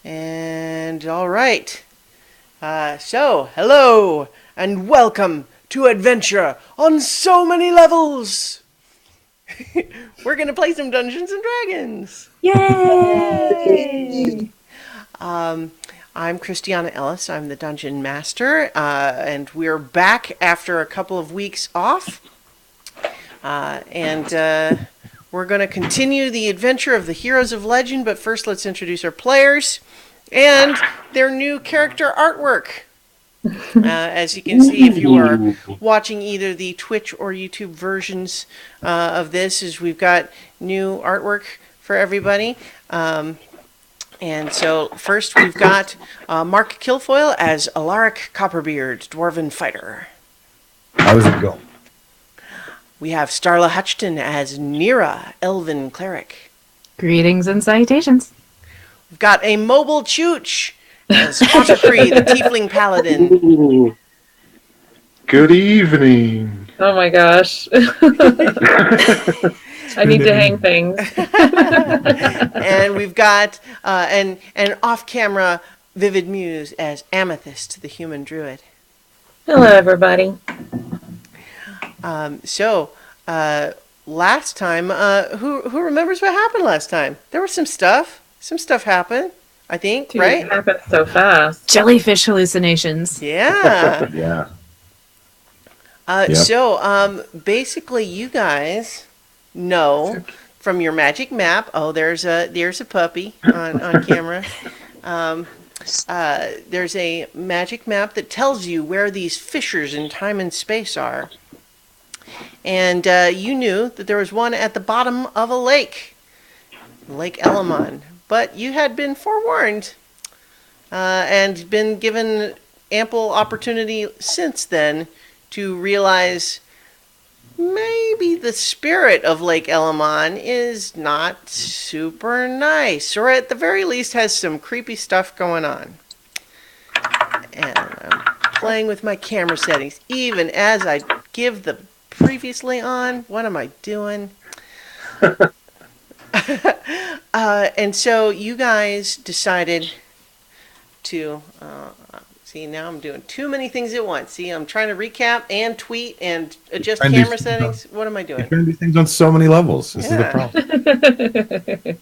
And all right. So, hello and welcome to Adventure on So Many Levels. We're going to play some Dungeons and Dragons. Yay! I'm Christiana Ellis. I'm the Dungeon Master, and we're back after a couple of weeks off. And we're going to continue the adventure of the Heroes of Legend, but first let's introduce our players and their new character artwork. As you can see, if you are watching either the Twitch or YouTube versions of this, is we've got new artwork for everybody. And so first we've got Mark Kilfoyle as Alaric Copperbeard, Dwarven Fighter. How does it go? We have Starla Hutchton as Nira, Elven Cleric. Greetings and salutations. We've got a mobile Chooch as Ottercree, the Tiefling Paladin. Ooh. Good evening. Oh my gosh. I need to hang things. And we've got an off-camera Vivid Muse as Amethyst, the Human Druid. Hello, everybody. So, last time, who remembers what happened last time? There was some stuff. Some stuff happened, I think, Dude, right? It happened so fast. Jellyfish hallucinations. Yeah. Yeah. Yep. So, basically, you guys know from your magic map. Oh, there's a puppy on camera. There's a magic map that tells you where these fissures in time and space are. And you knew that there was one at the bottom of a lake, Lake Elamon. But you had been forewarned and been given ample opportunity since then to realize maybe the spirit of Lake Elamon is not super nice, or at the very least has some creepy stuff going on. And I'm playing with my camera settings even as I give the previously on. What am I doing? And so you guys decided to see, now I'm doing too many things at once. See, I'm trying to recap and tweet and adjust camera settings. What am I doing? You're trying to do things on so many levels. This is the problem.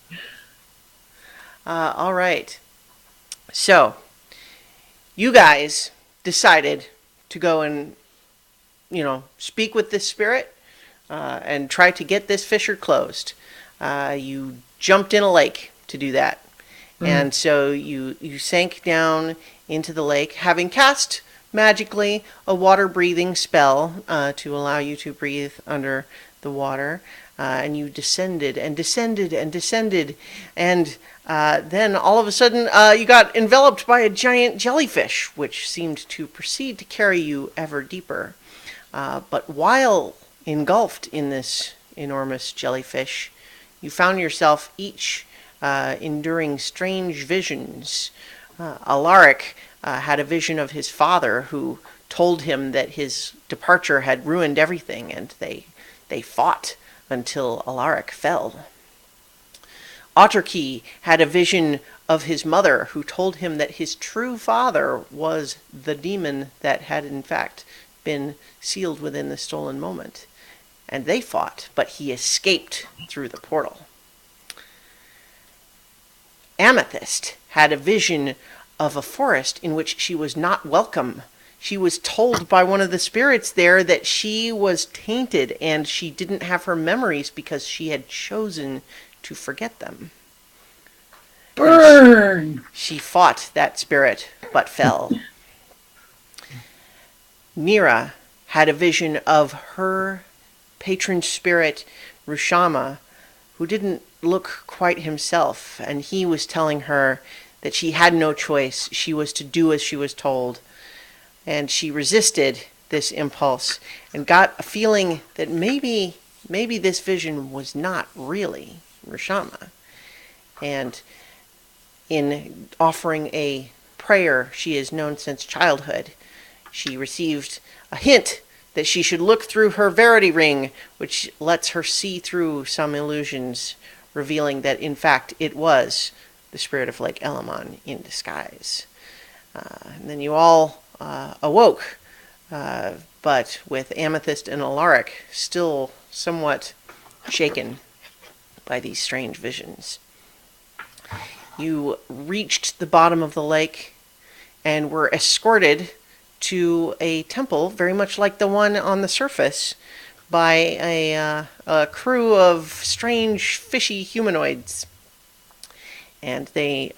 All right. So you guys decided to go and speak with this spirit and try to get this fissure closed. You jumped in a lake to do that. And so you sank down into the lake, having cast magically a water-breathing spell to allow you to breathe under the water. And you descended and descended and descended. And then all of a sudden you got enveloped by a giant jellyfish, which seemed to proceed to carry you ever deeper. But while engulfed in this enormous jellyfish, you found yourself each enduring strange visions. Alaric had a vision of his father who told him that his departure had ruined everything, and they fought until Alaric fell. Otterkey had a vision of his mother who told him that his true father was the demon that had in fact been sealed within the stolen moment. And they fought, but he escaped through the portal. Amethyst had a vision of a forest in which she was not welcome. She was told by one of the spirits there that she was tainted and she didn't have her memories because she had chosen to forget them. Burn! She fought that spirit, but fell. Nira had a vision of her patron spirit, Rushama, who didn't look quite himself, and he was telling her that she had no choice. She was to do as she was told. And she resisted this impulse and got a feeling that maybe this vision was not really Rushama. And in offering a prayer she has known since childhood, she received a hint that she should look through her verity ring, which lets her see through some illusions, revealing that in fact it was the spirit of Lake Elamon in disguise. And then you all awoke, but with Amethyst and Alaric still somewhat shaken by these strange visions. You reached the bottom of the lake and were escorted to a temple very much like the one on the surface by a crew of strange fishy humanoids. And they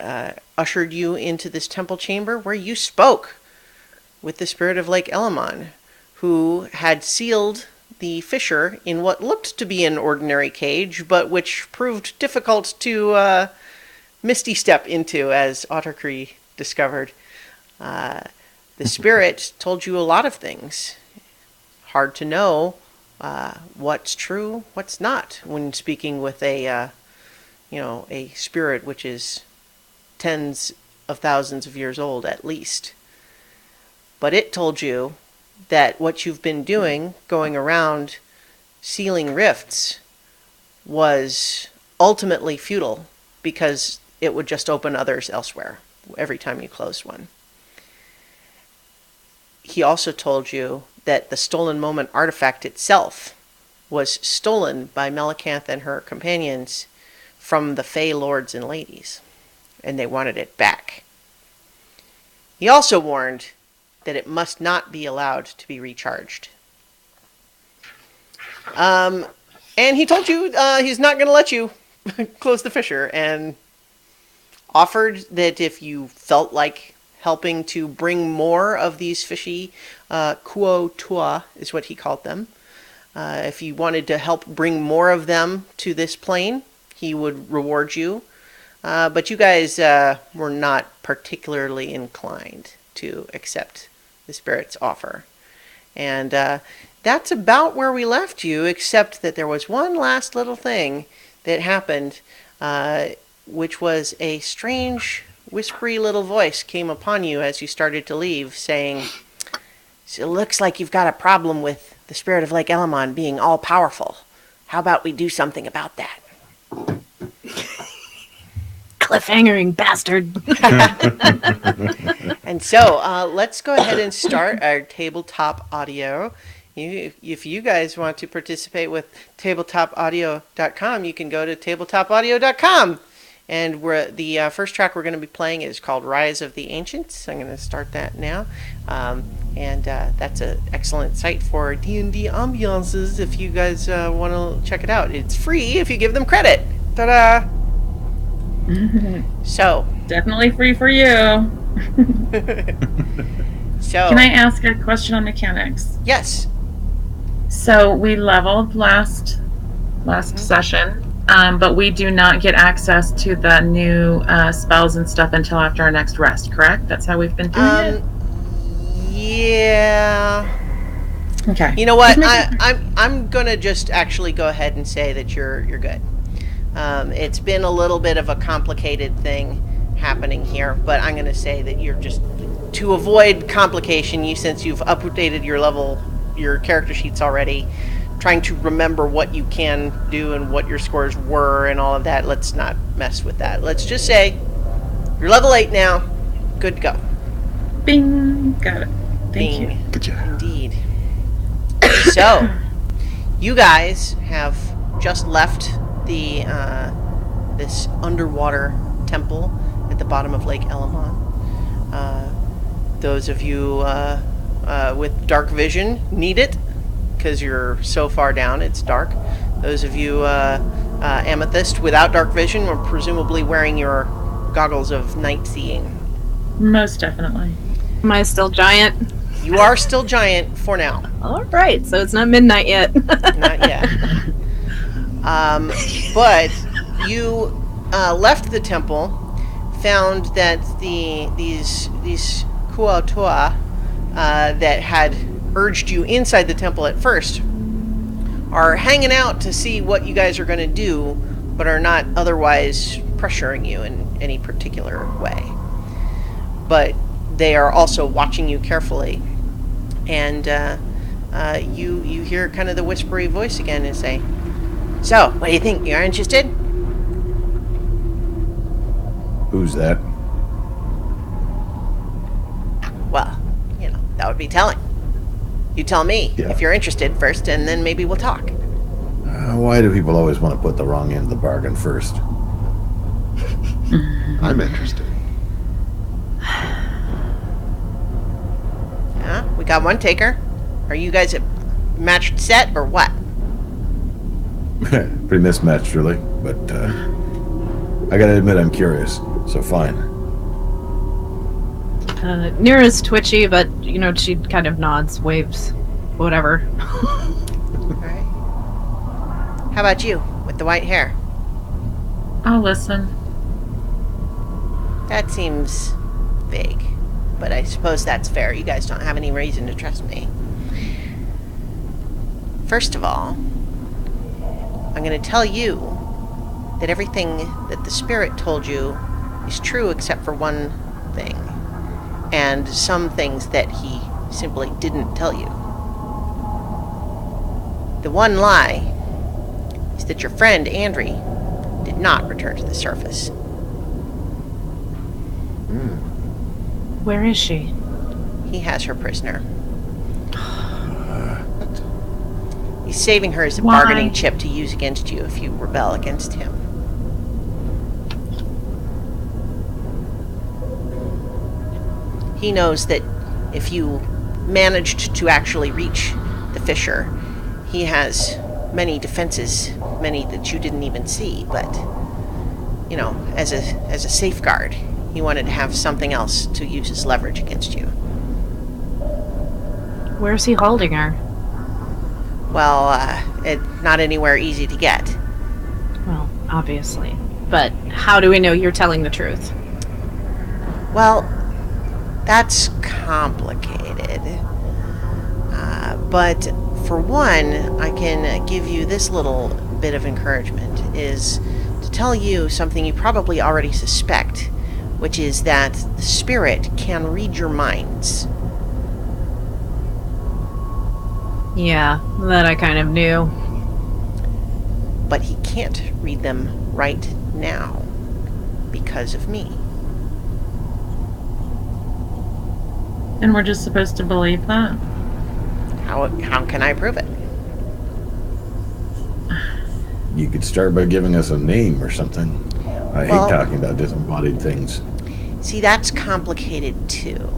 ushered you into this temple chamber where you spoke with the spirit of Lake Elamon, who had sealed the fisher in what looked to be an ordinary cage, but which proved difficult to misty step into, as Ottercree discovered. The spirit told you a lot of things. Hard to know what's true, what's not, when speaking with a spirit which is tens of thousands of years old at least. But it told you that what you've been doing, going around sealing rifts, was ultimately futile because it would just open others elsewhere every time you closed one. He also told you that the Stolen Moment artifact itself was stolen by Melicanth and her companions from the Fey lords and ladies, and they wanted it back. He also warned that it must not be allowed to be recharged. And he told you he's not going to let you close the fissure, and offered that if you felt like helping to bring more of these fishy Kuo-Tua is what he called them. If you wanted to help bring more of them to this plane, he would reward you. But you guys were not particularly inclined to accept the spirit's offer. And that's about where we left you, except that there was one last little thing that happened, which was a strange, whispery little voice came upon you as you started to leave, saying, "So it looks like you've got a problem with the spirit of Lake Elamon being all-powerful. How about we do something about that?" Cliffhangering bastard. And so let's go ahead and start our tabletop audio. If you guys want to participate with tabletopaudio.com, you can go to tabletopaudio.com. And the first track we're going to be playing is called Rise of the Ancients. I'm going to start that now. And that's an excellent site for D&D ambiances if you guys want to check it out. It's free if you give them credit. Ta-da! So. Definitely free for you. So. Can I ask a question on mechanics? Yes. So we leveled last session. But we do not get access to the new spells and stuff until after our next rest, correct? That's how we've been doing it? Yeah. Okay. You know what? I'm gonna just actually go ahead and say that you're good. It's been a little bit of a complicated thing happening here, but I'm gonna say that you're just, to avoid complication, since you've updated your character sheets already, trying to remember what you can do and what your scores were and all of that. Let's not mess with that. Let's just say you're level 8 now. Good to go. Bing. Got it. Thank you. Good job. Indeed. So, you guys have just left the this underwater temple at the bottom of Lake Elamon. Those of you with dark vision need it, because you're so far down, it's dark. Those of you, Amethyst, without dark vision, are presumably wearing your goggles of night seeing. Most definitely. Am I still giant? You are still giant for now. All right, so it's not midnight yet. Not yet. But you left the temple, found that these Kuo-Tua that had urged you inside the temple at first are hanging out to see what you guys are going to do, but are not otherwise pressuring you in any particular way. But they are also watching you carefully, and you hear kind of the whispery voice again and say, "So, what do you think? You're interested?" Who's that? Well, that would be telling. You tell me Yeah. if you're interested first, and then maybe we'll talk. Why do people always want to put the wrong end of the bargain first? I'm interested. Yeah, we got one taker. Are you guys a matched set or what? Pretty mismatched, really. But I gotta admit, I'm curious. So fine. Nira's twitchy, but she kind of nods, waves, whatever. Alright. How about you, with the white hair? I'll listen. That seems vague, but I suppose that's fair. You guys don't have any reason to trust me. First of all, I'm going to tell you that everything that the Spirit told you is true except for one thing, and some things that he simply didn't tell you. The one lie is that your friend, Andri, did not return to the surface. Where is she? He has her prisoner. He's saving her as a Why? bargaining chip to use against you if you rebel against him. He knows that if you managed to actually reach the fissure, he has many defenses, many that you didn't even see, but, as a safeguard, he wanted to have something else to use as leverage against you. Where's he holding her? Well, not anywhere easy to get. Well, obviously. But how do we know you're telling the truth? Well, that's complicated. But for one, I can give you this little bit of encouragement, is to tell you something you probably already suspect, which is that the Spirit can read your minds. Yeah, that I kind of knew. But he can't read them right now because of me. And we're just supposed to believe that? How can I prove it? You could start by giving us a name or something. I Well- hate talking about disembodied things. See, that's complicated too.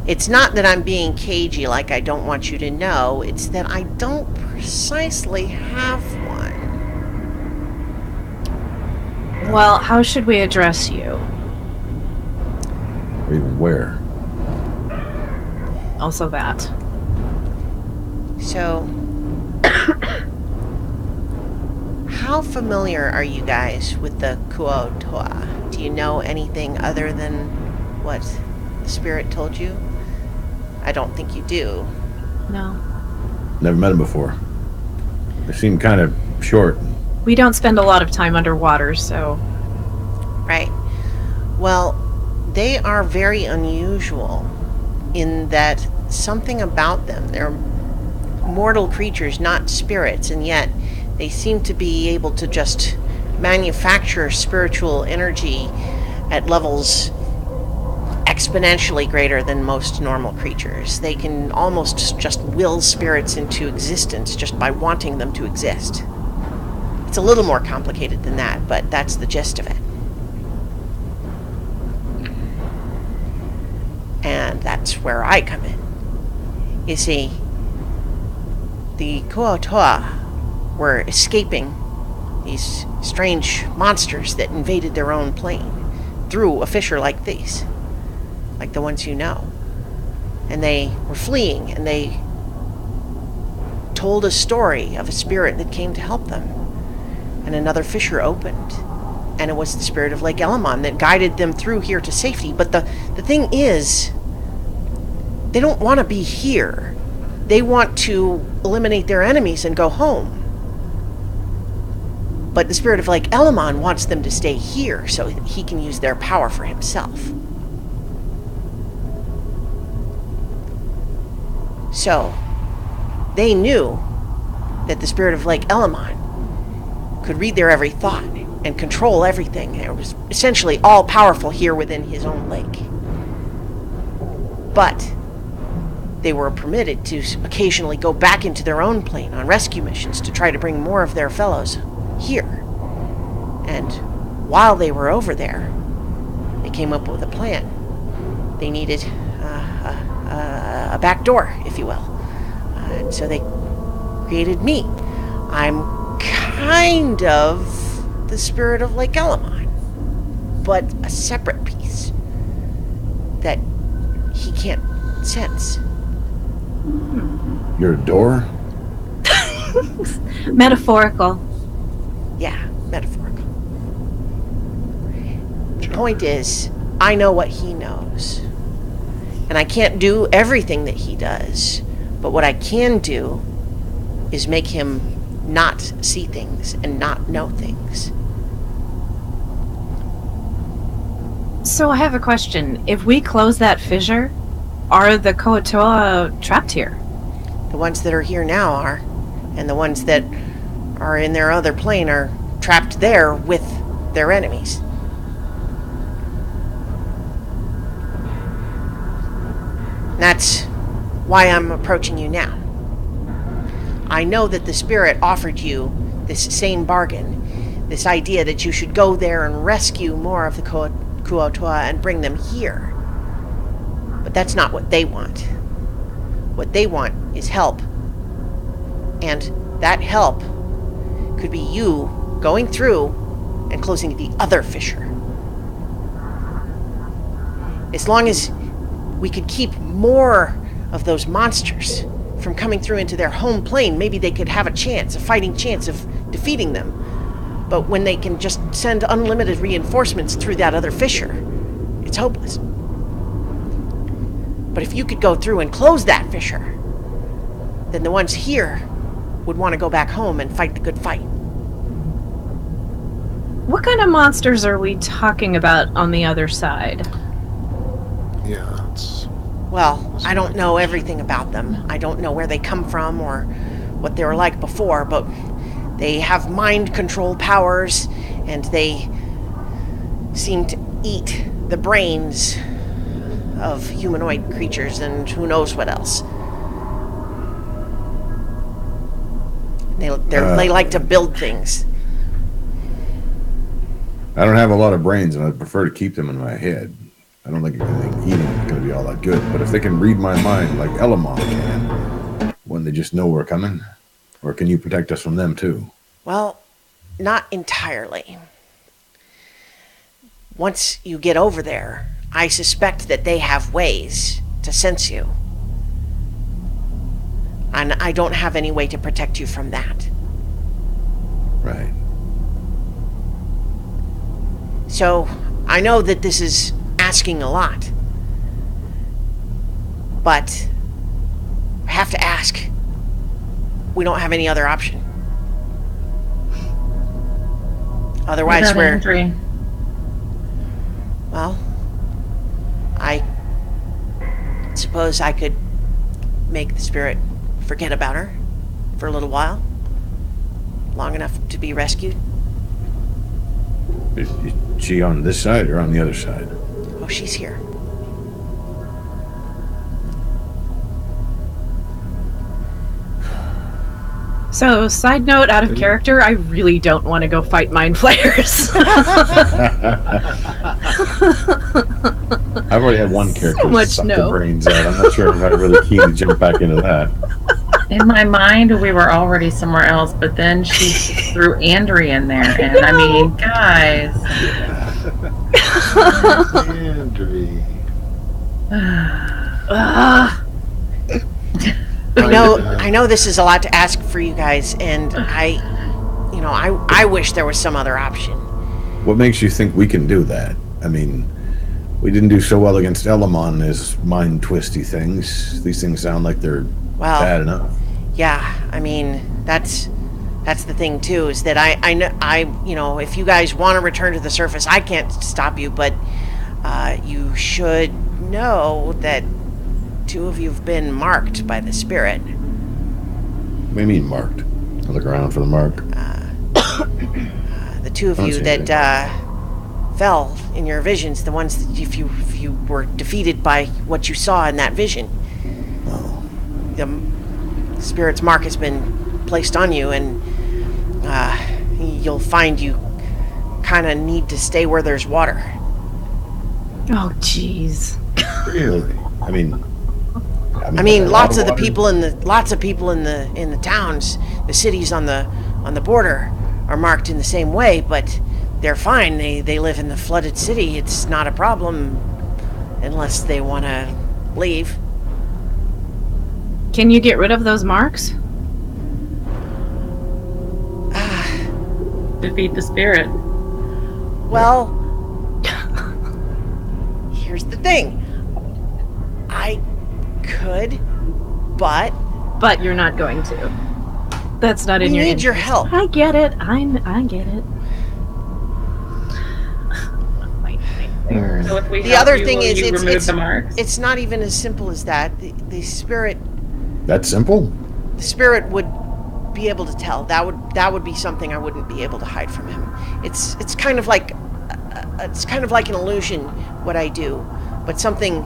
It's not that I'm being cagey like I don't want you to know, it's that I don't precisely have one. Well, how should we address you? Or even where. Also that. So, how familiar are you guys with the Kuo-toa? Do you know anything other than what the Spirit told you? I don't think you do. No. Never met him before. They seem kind of short. We don't spend a lot of time underwater, so... Right. Well, they are very unusual in that something about them, they're mortal creatures, not spirits, and yet they seem to be able to just manufacture spiritual energy at levels exponentially greater than most normal creatures. They can almost just will spirits into existence just by wanting them to exist. It's a little more complicated than that, but that's the gist of it. And that's where I come in. You see, the Kuo-toa were escaping these strange monsters that invaded their own plane through a fissure like these, like the ones you know. And they were fleeing, and they told a story of a spirit that came to help them. And another fissure opened, and it was the spirit of Lake Elamon that guided them through here to safety. But the thing is, they don't want to be here. They want to eliminate their enemies and go home. But the spirit of Lake Elamon wants them to stay here so he can use their power for himself. So, they knew that the spirit of Lake Elamon could read their every thought and control everything. It was essentially all powerful here within his own lake. But they were permitted to occasionally go back into their own plane on rescue missions to try to bring more of their fellows here. And while they were over there, they came up with a plan. They needed a back door, if you will. And so they created me. I'm kind of the spirit of Lake Elamon, but a separate piece that he can't sense. You're a door? Metaphorical. Yeah, metaphorical. The point is, I know what he knows. And I can't do everything that he does, but what I can do is make him not see things and not know things. So I have a question. If we close that fissure, are the Koatoa trapped here? The ones that are here now are, and the ones that are in their other plane are trapped there with their enemies. That's why I'm approaching you now. I know that the Spirit offered you this same bargain, this idea that you should go there and rescue more of the Kuo-toa and bring them here. But that's not what they want. What they want is help. And that help could be you going through and closing the other fissure. As long as we could keep more of those monsters from coming through into their home plane, maybe they could have a chance, a fighting chance of defeating them. But when they can just send unlimited reinforcements through that other fissure, it's hopeless. But if you could go through and close that fissure, then the ones here would want to go back home and fight the good fight. What kind of monsters are we talking about on the other side? Yeah, it's Well, I don't know everything about them. I don't know where they come from or what they were like before, but they have mind control powers, and they seem to eat the brains of humanoid creatures and who knows what else. They like to build things. I don't have a lot of brains, and I'd prefer to keep them in my head. I don't think anything eating is going to be all that good. But if they can read my mind like Elamon can, when they just know we're coming, or can you protect us from them too? Well, not entirely. Once you get over there, I suspect that they have ways to sense you. And I don't have any way to protect you from that. Right. So, I know that this is asking a lot. But I have to ask. We don't have any other option. Otherwise, Without we're... Andrea. Well, I suppose I could make the spirit forget about her for a little while. Long enough to be rescued. Is she on this side or on the other side? Oh, she's here. So, side note, out of character, I really don't want to go fight mind flayers. I've already had one character much suck no. the brains out. I'm not sure if I'm really keen to jump back into that. In my mind, we were already somewhere else, but then she threw Andrea in there, and I mean, guys. Andrew. I know this is a lot to ask for you guys, and I wish there was some other option. What makes you think we can do that? I mean, we didn't do so well against Elamon and his mind twisty things. These things sound like they're bad enough. Yeah, I mean, that's the thing too, is that I if you guys want to return to the surface, I can't stop you, but you should know that 2 of you have been marked by the spirit. What do you mean marked? I look around for the mark. The two of I don't you see that fell in your visions, the ones that if you were defeated by what you saw in that vision. Oh, The spirit's mark has been placed on you, and you'll find you kind of need to stay where there's water. Oh, jeez. Really? I mean, I mean, a lot lots of of the water. people in the towns, the cities on the border are marked in the same way, but they're fine. They live in the flooded city. It's not a problem unless they want to leave. Can you get rid of those marks? Defeat the spirit. Well, here's the thing. I could, but But you're not going to. That's not in we your need your interest. help. I get it. I get it. So if we The help other you, thing will is, you it's- remove it's- the marks? It's not even as simple as that. The spirit That simple? would be able to tell. That would be something I wouldn't be able to hide from him. It's kind of like an illusion what I do, but something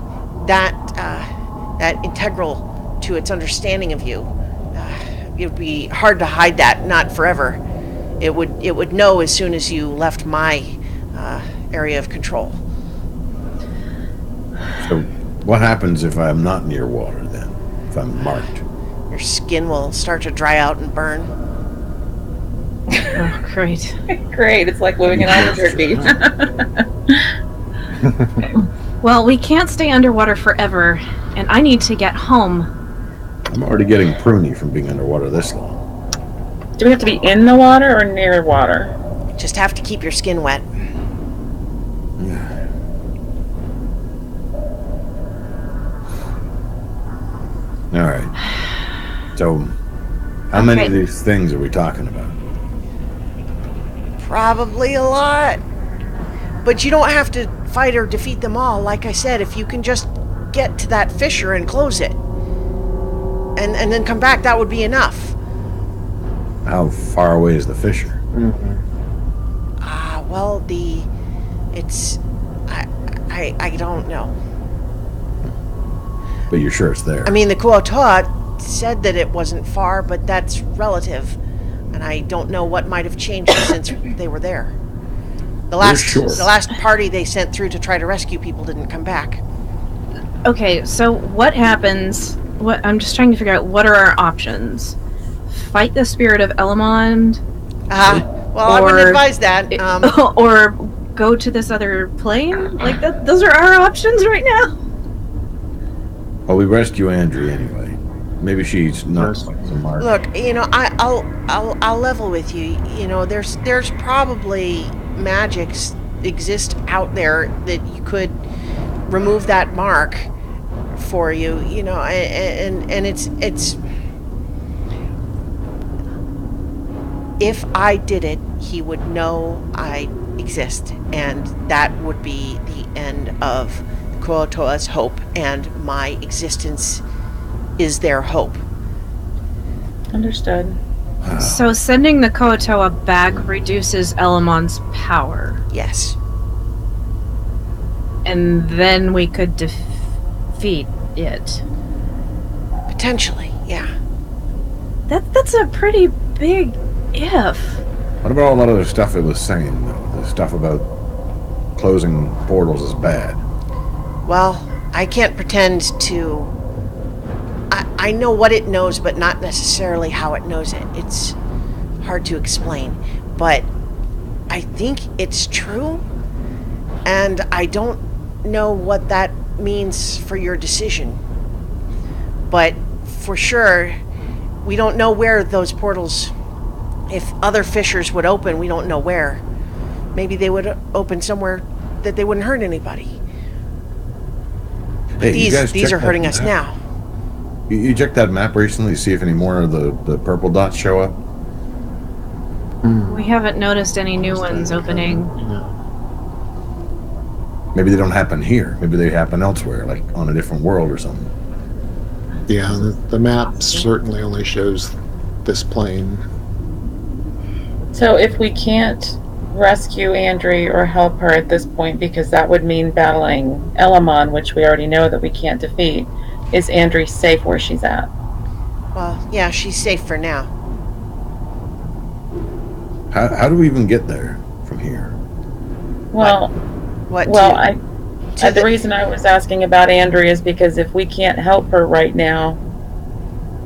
that integral to its understanding of you. It would be hard to hide that. Not forever. It would know as soon as you left my area of control. So, what happens if I'm not near water then? If I'm marked? Your skin will start to dry out and burn. Oh, great. Great, it's like living in Albuquerque. Well, we can't stay underwater forever, and I need to get home. I'm already getting pruny from being underwater this long. Do we have to be in the water or near water? Just have to keep your skin wet. All right. So, how many of Okay. these things are we talking about? Probably a lot. But you don't have to fight or defeat them all. Like I said, if you can just get to that fissure and close it, and then come back, that would be enough. How far away is the fissure? Well, I don't know. But you're sure it's there? I mean, the Kuo-toa said that it wasn't far, but that's relative. And I don't know what might have changed since they were there. The last party they sent through to try to rescue people didn't come back. Okay, so what happens? I'm just trying to figure out what are our options. Fight the spirit of Elamond, Well, I wouldn't Or- advise that. or go to this other plane? Like that? Those are our options right now. Well, we rescue Andrea anyway. Maybe she's not so marked. Look, I'll level with you. There's probably magics exist out there that you could remove that mark for you. And it's if I did it, he would know I exist, and that would be the end of Kuo-toa's hope, and my existence is their hope. Understood. So sending the Kuo-toa back reduces Elamond's power, Yes. and then we could defeat it. Potentially, yeah. That's a pretty big if. What about all that other stuff it was saying, though? The stuff about closing portals is bad. Well, I can't pretend to... I know what it knows, but not necessarily how it knows it. It's hard to explain. But I think it's true, and I don't know what that means for your decision. But for sure, we don't know where those portals... If other fissures would open, we don't know where. Maybe they would open somewhere that they wouldn't hurt anybody. Hey, you guys These check are that hurting us map? now. You checked that map recently to see if any more of the purple dots show up? We haven't noticed any new ones opening. Maybe they don't happen here. Maybe they happen elsewhere, like on a different world or something. Yeah, the map certainly only shows this plane. So if we can't rescue Andri or help her at this point, because that would mean battling Elamon, which we already know that we can't defeat. Is Andri safe where she's at? Well, yeah, she's safe for now. How do we even get there from here? Well, What? well, to the reason I was asking about Andri is because if we can't help her right now,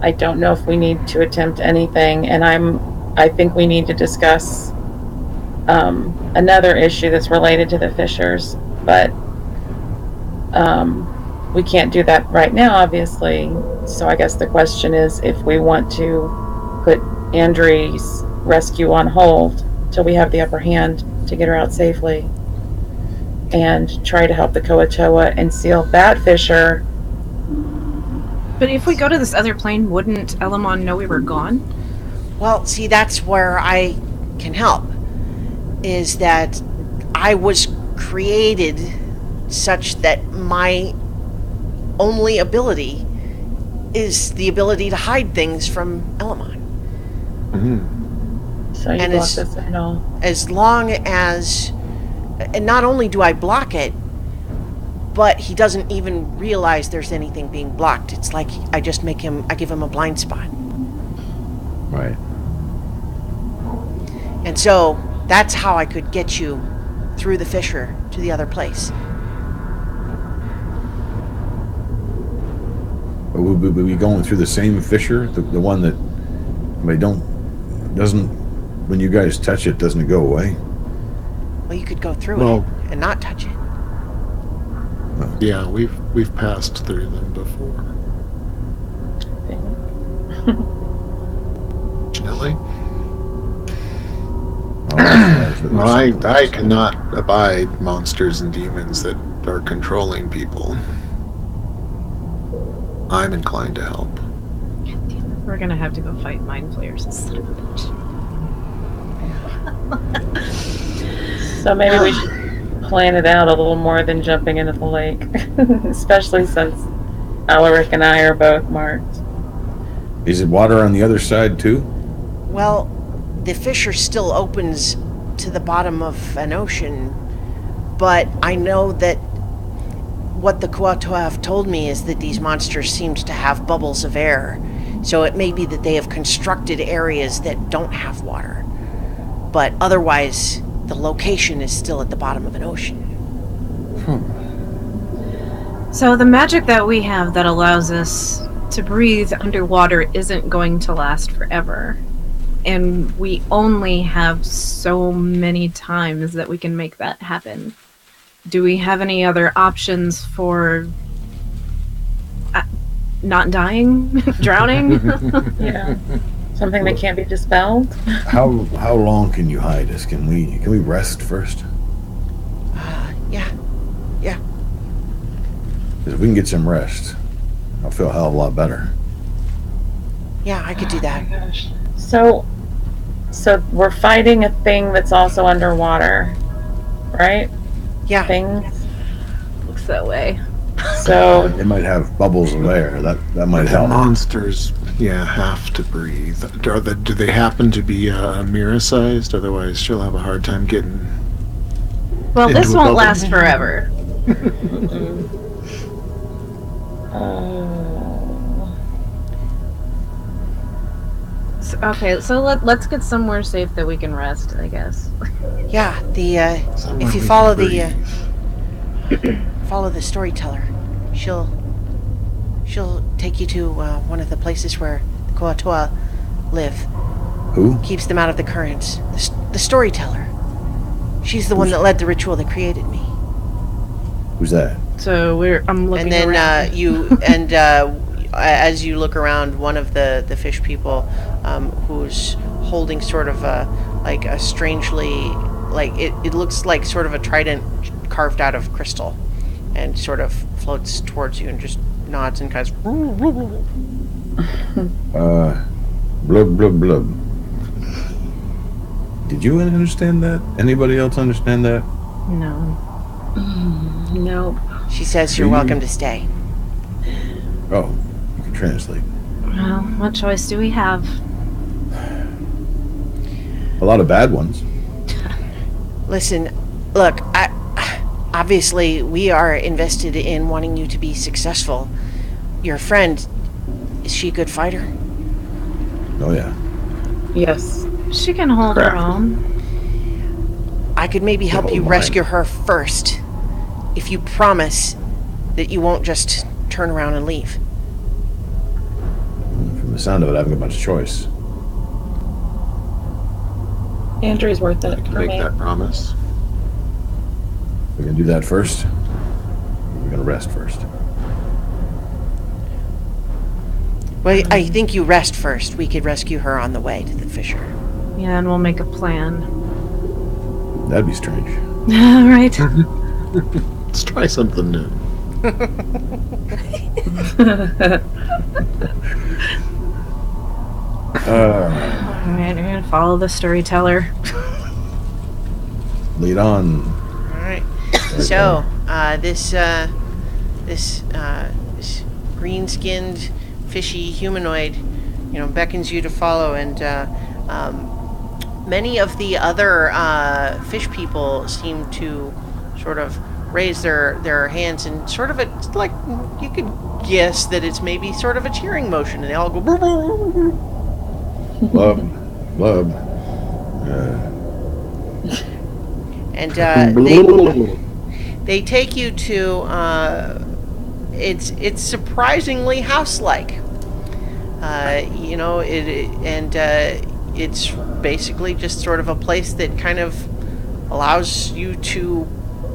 I don't know if we need to attempt anything, and I think we need to discuss another issue that's related to the Fishers, but we can't do that right now, obviously. So I guess the question is if we want to put Andri's rescue on hold till we have the upper hand to get her out safely, and try to help the Koatoa and seal that Fisher. But if we go to this other plane, wouldn't Elamon know we were gone? Well, see, that's where I can help. Is that I was created such that my only ability is the ability to hide things from Elamon. So you And block it's- the signal. As long as, and not only do I block it, but he doesn't even realize there's anything being blocked. It's like I just I give him a blind spot. Right. And so that's how I could get you through the fissure to the other place. But we'll be going through the same fissure, the one that when you guys touch it, doesn't it go away? Well, you could go through Well- it and not touch it. Yeah, we've passed through them before. Fortunately. Well, I cannot abide monsters and demons that are controlling people. I'm inclined to help. We're gonna have to go fight mind flayers and son of a bitch. So maybe we should plan it out a little more than jumping into the lake, especially since Alaric and I are both marked. Is it water on the other side too? Well, the fissure still opens to the bottom of an ocean, but I know that what the Kuatoa have told me is that these monsters seem to have bubbles of air. So it may be that they have constructed areas that don't have water. But otherwise, the location is still at the bottom of an ocean. So the magic that we have that allows us to breathe underwater isn't going to last forever. And we only have so many times that we can make that happen. Do we have any other options for not dying? Drowning? Yeah. Something that can't be dispelled? How long can you hide us? Can we rest first? Yeah. If we can get some rest, I'll feel a hell of a lot better. Yeah, I could do that. Gosh. So we're fighting a thing that's also underwater, right? Yeah. Things. Looks that way. So It might have bubbles of air. That might The help. monsters, have to breathe. Do they happen to be Mira-sized? Otherwise, she'll have a hard time getting. Well, Into this a won't bubble. last forever. Okay, so let's get somewhere safe that we can rest, I guess. Yeah, Somewhere if you we follow can follow the storyteller, she'll take you to one of the places where the Kuatoa live. Who? Keeps them out of the currents. The storyteller. She's the one that led the ritual that created me. Who's that? So I'm looking And then around. as you look around, one of the fish people who's holding sort of a strangely, it looks like sort of a trident carved out of crystal, and sort of floats towards you and just nods and kind of Blub blub blub. Did you understand that? Anybody else understand that? No. no. she says you're welcome to stay. Oh, you can translate. Well, what choice do we have? A lot of bad ones. Listen, look, obviously we are invested in wanting you to be successful. Your friend, is she a good fighter? Oh yeah. Yes. She can hold her Crap. own. I could maybe help Oh, you mine. rescue her first, if you promise that you won't just turn around and leave. From the sound of it, I haven't got much choice. Andrew's worth it for Make me. that promise. We're gonna do that first. We're gonna rest first. Well, I think you rest first. We could rescue her on the way to the fissure. Yeah, and we'll make a plan. That'd be strange. Right. Let's try something new. Alright, we're gonna follow the storyteller. Lead on. All right. So, this green-skinned, fishy humanoid, beckons you to follow, and many of the other fish people seem to sort of raise their hands and sort of it's like you could guess that it's maybe sort of a cheering motion, and they all go. "Boo, boo, boo, boo." Love. And they take you to it's surprisingly house-like. It's basically just sort of a place that kind of allows you to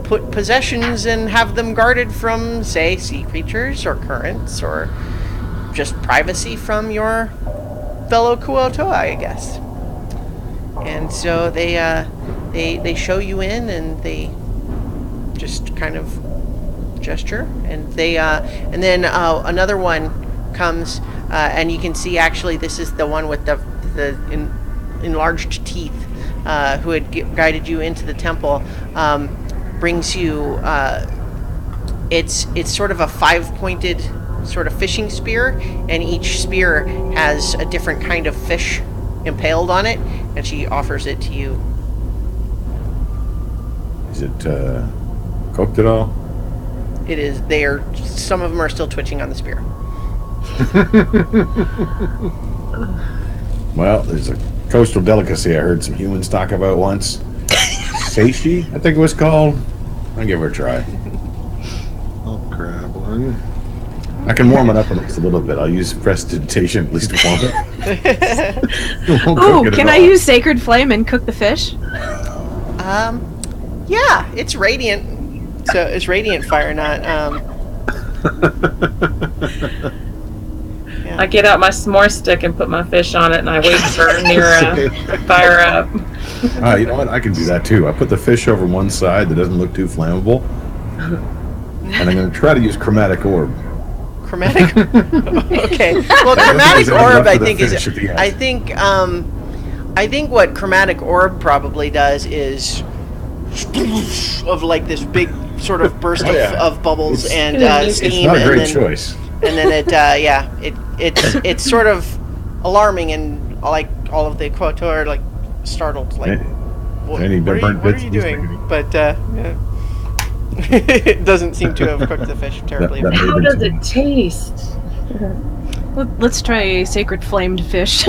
put possessions and have them guarded from, say, sea creatures or currents, or just privacy from your fellow Kuotoa, I guess. And so they show you in, and they just kind of gesture, and then another one comes, and you can see actually this is the one with the enlarged teeth, who had guided you into the temple. Brings you. It's sort of a 5-pointed sort of fishing spear, and each spear has a different kind of fish impaled on it, and she offers it to you. Is it cooked at all? It is. Some of them are still twitching on the spear. Well, there's a coastal delicacy I heard some humans talk about once. Seishi, I think it was called. I'll give her a try. I'll grab one. I can warm it up at least a little bit. I'll use prestidigitation at least to warm it. Won't Ooh, cook it at can I all. use Sacred Flame and cook the fish? Yeah, it's radiant. So it's radiant fire, not yeah. I get out my s'more stick and put my fish on it, and I wait for Nira to fire up. You know what? I can do that too. I put the fish over one side that doesn't look too flammable. And I'm going to try to use chromatic orb. Chromatic. Okay. Well, That chromatic was enough orb, for I the think finish at the end. I think what chromatic orb probably does is of like this big sort of burst Oh, yeah. of bubbles It's- and it's steam, It's not a and great then choice. and then it's sort of alarming, and like all of the Koto are like startled, like what Any are you, burnt what are bits you in this doing? thing? But yeah. It doesn't seem to have cooked the fish terribly. That- How does it taste? Let's try Sacred Flamed fish.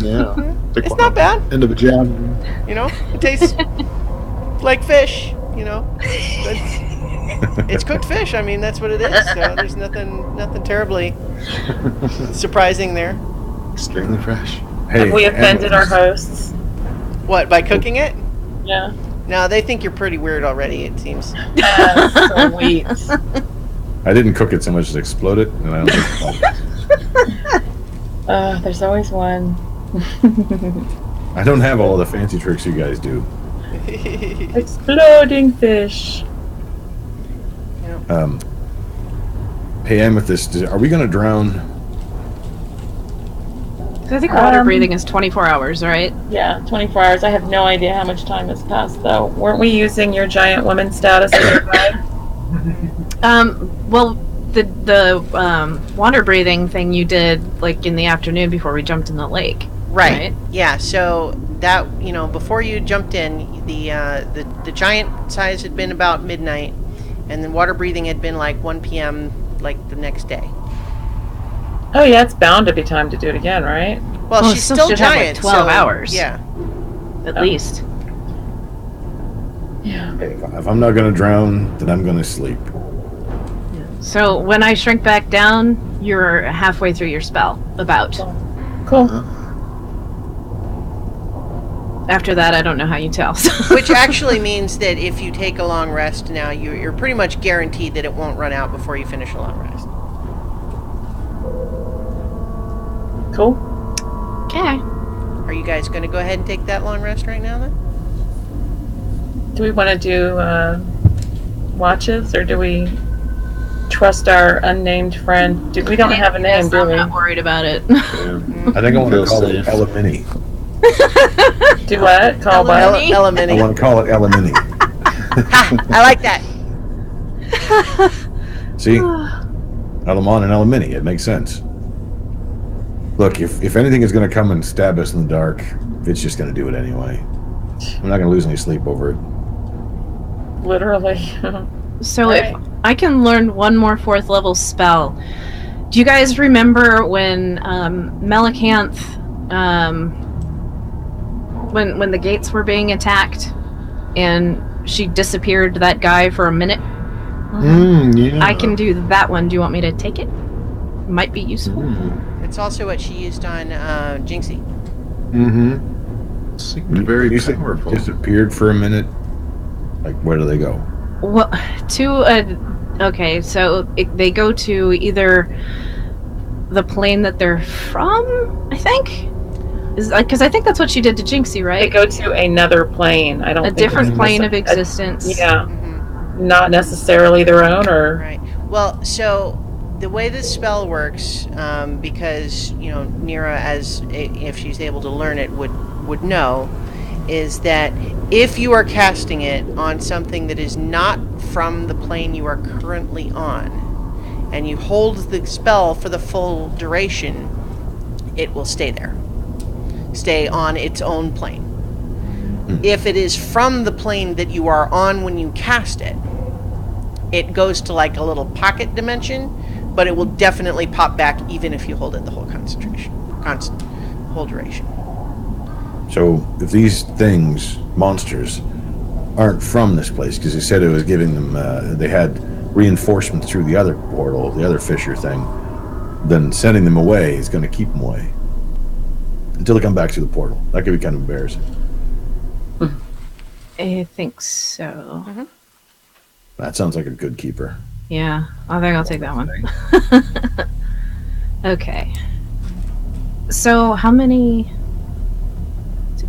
Yeah. Pick It's one not up. bad. End of a jab. It tastes like fish. It's cooked fish. I mean, that's what it is. So there's nothing terribly surprising there. Extremely fresh. Hey, Have we offended our animals. hosts? What, by cooking it? Yeah. No, they think you're pretty weird already, it seems. Sweet. I didn't cook it so much as explode it, and I don't think There's always one. I don't have all the fancy tricks you guys do. Exploding fish. Hey, Amethyst, are we going to drown? I think water breathing is 24 hours, right? Yeah, 24 hours. I have no idea how much time has passed, though. Weren't we using your giant woman status as your guide? Well, the water breathing thing you did like in the afternoon before we jumped in the lake. Right. Yeah, so that, before you jumped in, the giant size had been about midnight, and then water breathing had been like 1 p.m. like the next day. Oh yeah, it's bound to be time to do it again, right? Well, Well, it she's still still should have, like, giant. 12 so, hours. Yeah. At least. Yeah. If I'm not going to drown, then I'm going to sleep. So when I shrink back down, you're halfway through your spell. About. Cool. After that, I don't know how you tell. Which actually means that if you take a long rest now, you're pretty much guaranteed that it won't run out before you finish a long rest. Cool. Okay. Are you guys going to go ahead and take that long rest right now then? Do we want to do watches, or do we trust our unnamed friend? We don't have a name, do I'm we? not worried about it. I think I want to Feel call safe. it Elamini. Do what? Call what? Elamini? I Elamini. want to call it Elamini. Ha, I like that. See? Elamon and Elamini. It makes sense. Look, if anything is going to come and stab us in the dark, it's just going to do it anyway. I'm not going to lose any sleep over it. Literally. So Right. if I can learn one more 4th level spell, do you guys remember when Melicanth, when the gates were being attacked, and she disappeared that guy for a minute? Yeah. I can do that one. Do you want me to take it? Might be useful. It's also what she used on Jinxie. Mm-hmm. Seemed very You said powerful. disappeared for a minute. Like, where do they go? Well, okay, so they go to either the plane that they're from, I think, because I think that's what she did to Jinxie, They right? go to another plane. I don't A think different it's plane of necess- existence. Yeah, Mm-hmm. not necessarily their own, or Right. Well, so the way this spell works, because Nira, if she's able to learn it, would know, is that if you are casting it on something that is not from the plane you are currently on, and you hold the spell for the full duration, it will stay there. Stay on its own plane. If it is from the plane that you are on when you cast it, it goes to like a little pocket dimension, but it will definitely pop back even if you hold it the whole whole duration. So, if these things, monsters, aren't from this place, because they said it was giving them, they had reinforcements through the other portal, the other fissure thing, then sending them away is going to keep them away. Until they come back to the portal. That could be kind of embarrassing. I think so. That sounds like a good keeper. Yeah, I think I'll take that one. Okay. So, how many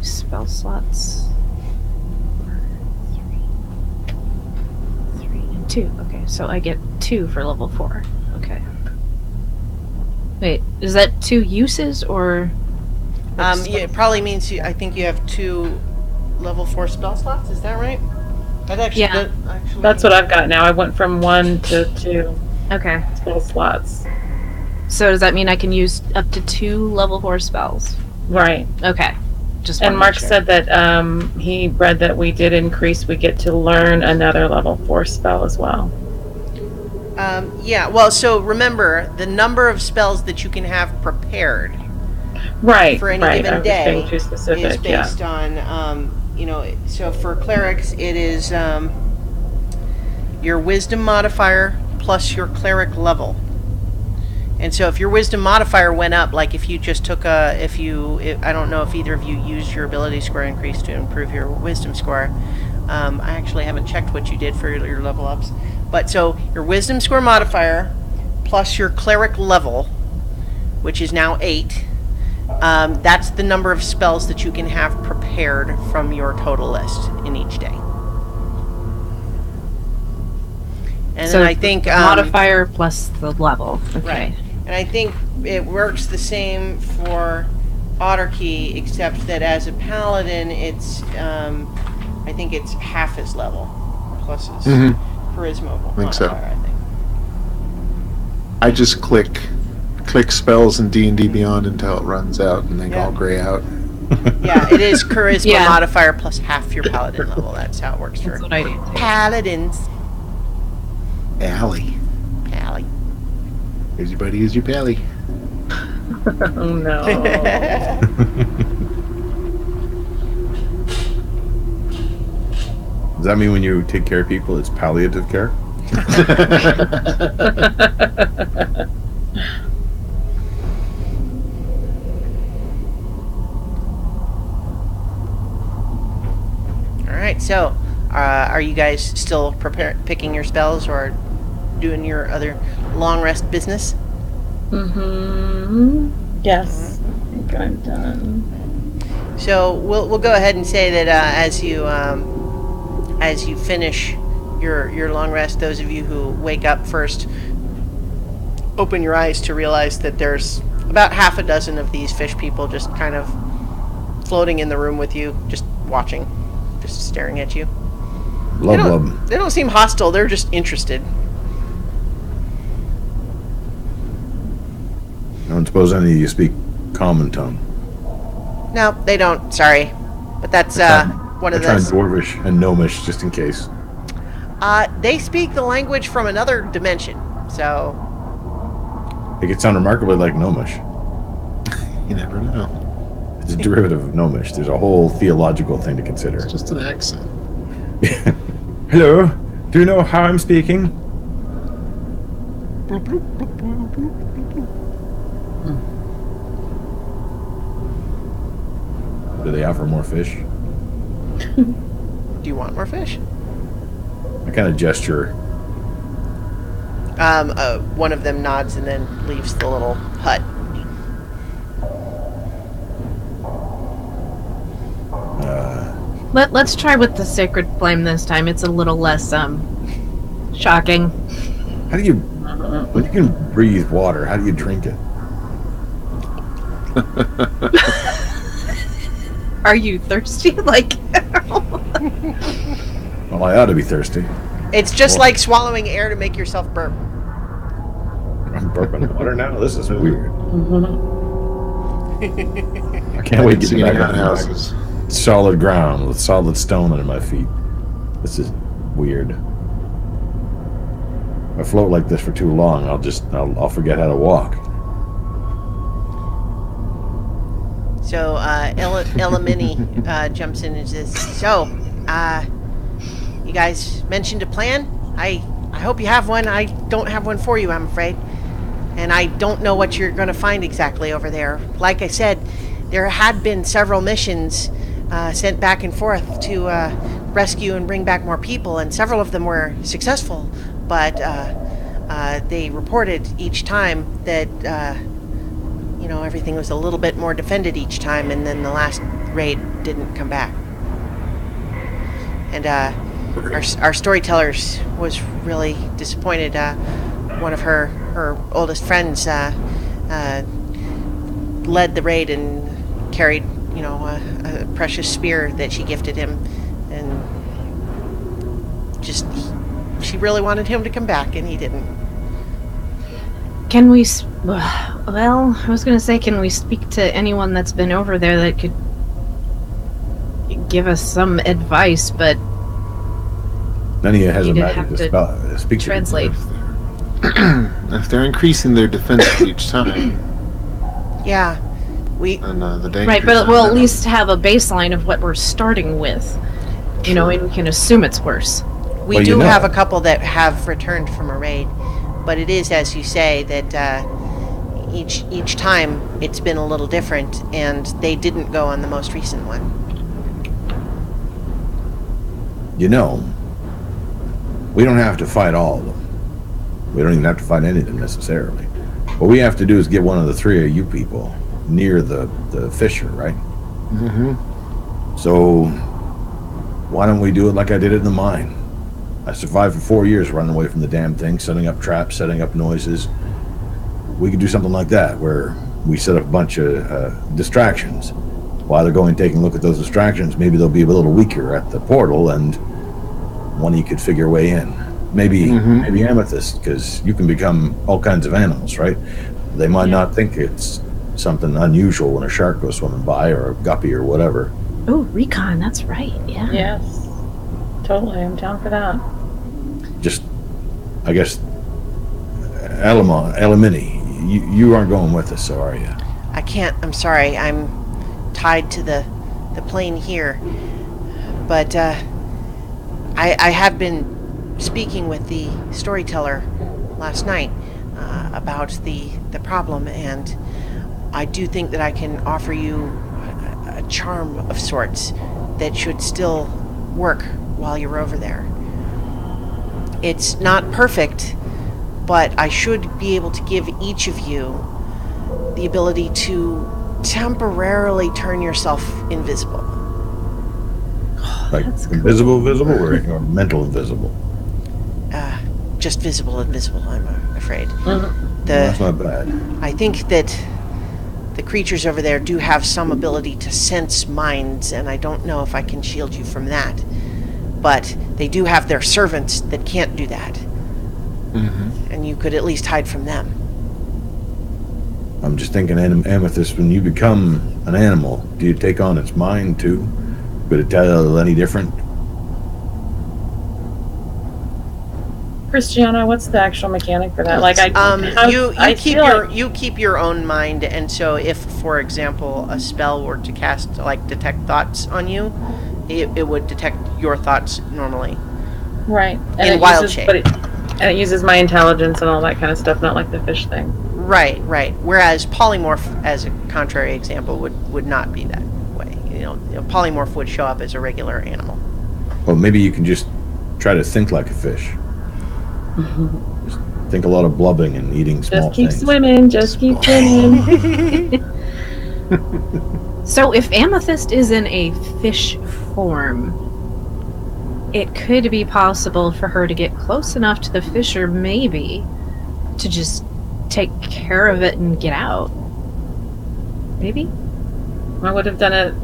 spell slots? 3 and 2. Okay, so I get 2 for level 4. Okay. Wait, is that 2 uses or? Yeah, it probably means I think you have 2 level 4 spell slots. Is that right? That actually, Yeah. that's what I've got now. I went from 1 to 2 Okay. spell slots. So does that mean I can use up to 2 level 4 spells? Right. Okay. Just And wanted to Mark make sure. said that he read that we did increase. We get to learn another level 4 spell as well. Yeah. Well, so remember the number of spells that you can have prepared Right. for any right. I given was day being too specific. is based on, so for clerics, it is your wisdom modifier plus your cleric level. And so if your wisdom modifier went up, like if you just took I don't know if either of you used your ability score increase to improve your wisdom score. I actually haven't checked what you did for your level ups. But so your wisdom score modifier plus your cleric level, which is now 8, that's the number of spells that you can have prepared from your total list in each day. And So then I think the modifier plus the level. Okay. right. And I think it works the same for Otterkey, except that as a paladin, it's I think it's half his level plus his charisma modifier. Think so. I think. I just click spells in D&D Beyond until it runs out and they all gray out. Yeah, it is charisma Yeah. modifier plus half your paladin level. That's how it works for That's what I do. paladins. Allie. Pally. Here's your buddy, here's your pally. Oh no. Does that mean when you take care of people, it's palliative care? All right, so are you guys still picking your spells or doing your other long rest business? Yes. I think I'm done. So we'll go ahead and say that as you finish your long rest, those of you who wake up first, open your eyes to realize that there's about half a dozen of these fish people just kind of floating in the room with you, just watching, just staring at you. Love. They don't seem hostile. They're just interested. I don't suppose any of you speak common tongue. No, they don't. Sorry, but that's one I of try those. Dwarvish and Gnomish just in case. They speak the language from another dimension. So It could sound remarkably like Gnomish. You never know. It's a derivative of Gnomish. There's a whole theological thing to consider. It's just an accent. Hello, do you know how I'm speaking? Do they offer more fish? do you want more fish? I kind of gesture. One of them nods and then leaves the little hut. Let's try with the sacred flame this time. It's a little less shocking. How do you, when you can breathe water, how do you drink it? Are you thirsty? Like, Well, I ought to be thirsty. It's just Well- like swallowing air to make yourself burp. I'm burping water now? This is weird. I can't wait to See get any back on outhouses. solid ground with solid stone under my feet. This is weird. If I float like this for too long, I'll forget how to walk. So Elamini jumps in and says, "So, you guys mentioned a plan. I hope you have one. I don't have one for you, I'm afraid. And I don't know what you're going to find exactly over there. Like I said, there had been several missions sent back and forth to rescue and bring back more people, and several of them were successful. But they reported each time that everything was a little bit more defended each time, and then the last raid didn't come back. And our storytellers was really disappointed. One of her oldest friends led the raid and carried, a precious spear that she gifted him, and she really wanted him to come back, and he didn't. can we? Well, I was gonna say, can we speak to anyone that's been over there that could give us some advice? But None of you has a You'd magic have to to speak to. translate. If they're increasing their defense each time, Yeah, we then the danger. Right, but we'll at least have a baseline of what we're starting with. And we can assume it's worse. we Well, do you know. have a couple that have returned from a raid, but it is, as you say, that each time it's been a little different, and they didn't go on the most recent one. We don't have to fight all of them. We don't even have to fight any of them necessarily. What we have to do is get one of the three of you people near the fissure, right? Mm-hmm. So why don't we do it like I did it in the mine? I survived for 4 years running away from the damn thing, setting up traps, setting up noises. We could do something like that where we set up a bunch of distractions. While they're going taking a look at those distractions, maybe they'll be a little weaker at the portal, and one of you could figure a way in. Maybe Amethyst, because you can become all kinds of animals, right? They might not think it's something unusual when a shark goes swimming by, or a guppy or whatever. Oh, recon. That's right. Yeah. Yes. Totally. I'm down for that. Just, I guess, Elamini, you aren't going with us, so are you? I can't. I'm sorry. I'm tied to the plane here. But I have been speaking with the storyteller last night about the problem, and I do think that I can offer you a charm of sorts that should still work while you're over there. It's not perfect, but I should be able to give each of you the ability to temporarily turn yourself invisible. Like That's invisible, visible, or mental invisible? Just visible, invisible, I'm afraid. That's not bad. I think that the creatures over there do have some ability to sense minds, and I don't know if I can shield you from that. But they do have their servants that can't do that. And you could at least hide from them. I'm just thinking, Amethyst, when you become an animal, do you take on its mind too? Could it tell any different? Christiana, what's the actual mechanic for that? Like, you keep your own mind, and so if, for example, a spell were to cast detect thoughts on you, it would detect your thoughts normally. right, in wild shape. And it uses my intelligence and all that kind of stuff, not like the fish thing. Right. Whereas polymorph, as a contrary example, would not be that way. Polymorph would show up as a regular animal. Well, maybe you can just try to think like a fish. Just think a lot of blubbing and eating small Just keep things. swimming. Just keep swimming. So if Amethyst is in a fish form, it could be possible for her to get close enough to the fisher, maybe, to just take care of it and get out. Maybe? I would have done it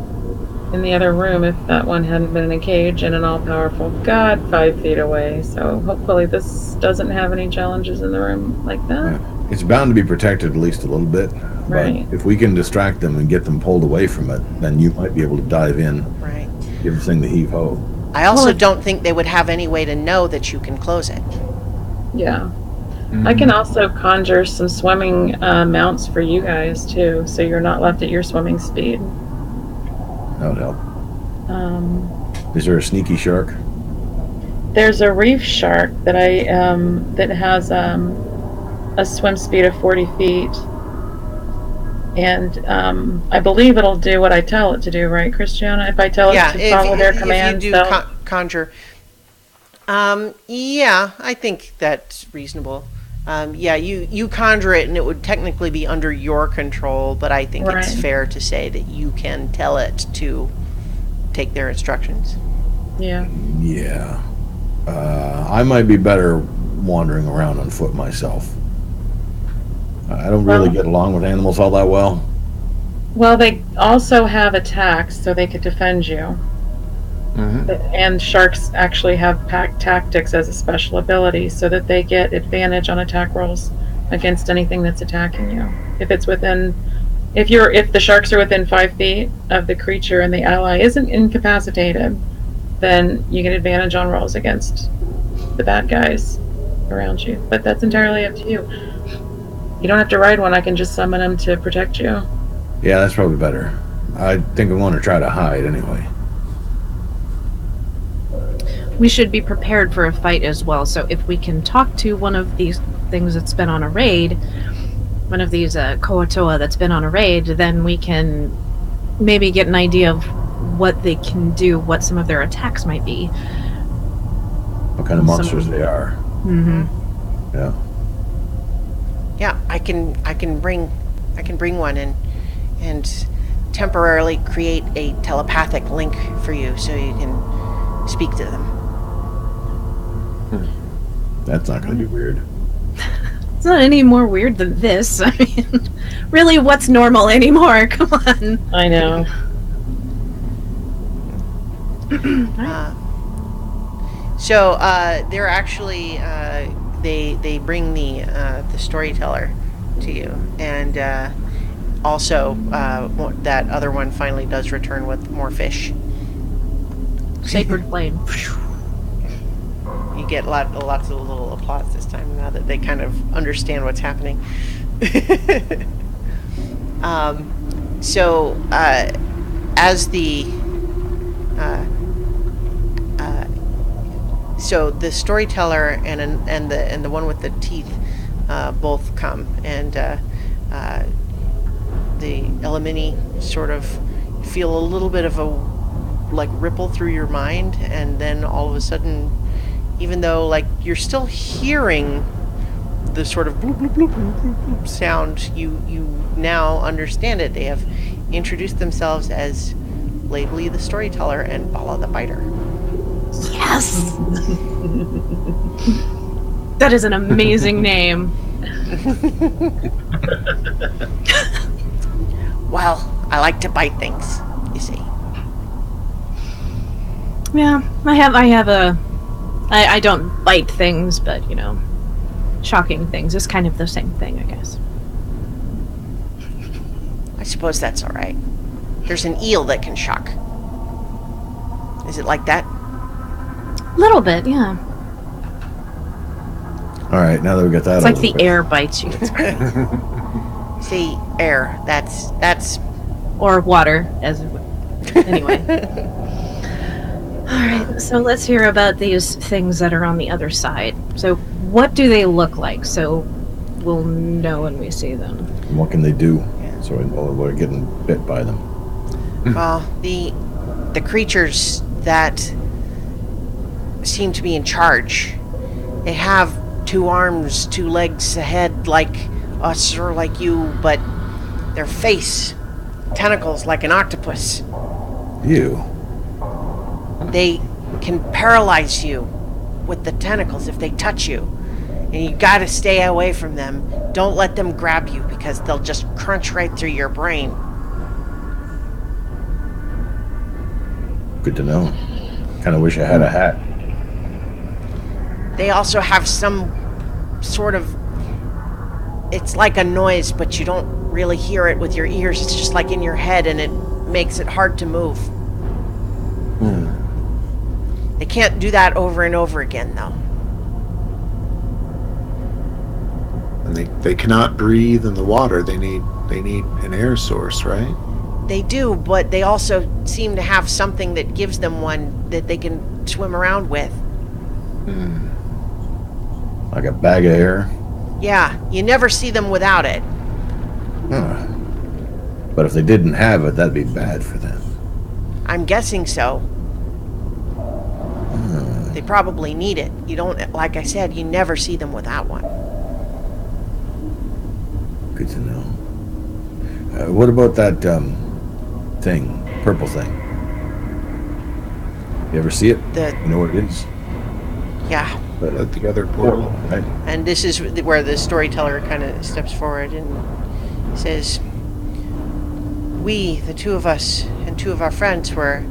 in the other room if that one hadn't been in a cage and an all-powerful god 5 feet away. So hopefully this doesn't have any challenges in the room like that. Yeah. It's bound to be protected at least a little bit. Right. But if we can distract them and get them pulled away from it, then you might be able to dive in, Right. give the thing the heave-ho. I also don't think they would have any way to know that you can close it. Yeah. I can also conjure some swimming mounts for you guys too, so you're not left at your swimming speed. That would help. Um, Is there a sneaky shark? there's a reef shark that that has a swim speed of 40 feet, and I believe it'll do what I tell it to do. Right, Christiana? If I tell it to follow their commands, if you do conjure. Yeah, I think that's reasonable. You conjure it, and it would technically be under your control, but I think it's Right. fair to say that you can tell it to take their instructions. yeah. Yeah. I might be better wandering around on foot myself. I don't really Well- get along with animals all that well. Well, they also have attacks, so they could defend you. And sharks actually have pack tactics as a special ability, so that they get advantage on attack rolls against anything that's attacking you. If it's within, if the sharks are within 5 feet of the creature and the ally isn't incapacitated, then you get advantage on rolls against the bad guys around you. But that's entirely up to you. You don't have to ride one. I can just summon them to protect you. Yeah, that's probably better. I think I want to try to hide anyway. We should be prepared for a fight as well. So if we can talk to one of these things that's been on a raid, one of these Koatoa that's been on a raid, then we can maybe get an idea of what they can do, what some of their attacks might be. What kind of monsters they are. Mm-hmm. Yeah. Yeah, I can bring one and temporarily create a telepathic link for you, so you can speak to them. That's not going to be weird. It's not any more weird than this. I mean, really, what's normal anymore? Come on. I know. So they're actually they bring the storyteller to you, and also, that other one finally does return with more fish. Sacred flame. You get lots of little applause this time now that they kind of understand what's happening. So, as the so the storyteller and the one with the teeth both come, and the Elamini sort of feel a little bit of a like ripple through your mind, and then all of a sudden, even though like you're still hearing the sort of bloop bloop bloop bloop bloop, bloop sound, you now understand it. They have introduced themselves as Lavely the storyteller and Bala the biter. Yes! That is an amazing name. Well, I like to bite things, you see. Yeah, I don't bite things, but, you know, shocking things is kind of the same thing, I guess. I suppose that's all right. There's an eel that can shock. Is it like that? Little bit, yeah. All right, now that we got that It's out like of the way. air bites you. It's great. See, air. That's Or water, as it would. Anyway. Alright, so let's hear about these things that are on the other side. So, what do they look like? So, we'll know when we see them. And what can they do? So we're getting bit by them. well, the creatures that seem to be in charge. They have 2 arms, 2 legs, a head like us or like you, but their face, tentacles like an octopus. You. They can paralyze you with the tentacles if they touch you. And you gotta stay away from them. Don't let them grab you because they'll just crunch right through your brain. Good to know. Kind of wish I had a hat. They also have some sort of... It's like a noise, but you don't really hear it with your ears. It's just like in your head, and it makes it hard to move. They can't do that over and over again, though. And they cannot breathe in the water. They need an air source, right? They do, but they also seem to have something that gives them one that they can swim around with. Like a bag of air. Yeah, you never see them without it. Huh. But if they didn't have it, that'd be bad for them. I'm guessing so. They probably need it. You don't, like I said, you never see them without one. Good to know. What about that thing, purple thing? You ever see it? You know what it is? Yeah. But At the other portal. right? And this is where the storyteller kind of steps forward and says, we, the 2 of us and 2 of our friends, were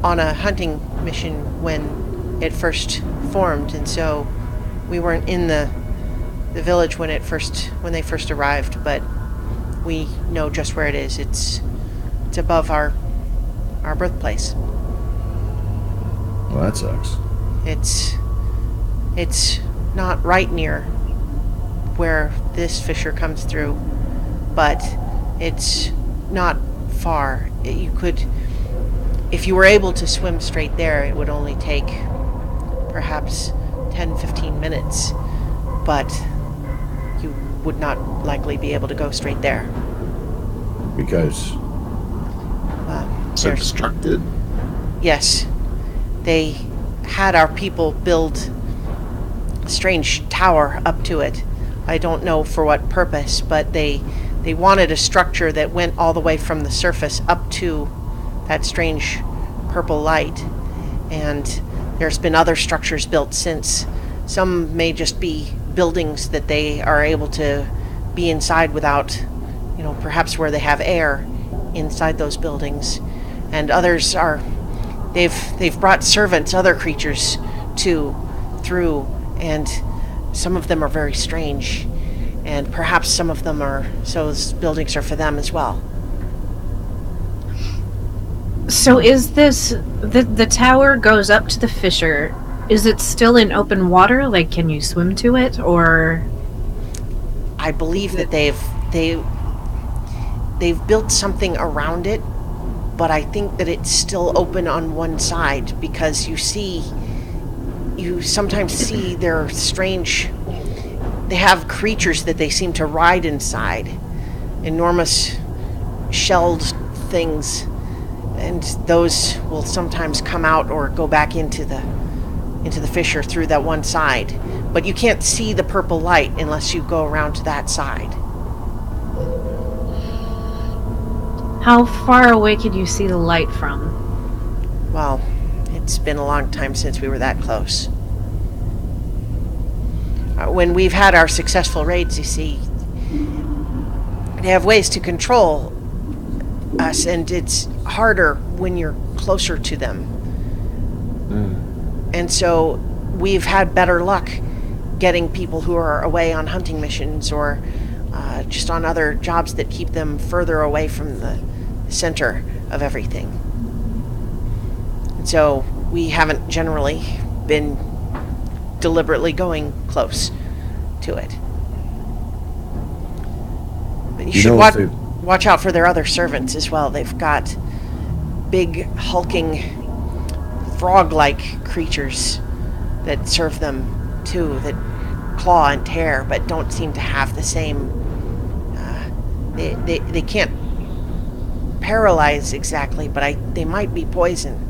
on a hunting mission when it first formed, and so we weren't in the village when they first arrived, but we know just where it is. It's above our birthplace. Well, that sucks. It's not right near where this fissure comes through, but it's not far. You could, if you were able to swim straight there, it would only take perhaps 10-15 minutes, but you would not likely be able to go straight there. Because It's There's- obstructed. Yes, they had our people build a strange tower up to it. I don't know for what purpose, but they wanted a structure that went all the way from the surface up to that strange purple light. And there's been other structures built since. Some may just be buildings that they are able to be inside without, perhaps where they have air inside those buildings. And others are, they've brought servants, other creatures through, and some of them are very strange. and perhaps some of them are, so those buildings are for them as well. So is this the tower goes up to the fissure? Is it still in open water? Like, can you swim to it, or? I believe that they've built something around it, but I think that it's still open on one side because you sometimes see their strange. They have creatures that they seem to ride inside, enormous shelled things, and those will sometimes come out or go back into the fissure through that one side. But you can't see the purple light unless you go around to that side. How far away could you see the light from? Well, it's been a long time since we were that close. When we've had our successful raids, you see, they have ways to control us, and it's harder when you're closer to them. And so we've had better luck getting people who are away on hunting missions or just on other jobs that keep them further away from the center of everything. And so we haven't generally been deliberately going close to it. But you should watch out for their other servants as well. They've got big, hulking, frog-like creatures that serve them too, that claw and tear, but don't seem to have the same. They can't paralyze exactly, but they might be poison.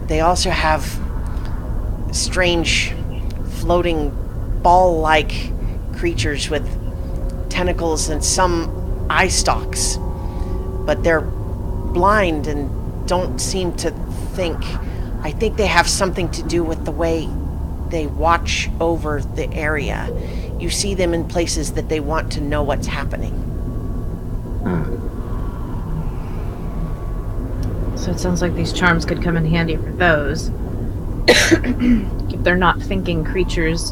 They also have strange, floating, ball-like creatures with tentacles and some eye stalks, but they're blind and don't seem to think. I think they have something to do with the way they watch over the area. You see them in places that they want to know what's happening. So it sounds like these charms could come in handy for those. If they're not thinking creatures.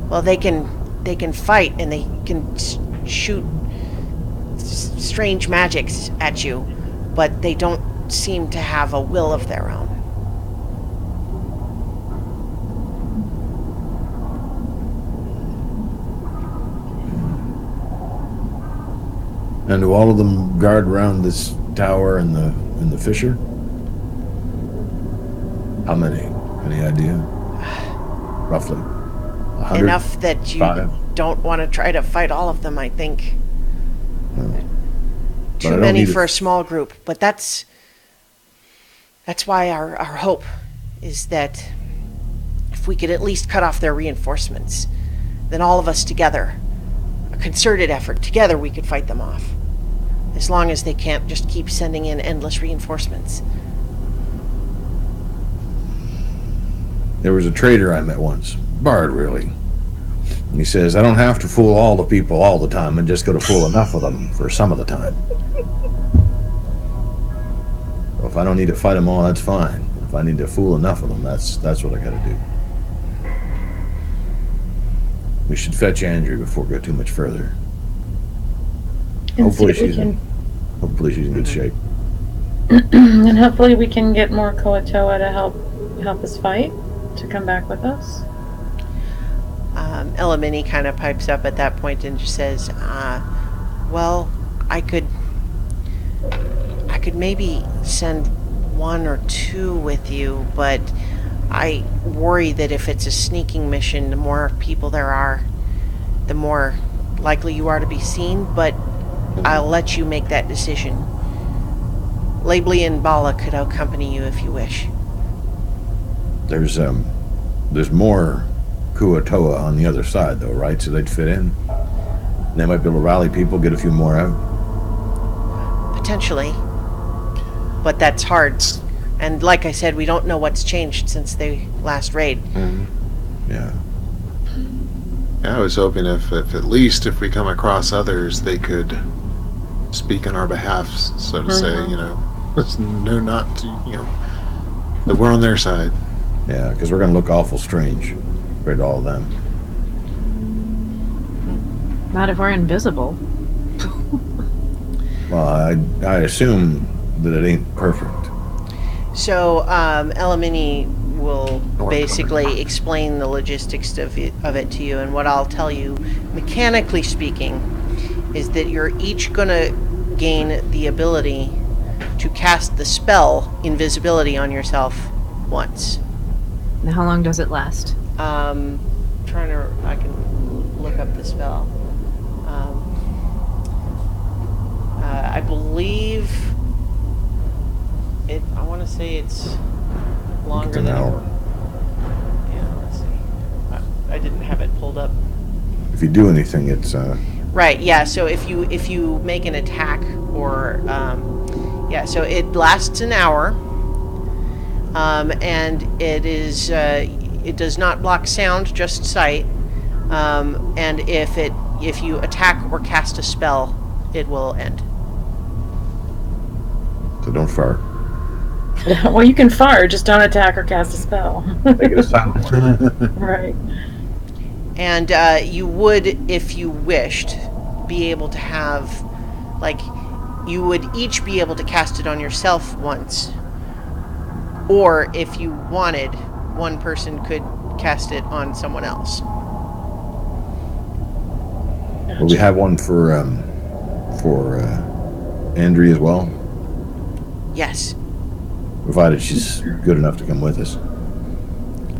Well, they can fight and they can shoot strange magics at you, but they don't seem to have a will of their own. And do all of them guard around this tower and the fissure? How many? Any idea? Roughly. 100? Enough that you 5? don't want to try to fight all of them, I think. But I Too don't many need for it. a small group, but that's why our hope is that if we could at least cut off their reinforcements, then all of us together, a concerted effort, together we could fight them off. As long as they can't just keep sending in endless reinforcements. There was a trader I met once, Bard really. And he says, I don't have to fool all the people all the time, and just got to fool enough of them for some of the time. So if I don't need to fight them all, that's fine. If I need to fool enough of them, that's what I got to do. We should fetch Andrew before we go too much further. And see Hopefully if we she's in good shape. and hopefully we can get more Koatoa to help us fight, to come back with us. Elamini kind of pipes up at that point and just says, well, I could maybe send 1 or 2 with you, but I worry that if it's a sneaking mission, the more people there are, the more likely you are to be seen, but I'll let you make that decision. Lably and Bala could accompany you if you wish. There's more Kuatoa on the other side, though, right? So they'd fit in. They might be able to rally people, get a few more out. Potentially. But that's hard. And like I said, we don't know what's changed since the last raid. Yeah. Yeah, I was hoping if at least if we come across others, they could speak on our behalf, so to say, you know. No, not to, you know, that we're on their side. Yeah, because we're gonna look awful strange compared to all of them. Not if we're invisible. Well, I assume that it ain't perfect. So, Elamini will Or basically explain the logistics of it to you, and what I'll tell you, mechanically speaking, is that you're each going to gain the ability to cast the spell invisibility on yourself once. Now, how long does it last? I can look up the spell. I believe I want to say it's longer It's an than hour. Yeah, let's see. I didn't have it pulled up. If you do anything, it's Right. Yeah. So if you make an attack or so it lasts an hour, and it does not block sound, just sight. And if you attack or cast a spell, it will end. so don't fart. Well, you can fart, just don't attack or cast a spell. Make it a silent one. Right. And you would, if you wished, be able to have, you would each be able to cast it on yourself once. Or if you wanted, one person could cast it on someone else. Will we have one for Andrea as well? Yes. Provided she's good enough to come with us.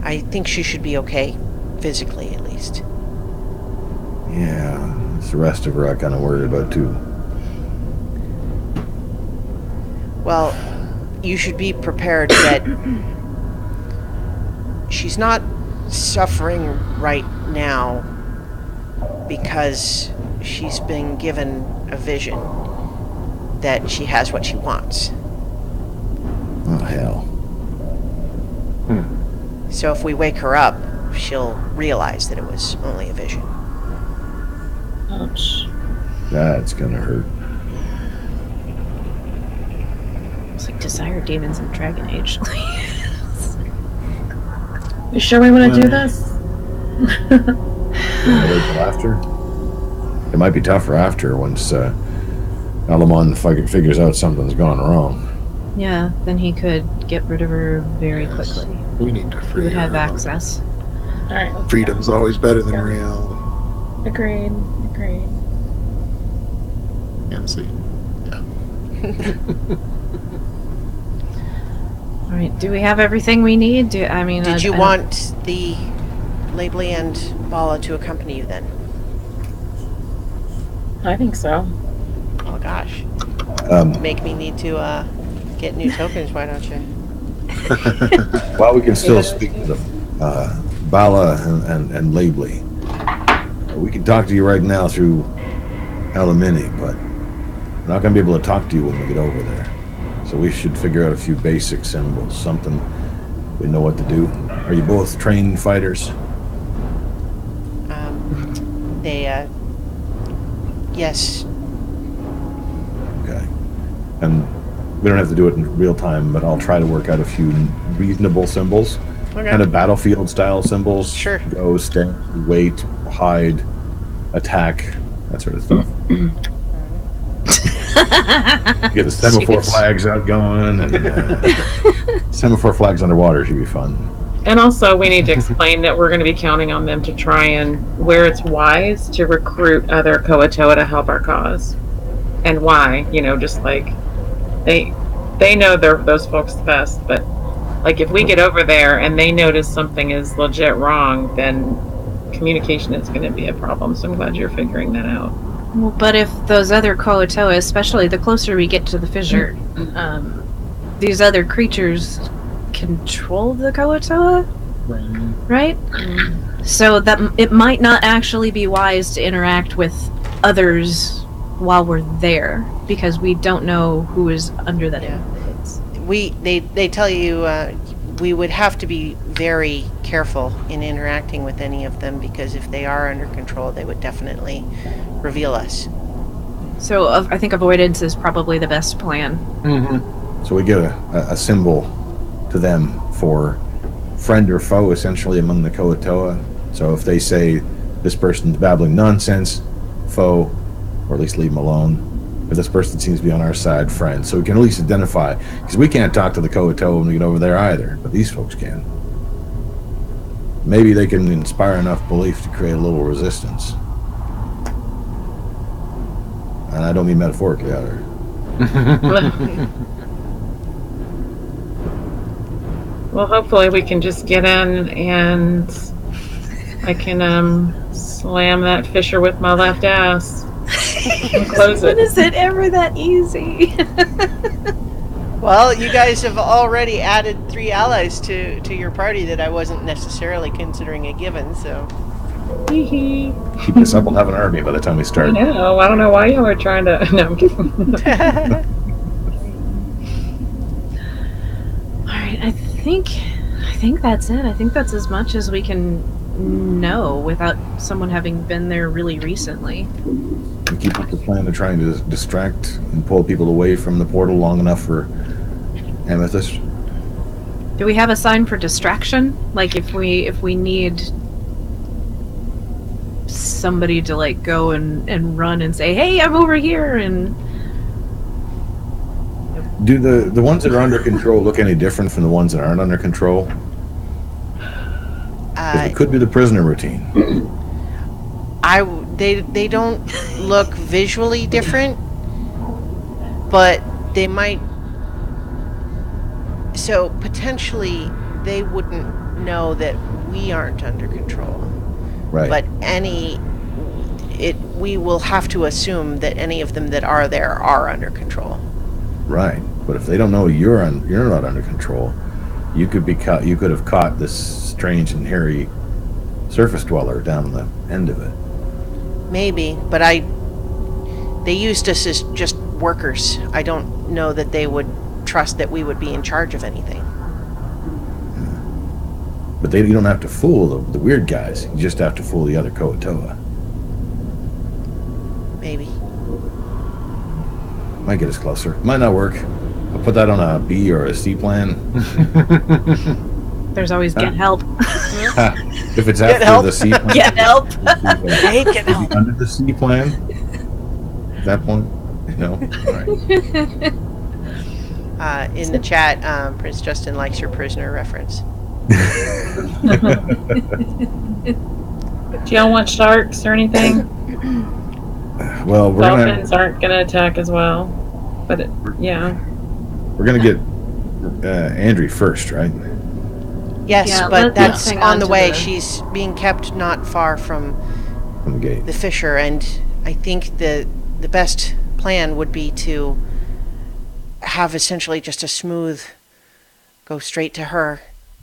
I think she should be okay, physically at least. Yeah, it's the rest of her I kind of worried about too. Well, you should be prepared that she's not suffering right now because she's been given a vision that she has what she wants. Oh hell. So if we wake her up, she'll realize that it was only a vision. Ouch. That's gonna hurt. It's like Desire Demons in Dragon Age. You sure we want to do this? Wait till after. It might be tougher after once Alamon figures out something's gone wrong. Yeah, then he could get rid of her very quickly. We need to He free would have her. access. All right. let's Freedom's go. always better than reality. Agreed. And see. All right, do we have everything we need? Did you want the Labley and Bala to accompany you then? I think so. Oh gosh. Um, Make me need to get new tokens, why don't you? Well, we can still speak to the Bala and Labley. We can talk to you right now through Elamini, but we're not going to be able to talk to you when we get over there. So we should figure out a few basic symbols, something we know what to do. Are you both trained fighters? Yes. Okay. And we don't have to do it in real time, but I'll try to work out a few reasonable symbols. Okay. Kind of battlefield style symbols. Sure. Go, stand, wait, hide, attack, that sort of stuff. Get the semaphore flags out going, and semaphore flags underwater should be fun. And also, we need to explain that we're going to be counting on them to try and, where it's wise, to recruit other Koatoa to help our cause. And why? Just like they know those folks the best, but like if we get over there and they notice something is legit wrong, then communication is going to be a problem. So I'm glad you're figuring that out. Well, but if those other Koatoa, especially the closer we get to the fissure, these other creatures control the Koatoa, right? So that it might not actually be wise to interact with others while we're there, because we don't know who is under that influence. They tell you we would have to be very careful in interacting with any of them, because if they are under control, they would definitely reveal us. So I think avoidance is probably the best plan. So we give a symbol to them for friend or foe essentially among the Koatoa. So if they say this person's babbling nonsense, foe, or at least leave them alone. But this person seems to be on our side, friend. So we can at least identify, because we can't talk to the Koatoa when we get over there either, but these folks can. Maybe they can inspire enough belief to create a little resistance. And I don't mean metaphorically either. Well, hopefully we can just get in and I can slam that fisher with my left ass and close When it. is it ever that easy? Well, you guys have already added 3 allies to your party that I wasn't necessarily considering a given, so. Hee-hee. Keep this up, we'll have an army by the time we I start. know. I don't know why y'all are trying to. No, I'm kidding. All right, I think that's it. I think that's as much as we can know without someone having been there really recently. We keep up the plan of trying to distract and pull people away from the portal long enough for Amethyst. Do we have a sign for distraction? Like if we need somebody to like go and run and say, "Hey, I'm over here," and Do the ones that are under control look any different from the ones that aren't under control? 'Cause it could be the prisoner routine. They don't look visually different, but they might. So potentially they wouldn't know that we aren't under control. Right. But we will have to assume that any of them that are there are under control. Right. But if they don't know you're not under control, you could be caught. You could have caught this strange and hairy surface dweller down the end of it. Maybe, but they used us as just workers. I don't know that they would trust that we would be in charge of anything. But you don't have to fool the weird guys. You just have to fool the other Koatoa. Maybe. Might get us closer. Might not work. I'll put that on a B or a C plan. there's always get help. If it's Get after help. the C plan, Get help. Hey, get is he help. under the C plan? At that point, no. All right. In the chat, Prince Justin likes your prisoner reference. Do y'all want sharks or anything? Well, we're Dolphins aren't gonna attack as well, but yeah. gonna get Andrea first, right? Yes, Yeah, but let's that's hang on on the to way. the- She's being kept not far from From the gate. the fisher, and I think the best plan would be to have essentially just a smooth go straight to her,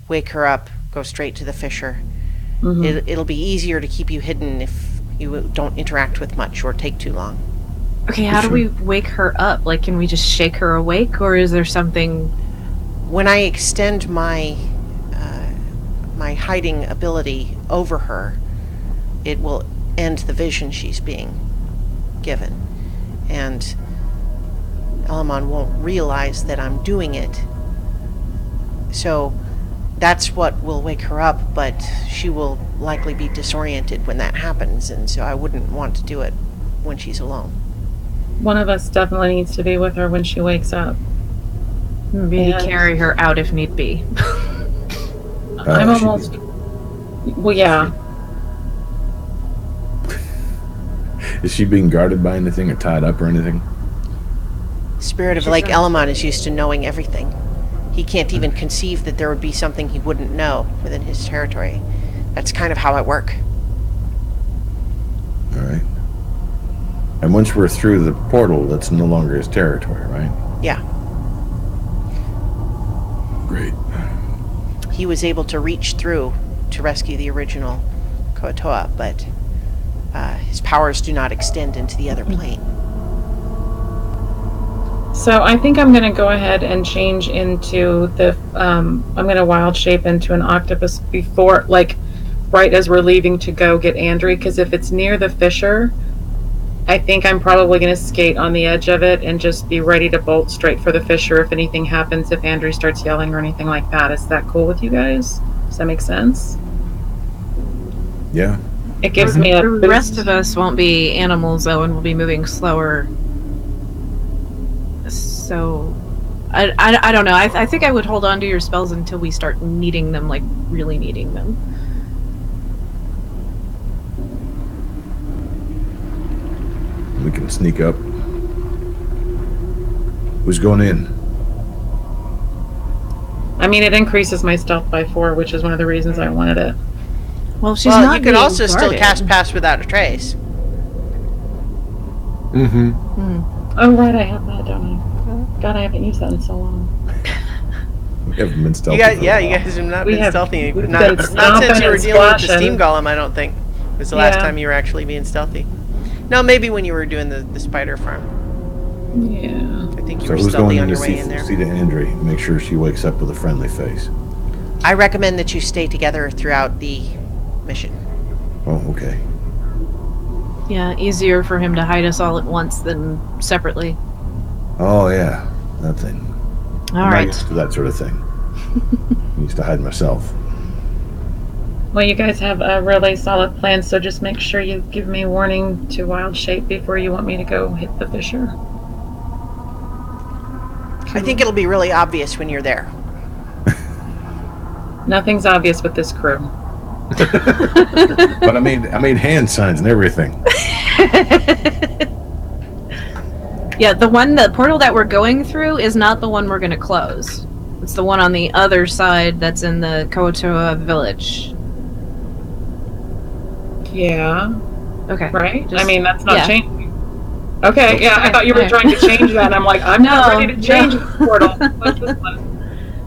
wake her up, go straight to the fisher. Mhm. It'll be easier to keep you hidden if you don't interact with much or take too long. Okay, how do we wake her up? Like, can we just shake her awake, or is there something? When I extend my my hiding ability over her, it will end the vision she's being given, and Elamon won't realize that I'm doing it. So that's what will wake her up, but she will likely be disoriented when that happens, and so I wouldn't want to do it when she's alone. One of us definitely needs to be with her when she wakes up. Maybe And- carry her out if need be. I'm she- almost. Well, yeah. Is she being guarded by anything or tied up or anything? Spirit of Lake Elamon is used to knowing everything. He can't even conceive that there would be something he wouldn't know within his territory. That's kind of how I work. All right. And once we're through the portal, that's no longer his territory, right? Yeah. Great. He was able to reach through to rescue the original Koatoa, but his powers do not extend into the other plane. So I think I'm gonna go ahead and change into the. I'm gonna wild shape into an octopus before, like, right as we're leaving to go get Andrea. Because if it's near the fisher, I think I'm probably gonna skate on the edge of it and just be ready to bolt straight for the fisher if anything happens. If Andrea starts yelling or anything like that, is that cool with you guys? Does that make sense? Yeah. It gives me a The boost. rest of us won't be animals, though, and we'll be moving slower. So, I don't know. I think I would hold on to your spells until we start needing them, like really needing them. We can sneak up. Who's going in? I mean, it increases my stealth by 4, which is one of the reasons I wanted it. Well, she's well, not you can being also still guarded. cast Pass Without a Trace. Mm-hmm. Oh, right, I have that, don't I? God, I haven't used that in so long. We haven't been stealthy. You guys, for a yeah, while. you guys have not We been have- stealthy. we've Not, been not since stomping you were and dealing with the splashing. steam golem, I don't think. Was the last Yeah. time you were actually being stealthy. No, maybe when you were doing the spider farm. Yeah. I think you So were who's stealthy going in on to your way in there. see to Andre? Make sure she wakes up with a friendly face. I recommend that you stay together throughout the mission. Oh, okay. Yeah, easier for him to hide us all at once than separately. Oh yeah, that thing. All I'm not right. used to that sort of thing. I used to hide myself. Well, you guys have a really solid plan, so just make sure you give me warning to wild shape before you want me to go hit the Fisher. I think it'll be really obvious when you're there. Nothing's obvious with this crew. But I made hand signs and everything. Yeah, the portal that we're going through is not the one we're going to close. It's the one on the other side that's in the Koatoa village. Yeah, Okay. right? Just- I mean, that's not yeah. changing. Okay, yeah, I thought you were Okay. trying to change that. I'm like, I'm not No, ready to change no. the portal. What's this one?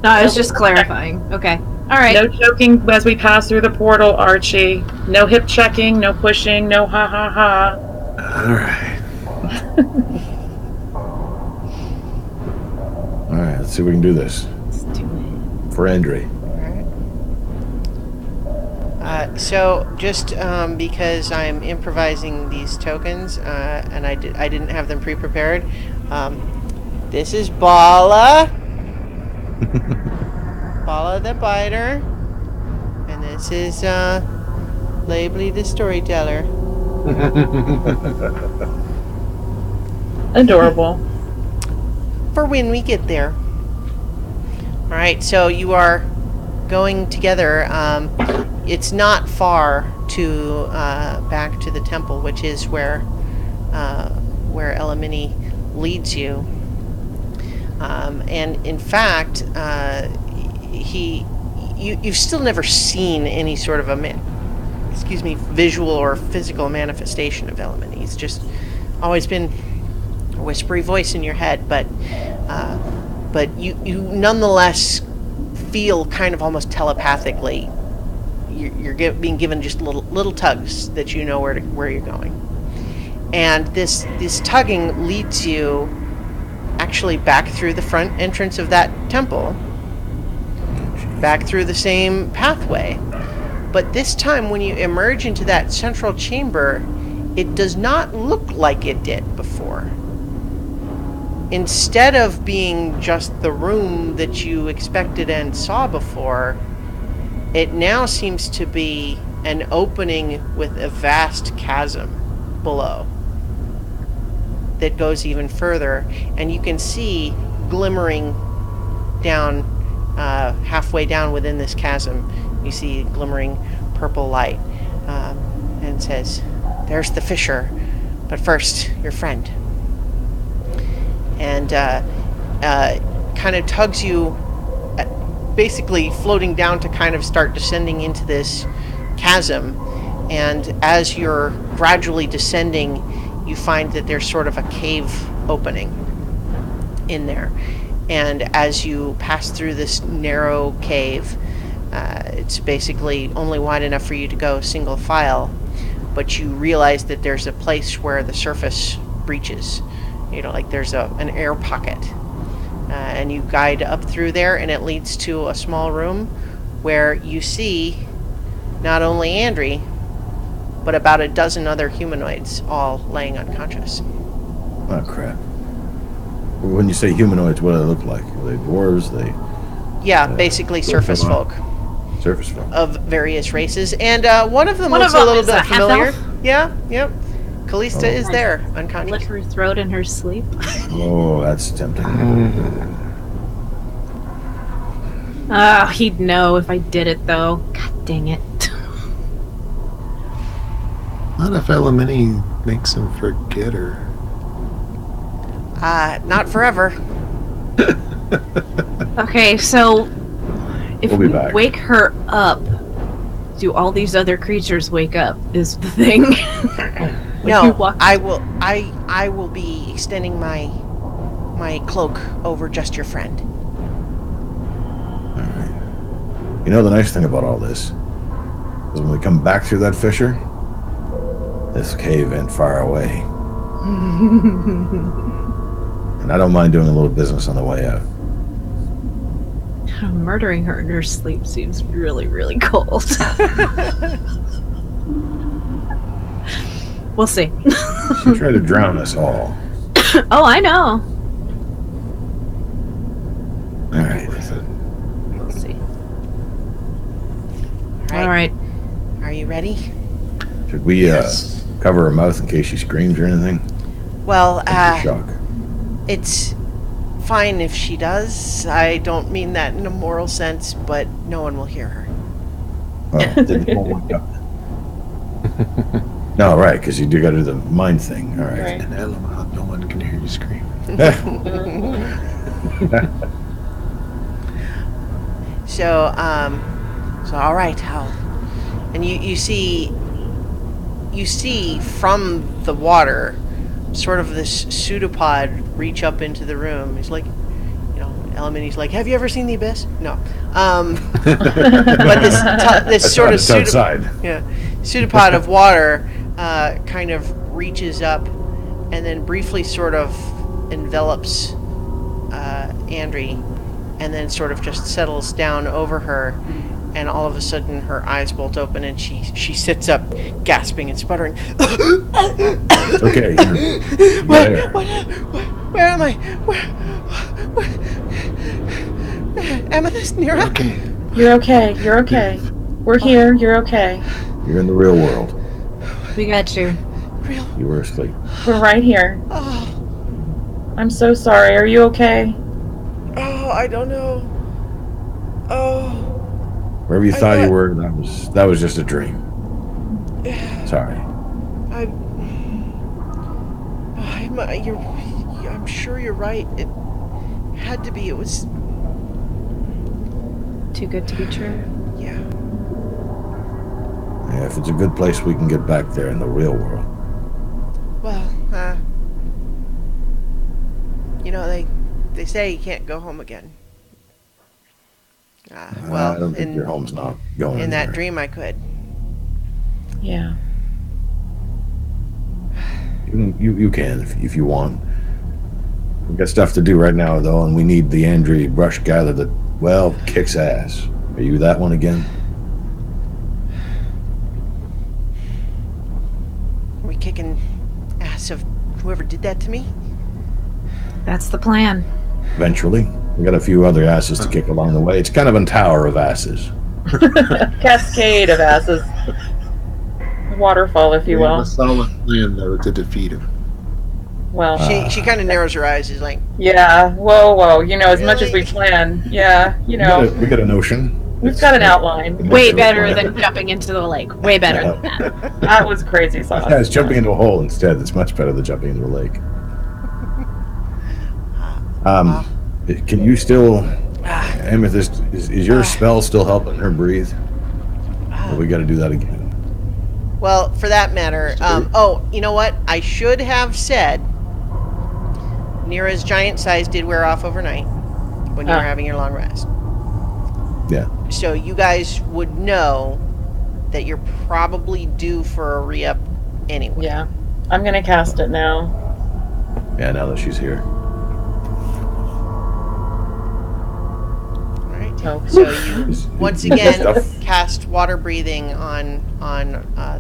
No, I was just clarifying. Okay. All right. No joking as we pass through the portal, Archie. No hip checking, no pushing, no ha ha ha. All right. All right, let's see if we can do this Let's do it. for Andre. So just because I'm improvising these tokens and I didn't have them pre-prepared, this is Bala, Bala the Biter, and this is Labely the Storyteller. Adorable. For when we get there. All right, so you are going together. It's not far to back to the temple, which is where Elamini leads you. And in fact, you've still never seen any sort of visual or physical manifestation of Elamini. He's just always been a whispery voice in your head, but you nonetheless feel kind of almost telepathically you're being given just little tugs that you know where you're going, and this tugging leads you actually back through the front entrance of that temple, back through the same pathway, but this time when you emerge into that central chamber, it does not look like it did before. Instead of being just the room that you expected and saw before, it now seems to be an opening with a vast chasm below that goes even further, and you can see glimmering down, halfway down within this chasm, you see glimmering purple light, and says, "There's the Fisher, but first, your friend." And kind of tugs you, basically floating down to kind of start descending into this chasm. And as you're gradually descending, you find that there's sort of a cave opening in there. And as you pass through this narrow cave, it's basically only wide enough for you to go single file, but you realize that there's a place where the surface breaches. Like there's an air pocket. And you guide up through there, and it leads to a small room where you see not only Andre, but about a dozen other humanoids all laying unconscious. Oh crap! When you say humanoids, what do they look like? Are they dwarves? Yeah, basically surface folk. surface folk. of various races, and one of them One looks of a them little is a bit familiar. half-elf? Yeah, yep. Callista Oh. is there, Lick unconscious. her throat in her sleep. Oh, that's tempting. Oh, he'd know if I did it, though. God dang it. Not if Elamini makes him forget her. Not forever. Okay, so if We'll be we back. wake her up, do all these other creatures wake up? Is the thing. Like No, you walk- I will. I will be extending my cloak over just your friend. All right. You know the nice thing about all this is when we come back through that fissure, this cave ain't far away. And I don't mind doing a little business on the way out. Murdering her in her sleep seems really, really cold. We'll see. She tried to drown us all. Oh, I know. All right. We'll see. All right. All right. Are you ready? Should we cover her mouth in case she screams or anything? Well, Shock. it's fine if she does. I don't mean that in a moral sense, but no one will hear her. Oh, didn't wake up. No, right, because you do got to do the mind thing. All right. Right. And Elamon, no one can hear you scream. So, all right, and you see from the water, sort of this pseudopod reach up into the room. He's like, Elamini's like, have you ever seen the abyss? No. But this sort of It's outside. pseudopod of water kind of reaches up and then briefly sort of envelops Andri, and then sort of just settles down over her, and all of a sudden her eyes bolt open and she sits up, gasping and sputtering. Okay. You're there. Where am I? Where? Amethyst, Nira? Okay. You're okay. You're okay. We're here. You're okay. You're in the real world. We got you. Real? You were asleep. We're right here. Oh, I'm so sorry. Are you okay? I don't know. Oh, Wherever you I thought you thought- were, that was just a dream. Sorry. I'm sure you're right. It had to be. It was, Too good to be true. yeah. Yeah, if it's a good place, we can get back there in the real world. Well, they say you can't go home again. I Well, don't think your home's not going in that anywhere. dream, I could. Yeah. You can if you want. We've got stuff to do right now, though, and we need the Andri brush gather that, well, kicks ass. Are you that one again? Are we kicking ass of whoever did that to me? That's the plan. Eventually. We got a few other asses to kick along the way. It's kind of a tower of asses. Cascade of asses. Waterfall, if you We have will. a solid plan, though, to defeat him. Well, She kind of narrows her eyes. Is like, yeah. Whoa. As much as we Really? plan. Yeah. We got a notion. We've got an outline. Way better than jumping into the lake. Way better than that. That was crazy sauce. Yeah, it's jumping into a hole instead. It's much better than jumping into a lake. Can you still, Amethyst? Is your spell still helping her breathe? Or we got to do that again. well, for that matter. You know what? I should have said. Nira's giant size did wear off overnight when you were having your long rest. Yeah. So you guys would know that you're probably due for a re-up anyway. Yeah. I'm gonna cast it now. Yeah. Now that she's here. All right. Oh. So you once again Stuff. cast water breathing on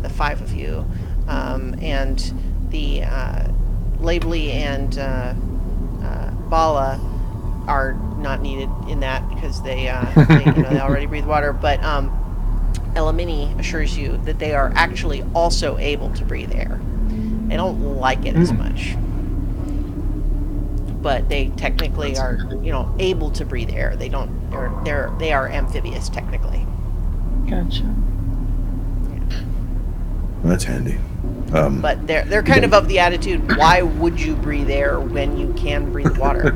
the five of you, and the Labely and Bala are not needed in that because they already breathe water. But Elamini assures you that they are actually also able to breathe air. They don't like it as much, but they technically are, able to breathe air. They don't. They are amphibious technically. Gotcha. Well, that's handy. But they're kind of the attitude, why would you breathe air when you can breathe water?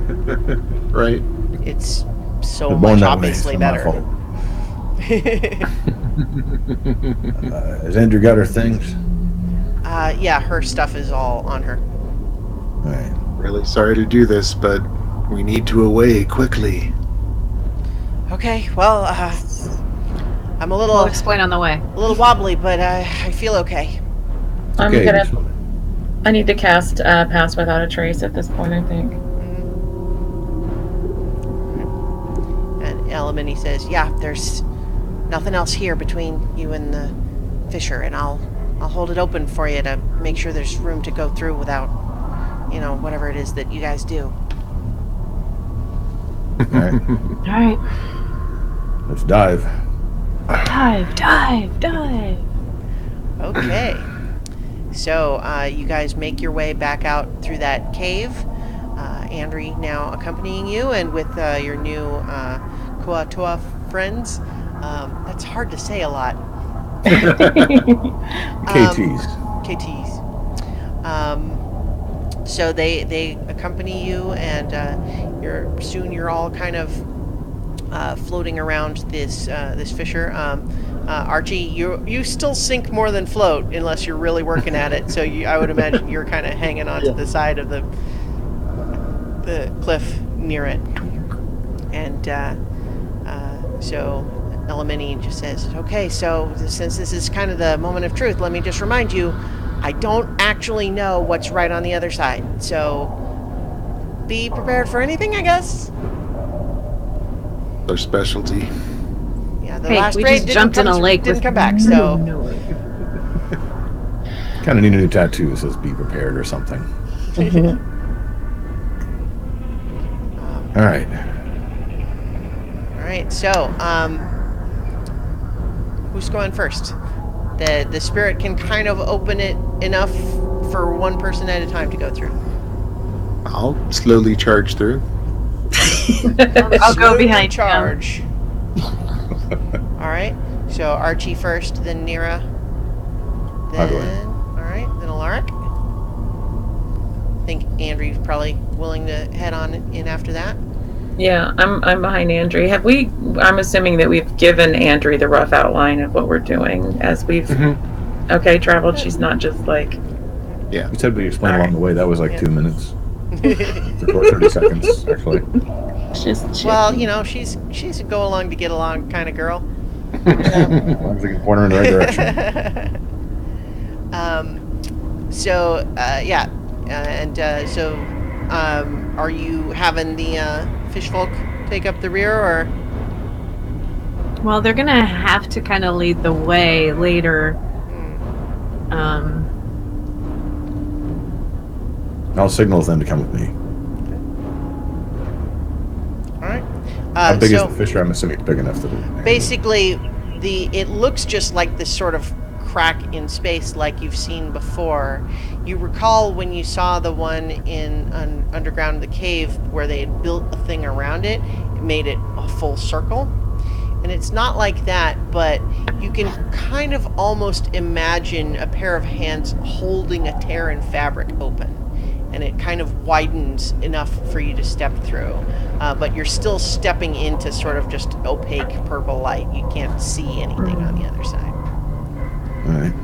Right. It's so They're much born that way, obviously it's not my better. fault. Has Andrew got her things? Yeah, her stuff is all on her. All right. Really sorry to do this, but we need to away quickly. Okay, well, I'm a We'll little explain on the way. wobbly, but I feel okay. I'm Okay, gonna. just- I need to cast Pass Without a Trace at this point, I think. And Elamini says, yeah, there's nothing else here between you and the fissure, and I'll hold it open for you to make sure there's room to go through without, whatever it is that you guys do. All right. All right. Let's dive. Dive. Okay. So you guys make your way back out through that cave. Andri now accompanying you, and with your new Kuatoa friends. That's hard to say a lot. KTs. KTs. So they accompany you, and you're all kind of floating around this fissure. Archie, you still sink more than float unless you're really working at it. So I would imagine you're kind of hanging onto the side of the cliff near it. And so Elamini just says, okay, so since this is kind of the moment of truth, let me just remind you, I don't actually know what's right on the other side. So be prepared for anything, I guess. Their specialty. Yeah, the Hey, last we raid just jumped in a lake didn't with come back, so Kind of need a new tattoo that says "Be prepared" or something. All right. all right. So who's going first? The spirit can kind of open it enough for one person at a time to go through. I'll slowly charge through. I'll go Slowly behind you. charge. All right. So Archie first, then Nira, I'll go in. then all right, then Alaric. I think Andrew's probably willing to head on in after that. Yeah, I'm behind Andri. I'm assuming that we've given Andri the rough outline of what we're doing as we've traveled. She's not just like We said we explained All along right. the way. That was like Yeah. 2 minutes. Or 30 seconds, actually. she's Well, she's a go along to get along kind of girl. As long as we can point her in the right direction. Are you having the fish folk take up the rear, or? Well, they're gonna have to kind of lead the way later. I'll signal them to come with me. All right. How big is so the fisher? I'm assuming it's big enough to. basically, it looks just like this sort of crack in space, like you've seen before. You recall when you saw the one in underground the cave where they had built a thing around it. It made it a full circle. And it's not like that, but you can kind of almost imagine a pair of hands holding a tear in fabric open. And it kind of widens enough for you to step through. But you're still stepping into sort of just opaque purple light. You can't see anything on the other side. All right.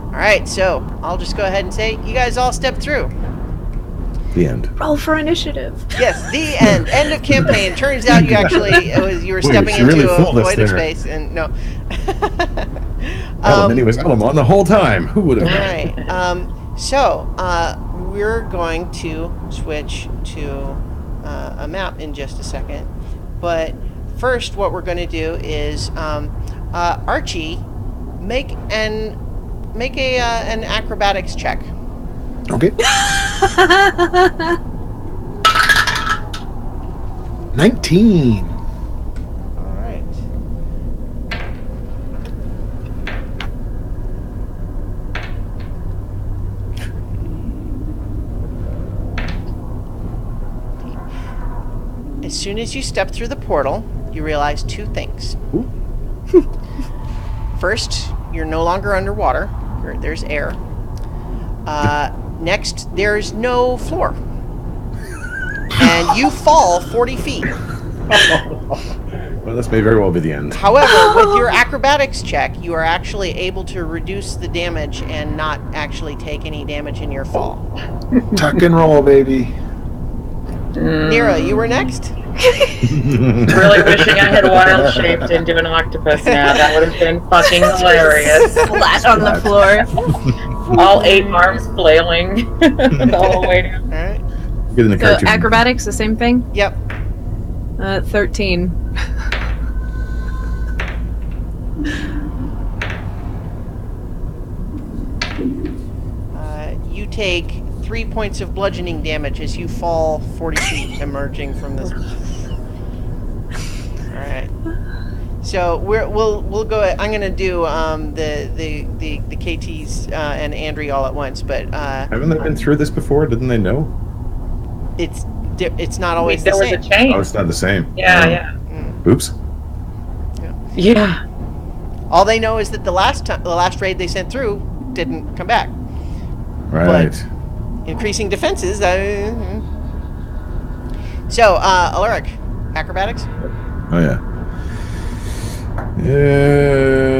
All right, so I'll just go ahead and say you guys all step through. The end. Roll for initiative. Yes, the end. End of campaign. Turns out you were stepping she into really a fooled us void of there. space, and no. Elamini was Elamon the whole time. Who would have All known? right. So we're going to switch to a map in just a second, but first, what we're going to do is Archie, make an acrobatics check. Okay. 19. All right. As soon as you step through the portal, you realize two things. First, you're no longer underwater. There's air. Next, there's no floor. And you fall 40 feet. Well, this may very well be the end. However, with your acrobatics check, you are actually able to reduce the damage and not actually take any damage in your fall. Tuck and roll, baby. Nira, you were next? Really wishing I had wild shaped into an octopus now. That would have been fucking hilarious. Flat on the floor. All 8 arms flailing the whole way down. All right. Get in the So cartoon. acrobatics, the same thing? Yep. 13. You take 3 points of bludgeoning damage as you fall 40 feet, emerging from this. All right. So we'll go. I'm gonna do the KTs and Andri all at once, but Haven't they been through this before? Didn't they know? it's not always There the was same. a change. Oh, it's not the same. Yeah, Oh. yeah. Oops. Yeah. All they know is that the last raid they sent through didn't come back. Right. Increasing defenses. So, Alaric, acrobatics. Oh yeah.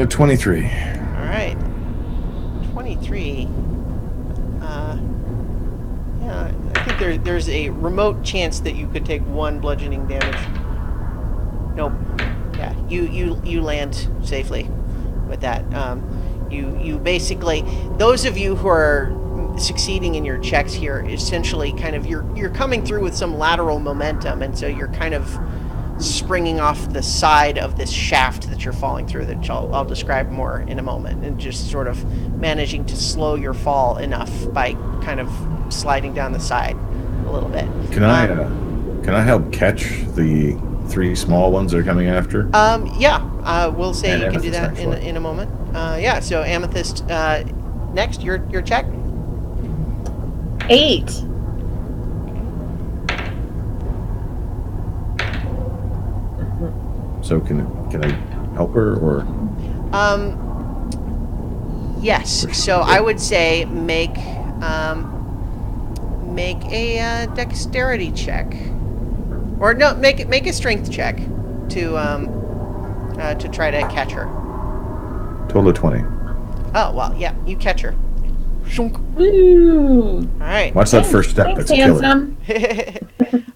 23. All right. 23. Yeah, I think there's a remote chance that you could take 1 bludgeoning damage. Nope. Yeah, you land safely with that. You basically, those of you who are succeeding in your checks here, essentially kind of you're coming through with some lateral momentum, and so you're kind of springing off the side of this shaft that you're falling through, that I'll describe more in a moment, and just sort of managing to slow your fall enough by kind of sliding down the side a little bit. Can I help catch the 3 small ones that are coming after? Yeah, we'll say And you can do Amethyst, that actually. in a moment. Yeah, so Amethyst, next, your check. 8. So can I help her or? Yes. So I would say make a dexterity check, or no, make a strength check to try to catch her. Total of 20. Oh well, yeah, you catch her. Shunk. Woo! All right. Watch that first step. Thanks, That's a killer. handsome.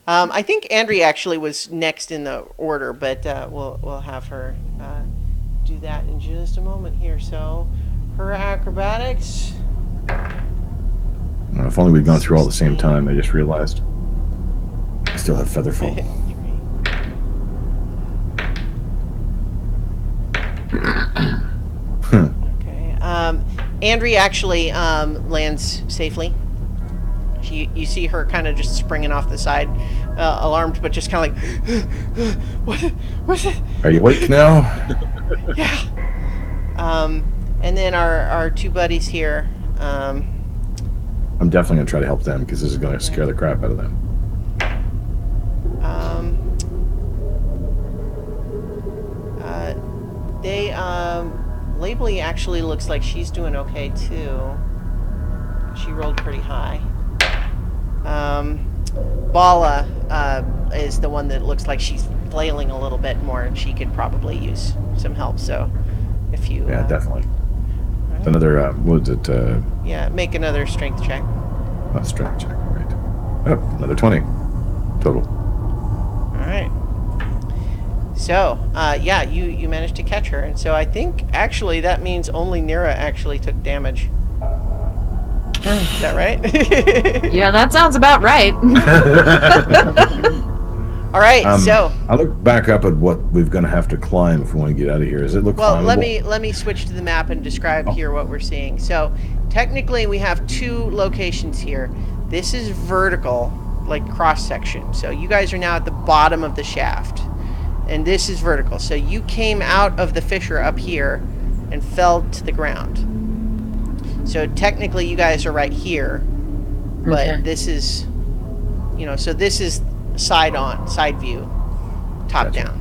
I think Andri actually was next in the order, but we'll have her do that in just a moment here. So, her acrobatics. If only we'd gone through all at the same time. I just realized. I still have Featherfall. Okay. Andri actually lands safely. You see her kind of just springing off the side, alarmed, but just kind of like, what's it? Are you awake now? Yeah. And then our 2 buddies here. I'm definitely gonna try to help them because this is gonna scare the crap out of them. Labely actually looks like she's doing okay too. She rolled pretty high. Bala is the one that looks like she's flailing a little bit more, and she could probably use some help. So, if you Yeah, definitely. right. Another what was it? Yeah, make another strength check. Strength check. Right. Oh, another 20 total. All right. So, yeah, you managed to catch her, and so I think actually that means only Nira actually took damage. Is that right? Yeah, that sounds about right. All right. So, I look back up at what we're gonna have to climb if we want to get out of here. Does it look well, climbable? let me switch to the map and describe here what we're seeing. So, technically we have two locations here. This is vertical, like cross section. So you guys are now at the bottom of the shaft, and this is vertical. So you came out of the fissure up here and fell to the ground. So technically you guys are right here, but Okay. this is, so this is side view, top Gotcha. down.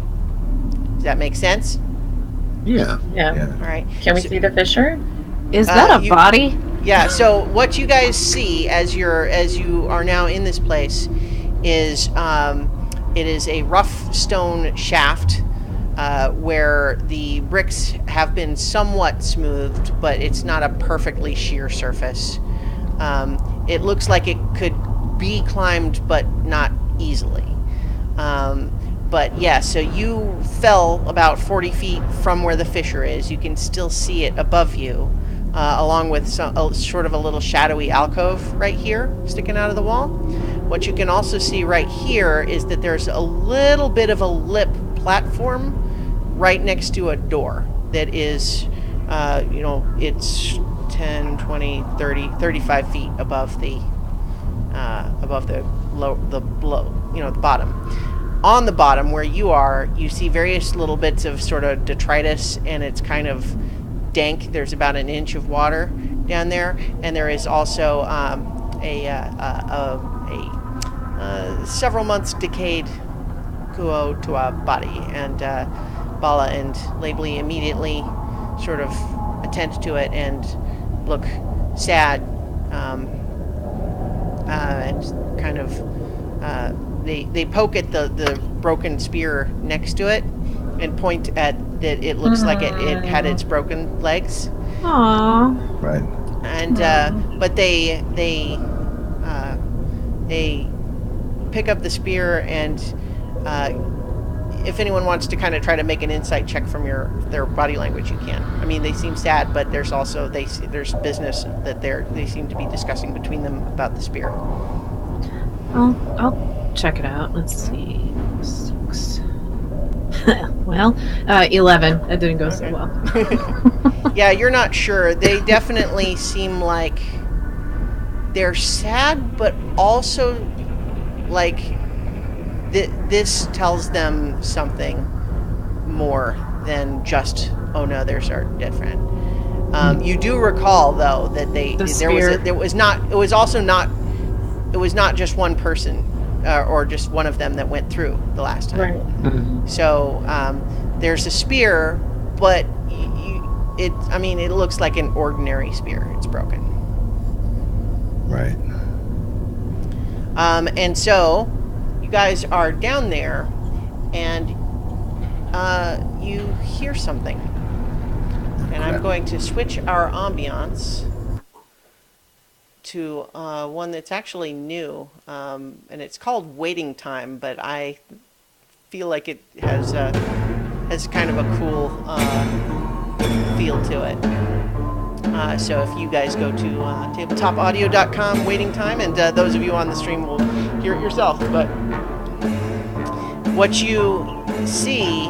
Does that make sense? Yeah. Yeah. Yeah. All right. Can we So- see the fissure? Is that a you- body? Yeah, so what you guys see as you are now in this place is it is a rough stone shaft where the bricks have been somewhat smoothed, but it's not a perfectly sheer surface. It looks like it could be climbed, but not easily. But yeah, so you fell about 40 feet from where the fissure is. You can still see it above you, along with sort of a little shadowy alcove right here sticking out of the wall. What you can also see right here is that there's a little bit of a lip platform right next to a door that is, it's 10, 20, 30, 35 feet above the bottom. On the bottom where you are, you see various little bits of sort of detritus, and it's kind of dank. There's about an inch of water down there, and there is also a several months decayed Kuo Tua body, and Bala and Labely immediately sort of attend to it and look sad, and kind of they poke at the broken spear next to it and point at that it looks like it had its broken legs. Aww. Right. And but they pick up the spear, and if anyone wants to kind of try to make an insight check from their body language, you can. I mean, they seem sad, but there's also there's business that they seem to be discussing between them about the spear. I'll check it out. Let's see. 6. Well, 11. That didn't go so well. Yeah, you're not sure. They definitely seem like they're sad, but also like this tells them something more than just, oh no, there's our dead friend. You do recall though that it was not just one person or just one of them that went through the last time. Right. So there's a spear, but it looks like an ordinary spear. It's broken. Right. And so you guys are down there, and you hear something. And I'm going to switch our ambiance to one that's actually new, and it's called Waiting Time, but I feel like it has kind of a cool feel to it. So if you guys go to tabletopaudio.com, Waiting Time, and those of you on the stream will hear it yourself. But what you see,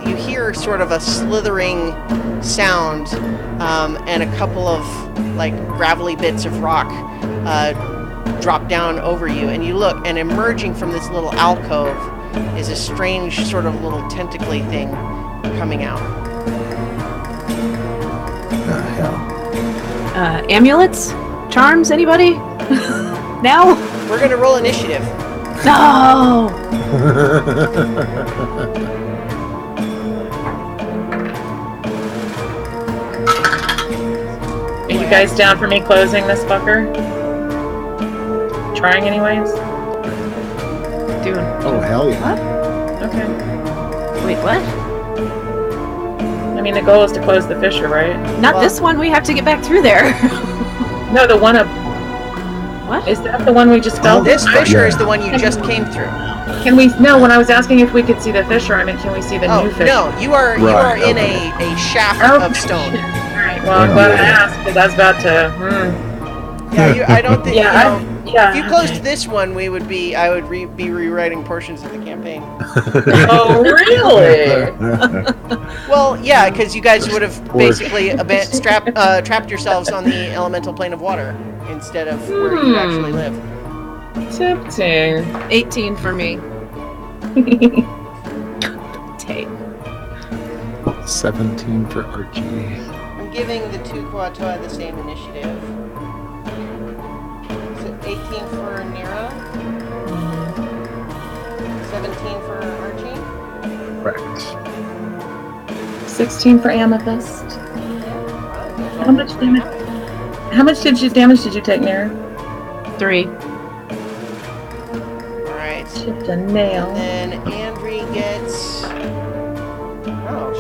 you hear sort of a slithering sound, and a couple of like gravelly bits of rock drop down over you, and you look, and emerging from this little alcove is a strange sort of little tentacly thing coming out. Hell. Amulets? Charms? Anybody? Now? We're gonna roll initiative. No! Are you guys down for me closing this fucker? Trying anyways? Doing. Oh, hell yeah. Okay. Wait, what? I mean, the goal is to close the fissure, right? Not Well- this one. We have to get back through there. No, the one up. What? Is that the one we just fell? This fissure Yeah. is the one you just came through. Can we? No, when I was asking if we could see the fissure, I mean, can we see the Oh new fissure? no, you are Right, in okay. a shaft Oh, of stone. Alright, well, I'm glad I asked, because I was about to. Yeah, I don't think Yeah, you know, Yeah. If you closed this one, I would be rewriting portions of the campaign. Oh, really? Well, yeah, because you guys would have basically trapped yourselves on the elemental plane of water instead of where you actually live. Tempting. 18 for me. Take. 17 for Archie. I'm giving the two Kuatoa the same initiative. Is it 18 for Nira? 17 for Archie? Correct. 16 for Amethyst. Wow, How much damage? How much damage did you take, Nira? 3. Alright. Chipped a nail. And then Andri gets. Oh,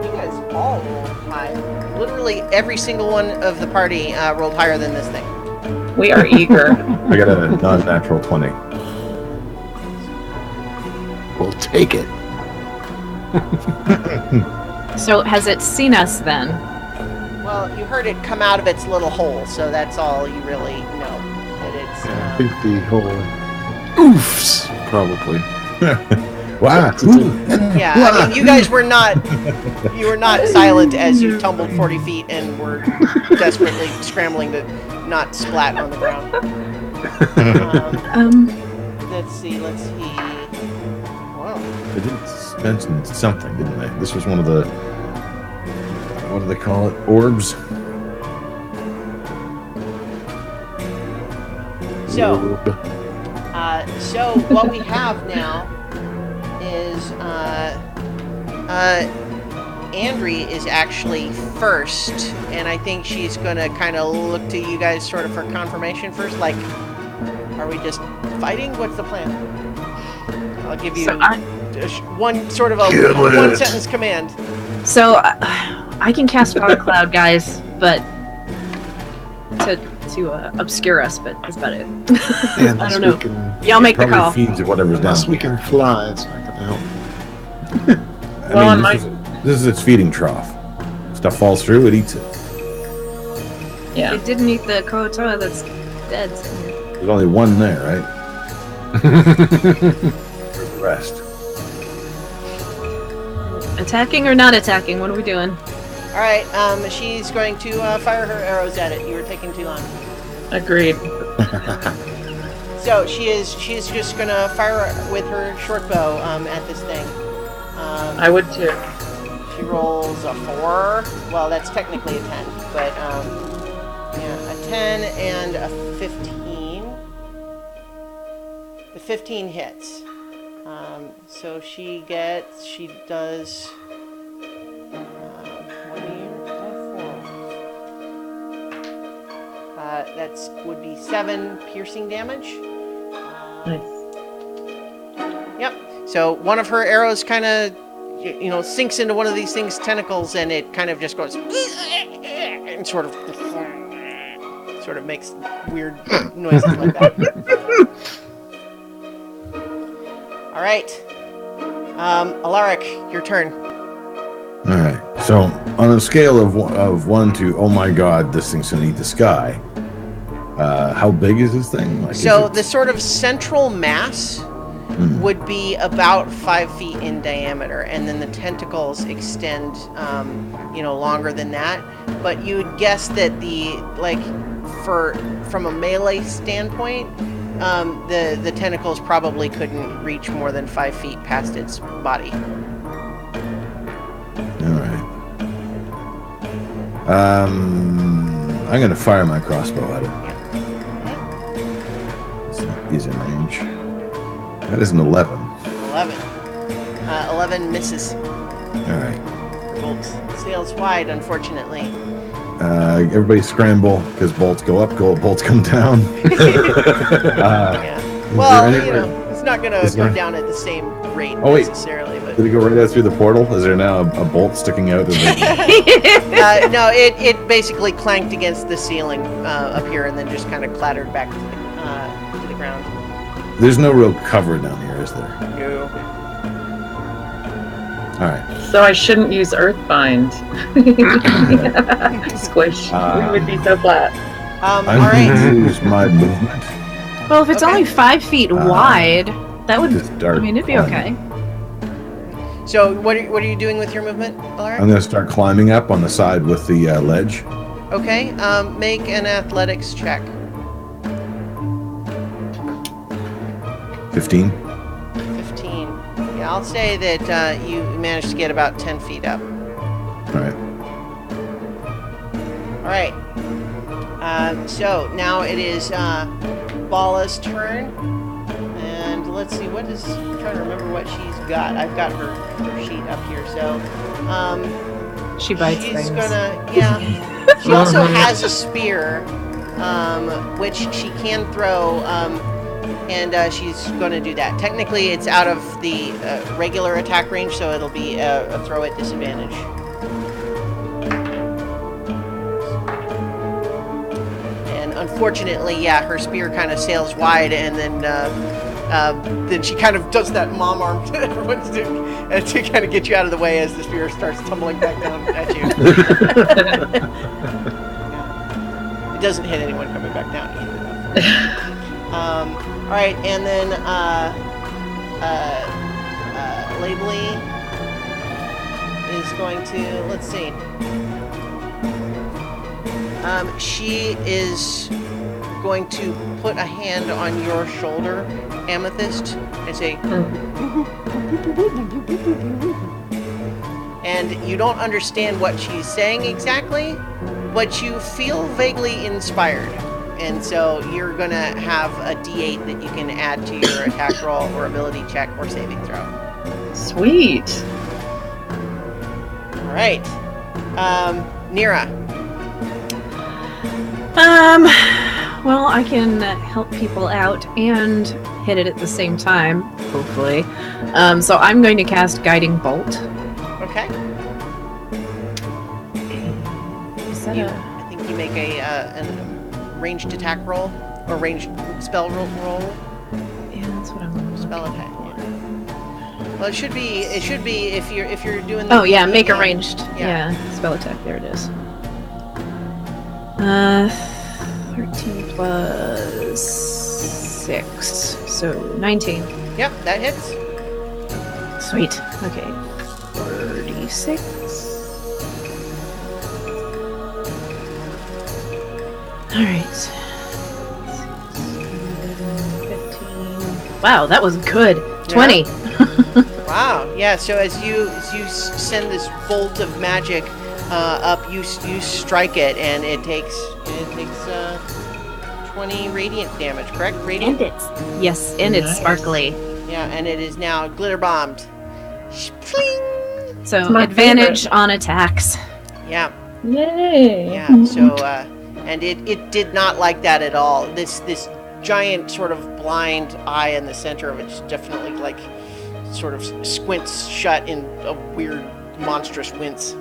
you guys all rolled high. Literally every single one of the party rolled higher than this thing. We are eager. I got a non-natural 20. We'll take it. So has it seen us then? Well, you heard it come out of its little hole, so that's all you really know. That it's. I think the whole oofs probably. Wow. Yeah, I mean, you guys were not silent as you tumbled 40 feet and were desperately scrambling to not splat on the ground. Let's see. Wow. They did mention something, didn't they? This was one of the, what do they call it? Orbs? So what we have now is Andri is actually first, and I think she's gonna kind of look to you guys sort of for confirmation first. Like, are we just fighting? What's the plan? I'll give you one sort of a one sentence command. So I can cast Fog Cloud, guys, but to obscure us, but that's about it. And I don't know. Y'all make the Probably call. feeds it whatever's down. Unless we can fly, it's not gonna help. I mean, this is its feeding trough. Stuff falls through, it eats it. Yeah. It didn't eat the Kuatoa that's dead. So. There's only one there, right? Where's the rest? Attacking or not attacking? What are we doing? All right, she's going to fire her arrows at it. You were taking too long. Agreed. So she's just gonna fire with her short bow at this thing. I would too. She rolls a 4. Well, that's technically a 10, but yeah, a 10 and a 15. The 15 hits. So she does. That's would be 7 piercing damage. Nice. Yep. So one of her arrows kind of, sinks into one of these things' tentacles, and it kind of just goes and sort of makes weird noises like that. All right, Alaric, your turn. All right. So on a scale of 1 to, oh my god, this thing's gonna eat the sky. How big is this thing? Like, So the sort of central mass would be about 5 feet in diameter, and then the tentacles extend, longer than that. But you would guess that from a melee standpoint, the tentacles probably couldn't reach more than 5 feet past its body. All right. I'm gonna fire my crossbow at it. He's in range. That is an 11. 11. 11 misses. All right. Bolts sails wide, unfortunately. Everybody scramble because bolts go up, bolts come down. Yeah. Well, there it's not going to go down at the same rate necessarily. But did it go right out through the portal? Is there now a bolt sticking out of the... no, it basically clanked against the ceiling up here and then just kind of clattered back to the ground. There's no real cover down here, is there? No. All right. So I shouldn't use Earthbind. Squish. We would be so flat. All I'm right. going to use my movement Well, if it's Okay. only 5 feet wide, that would. to start. I mean, it'd be climbing. okay. So what are you doing with your movement, I'm Alaric? going to start climbing up on the side with the ledge. Okay. Make an athletics check. 15. 15. Yeah, I'll say that you managed to get about 10 feet up. All right. All right. So now it is Bala's turn, and let's see what is. I'm trying to remember what she's got. I've got her sheet up here. So She bites she's things. gonna. Yeah. She also has a spear, which she can throw. And she's going to do that. Technically, it's out of the regular attack range, so it'll be a throw at disadvantage. And unfortunately, yeah, her spear kind of sails wide, and then she kind of does that mom arm to everyone's to kind of get you out of the way as the spear starts tumbling back down at you. It doesn't hit anyone coming back down either. All right, and then Labely is going to, let's see. She is going to put a hand on your shoulder, Amethyst, and say, and you don't understand what she's saying exactly, but you feel vaguely inspired. And so you're going to have a D8 that you can add to your attack roll or ability check or saving throw. Sweet. All right. Nira. Well, I can help people out and hit it at the same time, hopefully. So I'm going to cast Guiding Bolt. Okay. Is that I think you make a ranged attack roll or ranged spell roll. Yeah, that's what I'm. Spell attack. Yeah. Well, it should be if you're doing. The Oh yeah, make a ranged. Yeah. Yeah, spell attack. There it is. 13 plus 6, so 19. Yep, that hits. Sweet. Okay. 36. Alright. 15. Wow, that was good. 20. Wow. Yeah. So as you send this bolt of magic up, you strike it, and it takes 20 radiant damage. Correct? Radiant. Yes, and it's Nice. sparkly. Yeah, and it is now glitter bombed. Fling! So It's my advantage favorite. on attacks. Yeah. Yay. Yeah. So and it did not like that at all. This giant sort of blind eye in the center of it's definitely like sort of squints shut in a weird monstrous wince.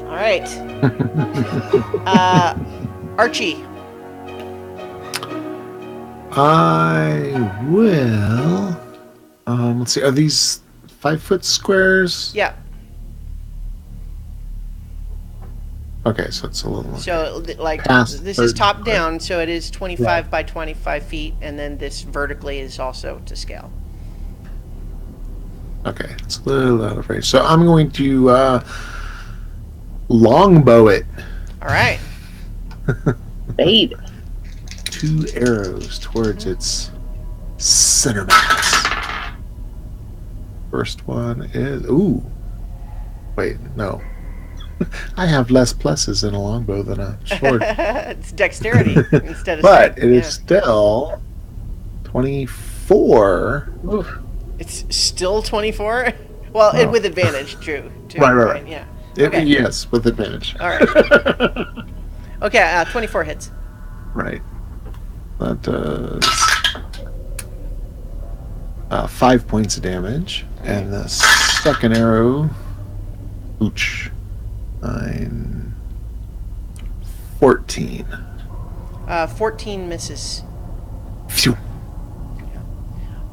All right. Archie. I will. Let's see. Are these 5-foot squares? Yeah. Okay, so it's a little. So like Past this is 30, top right? down, so it is 25 by 25 feet, and then this vertically is also to scale. Okay, it's a little out of range. So I'm going to longbow it. All right. Bait. 2 arrows towards its center mass. First one is wait, no. I have less pluses in a longbow than a sword, It's dexterity instead of but strength. it is Yeah. still 24. Oof. It's still 24. Well, Oh. with advantage, true. Too, Right. Yeah. It- Okay. Yes, with advantage. All right. Okay. 24 hits. Right. That does 5 points of damage, and the second arrow, ooch, 9, 14. 14 misses. Phew.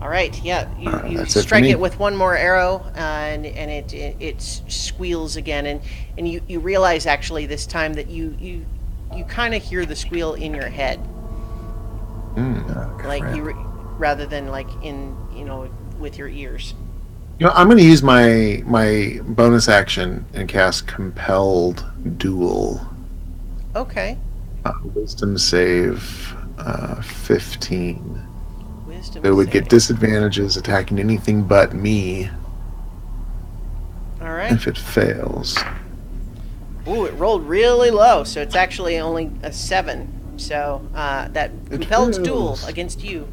All right. Yeah. You That's it for strike me. it with one more arrow, and it squeals again, and you realize actually this time that you kind of hear the squeal in your head, like rather than like in with your ears. I'm going to use my bonus action and cast Compelled Duel. Okay. Wisdom save 15. Wisdom. It would save. get disadvantages attacking anything but me All right. if it fails. Ooh, it rolled really low, so it's actually only a 7. So that compelled duel fails. against you.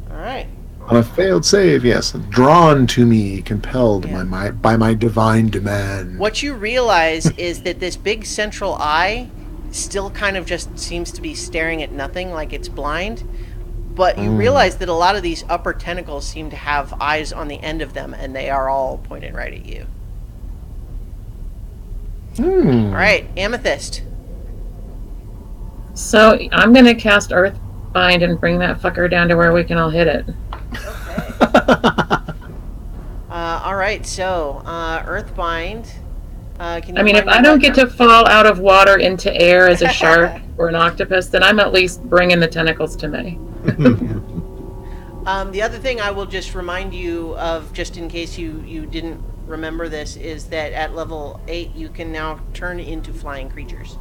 All right. On a failed save, yes, drawn to me, compelled Yeah. by my divine demand. What you realize is that this big central eye still kind of just seems to be staring at nothing, like it's blind. But you realize that a lot of these upper tentacles seem to have eyes on the end of them, and they are all pointed right at you. All right, Amethyst. So I'm gonna cast Earthbind and bring that fucker down to where we can all hit it. All right, so Earthbind. Can you I mean, if remind me I don't what- get to fall out of water into air as a shark or an octopus, then I'm at least bringing the tentacles to me. The other thing I will just remind you of, just in case you didn't remember this, is that at level 8 you can now turn into flying creatures.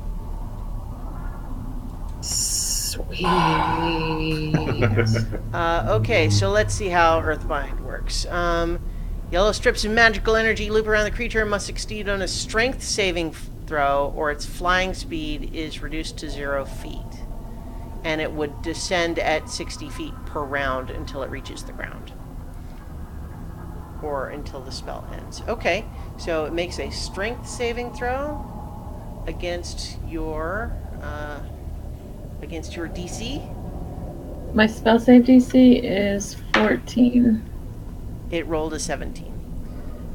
Sweet. Okay, so let's see how Earthbind works. Yellow strips of magical energy loop around the creature and must succeed on a strength saving throw, or its flying speed is reduced to 0 feet. And it would descend at 60 feet per round until it reaches the ground. Or until the spell ends. Okay, so it makes a strength saving throw against your DC. My spell save DC is 14. It rolled a 17.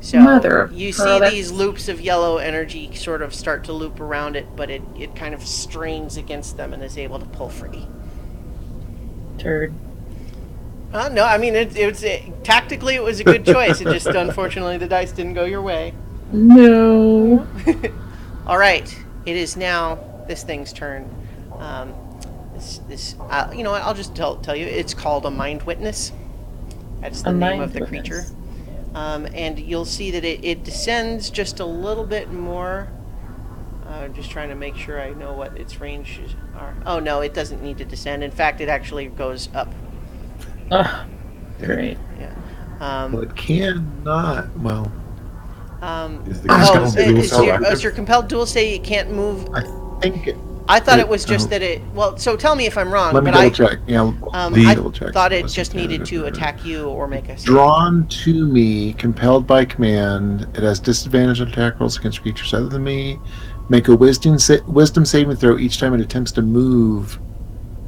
So Mother of you pearl, see that's- these loops of yellow energy sort of start to loop around it, but it kind of strains against them and is able to pull free. Turd. No, I mean, tactically it was a good choice. It just, unfortunately, the dice didn't go your way. No. All right, it is now this thing's turn. You know what? I'll just tell you. It's called a Mind Witness. That's the A name mind of the witness. creature. And you'll see that it descends just a little bit more. I'm just trying to make sure I know what its ranges are. Oh no, it doesn't need to descend. In fact, it actually goes up. Ugh. Great. Yeah. Well, it cannot. Well, Is the Oh, compelled duel is still your, active? does your compelled duel say it can't move? I think. I thought it- it was just oh. that it. Well, so tell me if I'm wrong. Let me but double check. Yeah, I double check. thought it Listen just to needed to attack you or make a. Drawn to me, compelled by command. It has disadvantage on attack rolls against creatures other than me. Make a wisdom saving throw each time it attempts to move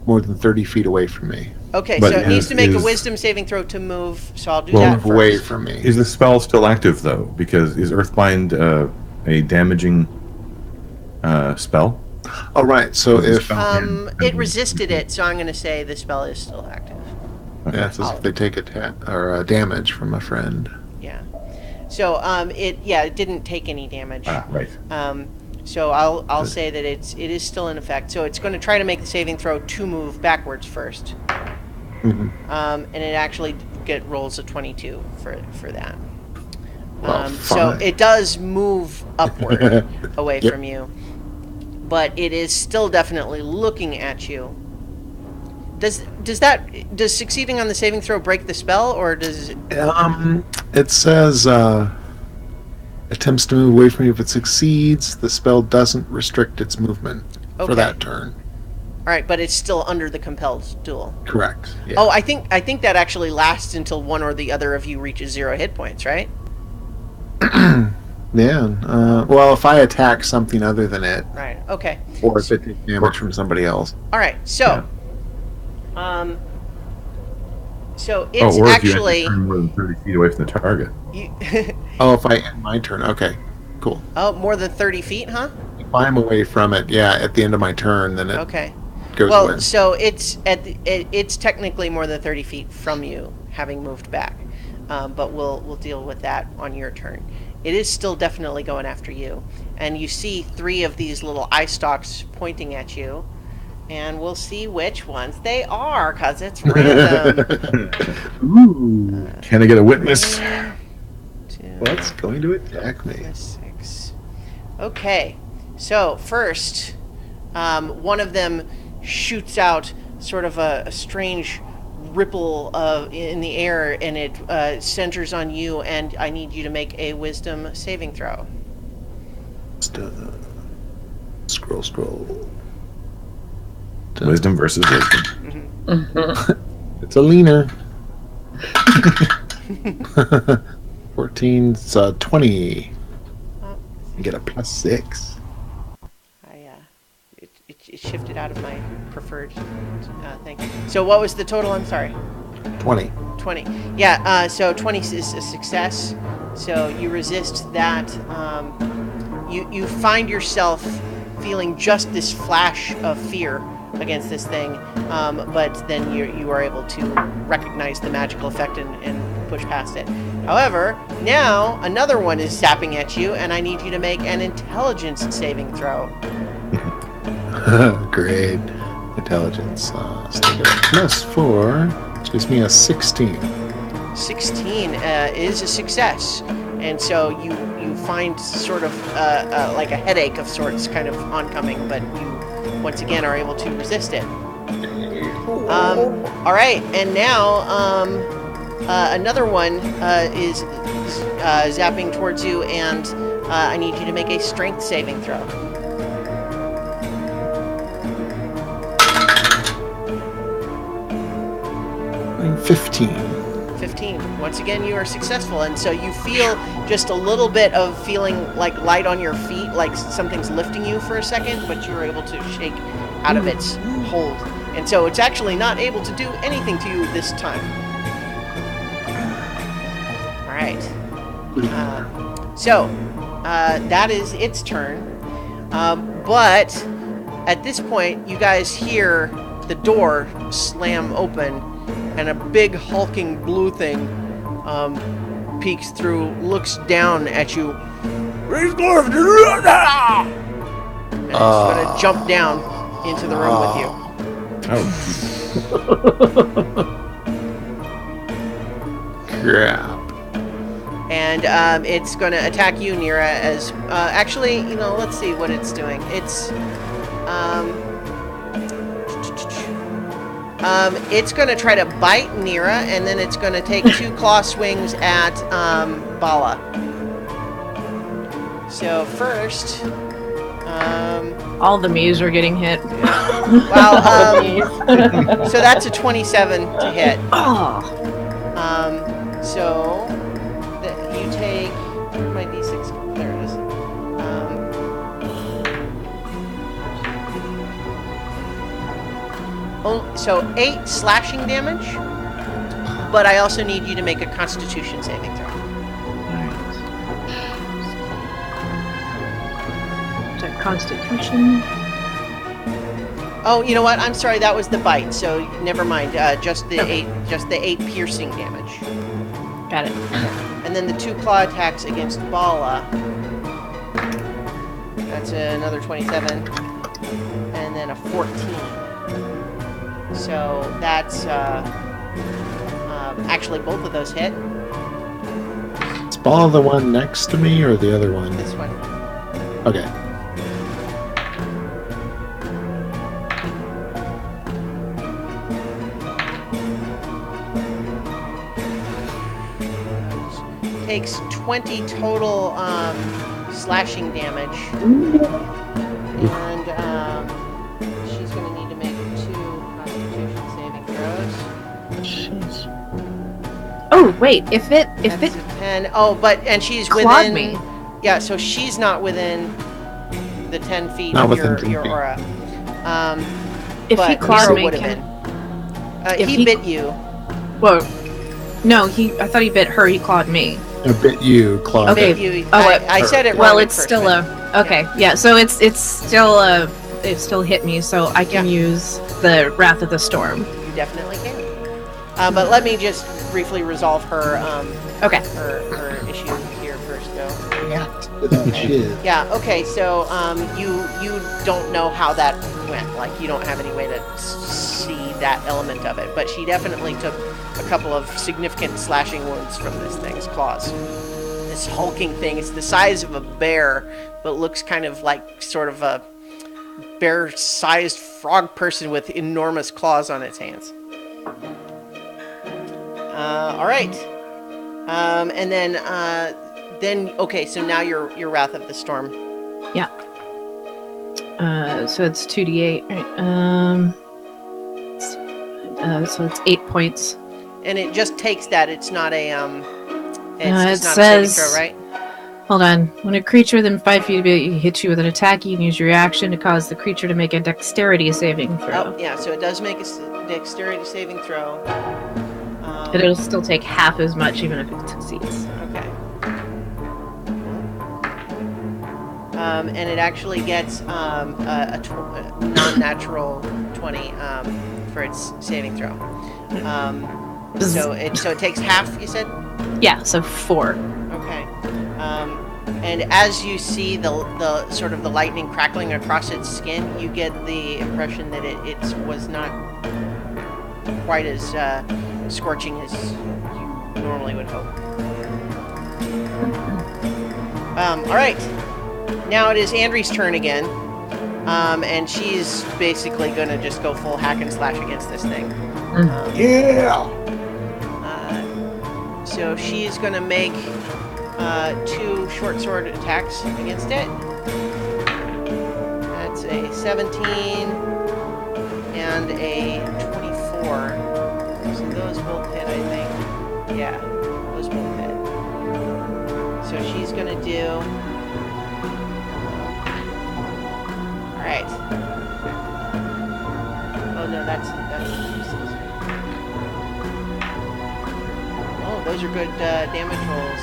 more than 30 feet away from me. Okay, But so it needs is- to make a is- wisdom saving throw to move. So I'll do Well, that Move first. away from me. Is the spell still active though? Because is Earthbind a damaging spell? All right. So Is the if spell- It resisted it, so I'm going to say the spell is still active. yeah, it says if they take damage from a friend. Yeah. So it didn't take any damage. Right. So I'll say that it is still in effect. So it's going to try to make the saving throw to move backwards first. And it actually rolls a 22 for that. Well, So fine. it does move upward away Yep. from you, but it is still definitely looking at you. Does succeeding on the saving throw break the spell, or does it? It says attempts to move away from you. If it succeeds, the spell doesn't restrict its movement Okay. for that turn. All right, but it's still under the compelled duel. Correct. Yeah. Oh, I think that actually lasts until one or the other of you reaches 0 hit points, right? Yeah. Well, if I attack something other than it, Right. Okay. or if it takes damage from somebody else. All right. So, so it's or if actually you turn more than 30 feet away from the target. you, Oh, if I end my turn. Okay. Cool. more than 30 feet, huh? If I'm away from it, yeah, at the end of my turn, then it Okay. goes Well, away. so it's technically more than 30 feet from you, having moved back. But we'll deal with that on your turn. it is still definitely going after you. And you see 3 of these little eye stalks pointing at you. And we'll see which ones they are, because it's random. Ooh, Can I get a witness? 2, what's going to attack me? 6. Okay, so first, one of them shoots out sort of a strange ripple in the air, and it centers on you, and I need you to make a wisdom saving throw. Scroll. Wisdom versus wisdom. It's a leaner. 14, 20. Oh, You get a +6. it shifted out of my preferred thing. So what was the total? I'm sorry. 20. 20. Yeah, so 20 is a success. So you resist that. You find yourself feeling just this flash of fear against this thing, but then you are able to recognize the magical effect and push past it. However, now another one is zapping at you, and I need you to make an intelligence saving throw. Great. Intelligence. So I get a +4, which gives me a 16. 16 is a success, and so you find sort of like a headache of sorts kind of oncoming, but you once again are able to resist it. All right, and now another one is zapping towards you, and I need you to make a strength saving throw. 15. 15. Once again, you are successful, and so you feel just a little bit of feeling like light on your feet, like something's lifting you for a second, but you're able to shake out of its hold. And so it's actually not able to do anything to you this time. All right. So that is its turn. But at this point, you guys hear the door slam open, and a big hulking blue thing peeks through, looks down at you. And it's going to jump down into the room with you. Crap. And it's going to attack you, Nira, as... actually, let's see what it's doing. It's going to try to bite Nira, and then it's going to take 2 claw swings at Bala. So first... All the Mews are getting hit. Well, so that's a 27 to hit. Oh. So you take my d6. There it is. So 8 slashing damage, but I also need you to make a Constitution saving throw. Constitution. Oh, you know what? I'm sorry. That was the bite. So never mind. Just the 8 piercing damage. Got it. And then the 2 claw attacks against Bala. That's another 27. And then a 14. So that's actually both of those hit. Is Ball the one next to me or the other one? This one. Okay. Takes 20 total slashing damage. And she's going to need to make 2 Constitution saving throws. Oh wait, if it That's a 10. Oh, and she's clawed within. me. Yeah, so she's not within the 10 feet Not of within your, 10 your feet. aura. If But he clawed Nira me, would have can, been. if He he- bit you. whoa. No, I thought he bit her. He clawed me. I bit you, Claude. Okay. Bit you. Oh, I said it wrong. Well, at it's first, still but okay. Yeah. So it still hit me. So I can use the Wrath of the Storm. You definitely can. But let me just briefly resolve her Okay. her issue here first, though. cat without shiv. Yeah. Okay. So you don't know how that went. Like you don't have any way to see that element of it. But she definitely took a couple of significant slashing wounds from this thing's claws. This hulking thing. It's the size of a bear, but looks kind of like sort of a bear-sized frog person with enormous claws on its hands. All right. And then okay. So now your Wrath of the Storm. Yeah. So it's 2d8. Right? So it's 8 points. And it just takes that. It's not a It's it just not says- a saving throw, right? Hold on. When a creature within 5 feet of you hits you with an attack, you can use your reaction to cause the creature to make a dexterity saving throw. Oh, yeah. So it does make a dexterity saving throw. But it'll still take half as much even if it succeeds. Okay. And it actually gets a non-natural 20 for its saving throw. So it takes half. You said. Yeah, so 4. Okay. And as you see the sort of the lightning crackling across its skin, you get the impression that it was not quite as scorching as you normally would hope. All right. Now it is Andrie's turn again. And she's basically going to just go full hack and slash against this thing. Yeah. So she's going to make 2 short sword attacks against it. That's a 17 and a 24. So those both hit, I think. Yeah, those both hit. So she's going to do... Alright. Oh no, that's useless. Oh, those are good damage rolls.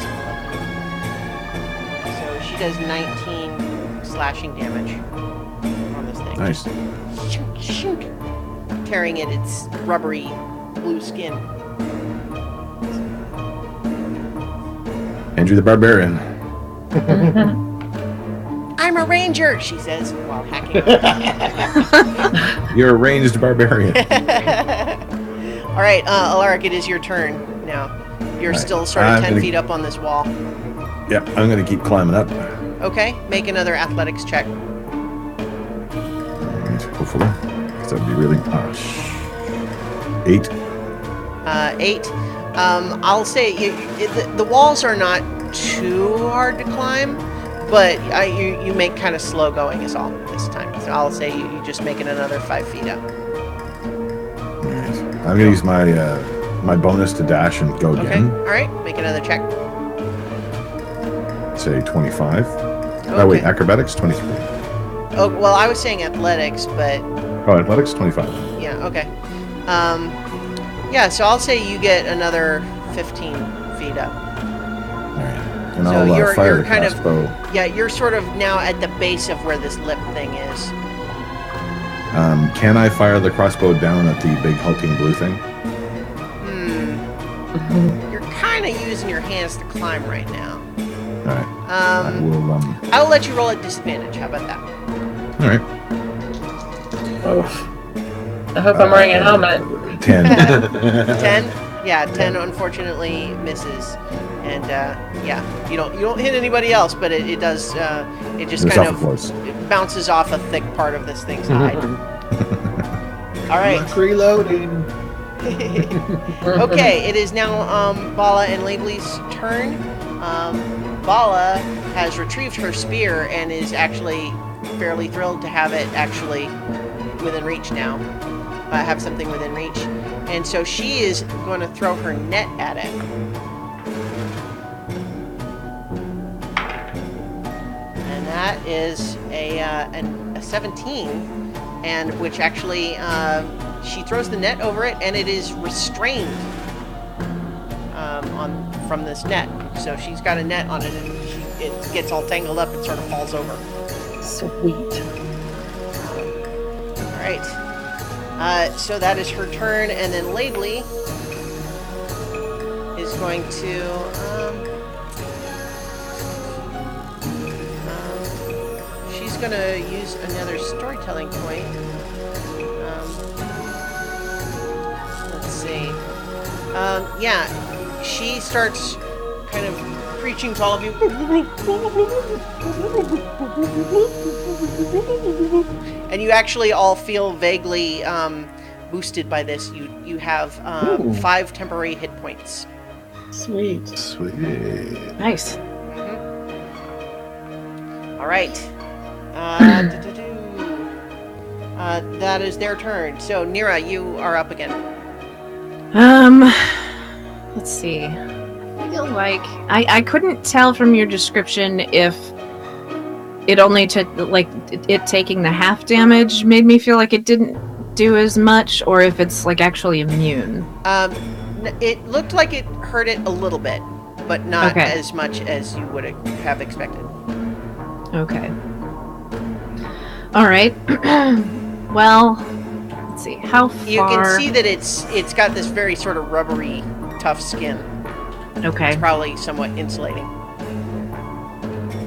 So she does 19 slashing damage on this thing. Nice. Shoot, shoot. Tearing at its rubbery blue skin. Andrew the Barbarian. I'm a ranger, she says while hacking. You're a ranged barbarian. All right, Alaric, it is your turn now. You're Right. still sort of I'm 10 gonna- feet up on this wall. Yep, I'm going to keep climbing up. Okay, make another athletics check. Alright, hopefully. Because that would be really... 8. 8. I'll say the walls are not too hard to climb, but you make kind of slow going is all this time. So I'll say you just make it another 5 feet up. Alright. I'm going to use my bonus to dash and go Okay, again. all right, make another check. Say 25. Okay. Oh, wait, acrobatics? 23. Oh, well, I was saying athletics, but Oh, athletics? 25. yeah, okay. Yeah, so I'll say you get another 15 feet up. Alright. And So I'll you're fire the kind of- crossbow. Yeah, you're sort of now at the base of where this lip thing is. Can I fire the crossbow down at the big hulking blue thing? You're kind of using your hands to climb right now. Alright. I will, I'll let you roll at disadvantage. How about that? alright. Oh. I hope I'm wearing a helmet. 10. 10? Yeah, 10 unfortunately misses. And yeah, you don't hit anybody else, but it does it just It's kind awful of close. it bounces off a thick part of this thing's hide. All right. Luck reloading. Okay, it is now Bala and Labley's turn. Bala has retrieved her spear and is actually fairly thrilled to have it actually within reach now. Have something within reach. And so she is going to throw her net at it. And that is a 17, and which actually she throws the net over it, and it is restrained from this net. So she's got a net on it, and it gets all tangled up and sort of falls over. Sweet. All right. So that is her turn, and then Laidley is going to. going to use another storytelling point. Let's see. Yeah, she starts kind of preaching to all of you. And you actually all feel vaguely boosted by this. You have 5 temporary hit points. Sweet. Sweet. Nice. All right. That is their turn. So, Nira, you are up again. Let's see. I feel like I couldn't tell from your description if it only took it taking the half damage made me feel like it didn't do as much, or if it's like actually immune. It looked like it hurt it a little bit, but not Okay. as much as you would have expected. Okay. All right. Well, let's see. How far? You can see that it's got this very sort of rubbery, tough skin. Okay. It's probably somewhat insulating.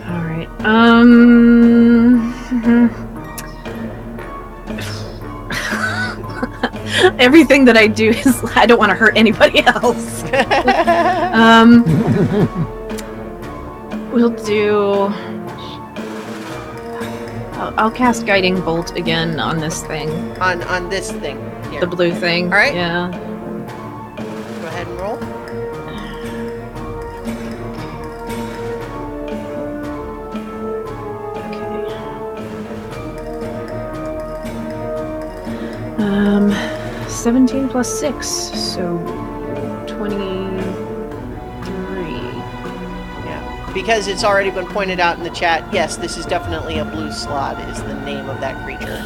All right. Everything that I do is I don't want to hurt anybody else. We'll do. I'll cast Guiding Bolt again on this thing, On this thing here. the blue thing. All right. Yeah. Go ahead and roll. Okay. 17 plus 6, so 23. Yeah. Because it's already been pointed out in the chat, yes, this is definitely a blue slot is the name of that creature.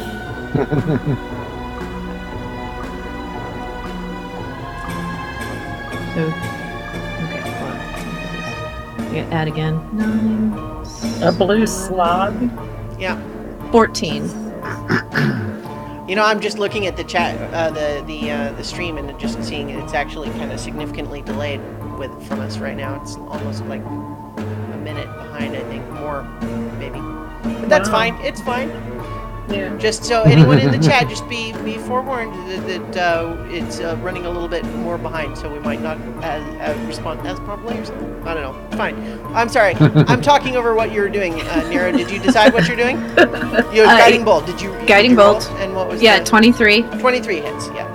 So, okay, hold on. Yeah, add again. 9. A blue slog. Yeah. 14. You know, I'm just looking at the chat, the stream, and just seeing it's actually kind of significantly delayed from us right now. It's almost like a minute behind, I think, more maybe. But that's Wow. fine. It's fine. Yeah. Just so anyone in the chat, just be forewarned that it's running a little bit more behind, so we might not respond as promptly or something. I don't know. Fine. I'm sorry. I'm talking over what you're doing, Nira. Did you decide what you're doing? You Guiding Bolt. Did you? Guiding did you roll? Bolt. And what was Yeah, the- 23, 23 hits. Yeah.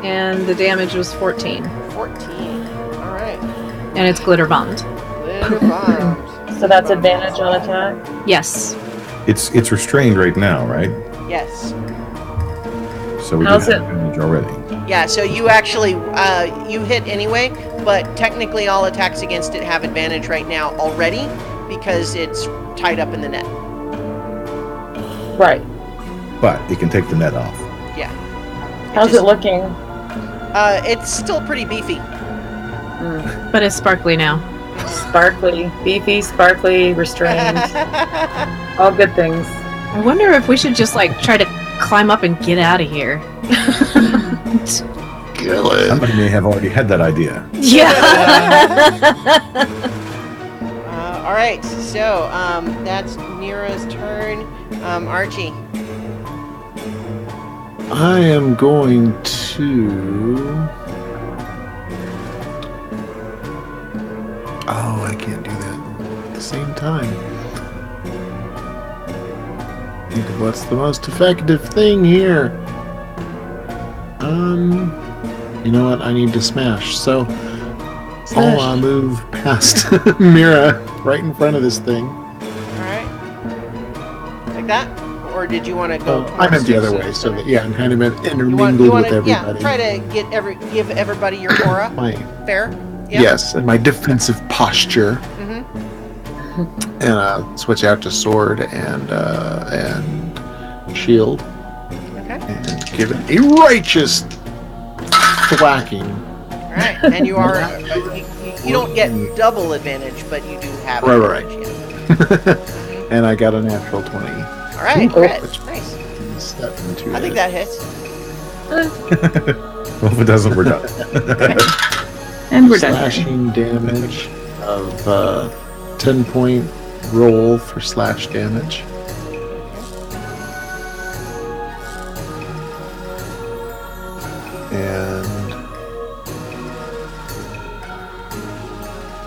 and the damage was 14, 14. All right. and it's glitter bombed. Glitter bombs. So that's advantage on attack. Yes. It's restrained right now, right? Yes. So we How's did have it- advantage already. Yeah. So you actually you hit anyway, but technically all attacks against it have advantage right now already because it's tied up in the net. Right. But it can take the net off. Yeah. How's just- it looking? It's still pretty beefy. But it's sparkly now. Sparkly, beefy, sparkly, restrained. All good things. I wonder if we should just like try to climb up and get out of here. Kill it. Somebody may have already had that idea. Yeah. All right. So that's Nira's turn. Archie. I am going to. Oh, I can't do that at the same time. Think of what's the most effective thing here. You know what? I need to smash. So I'll move past Mira right in front of this thing. All right. Like that, or did you want to go? I meant the towards other it? way, so that, yeah, I'm kind of You intermingled want with to, yeah, everybody. try to give everybody your aura. My Fair. Yeah. Yes, and my defensive posture, Mhm. and switch out to sword and shield, Okay. and give it a righteous thwacking. All right. And you are you don't get double advantage, but you do have Right, advantage. Yeah. And I got a natural 20. All right. Ooh. Nice. Step into I think it. that hits. Well, if it doesn't, we're done. And we're done. Slashing damage of 10-point roll for slash damage.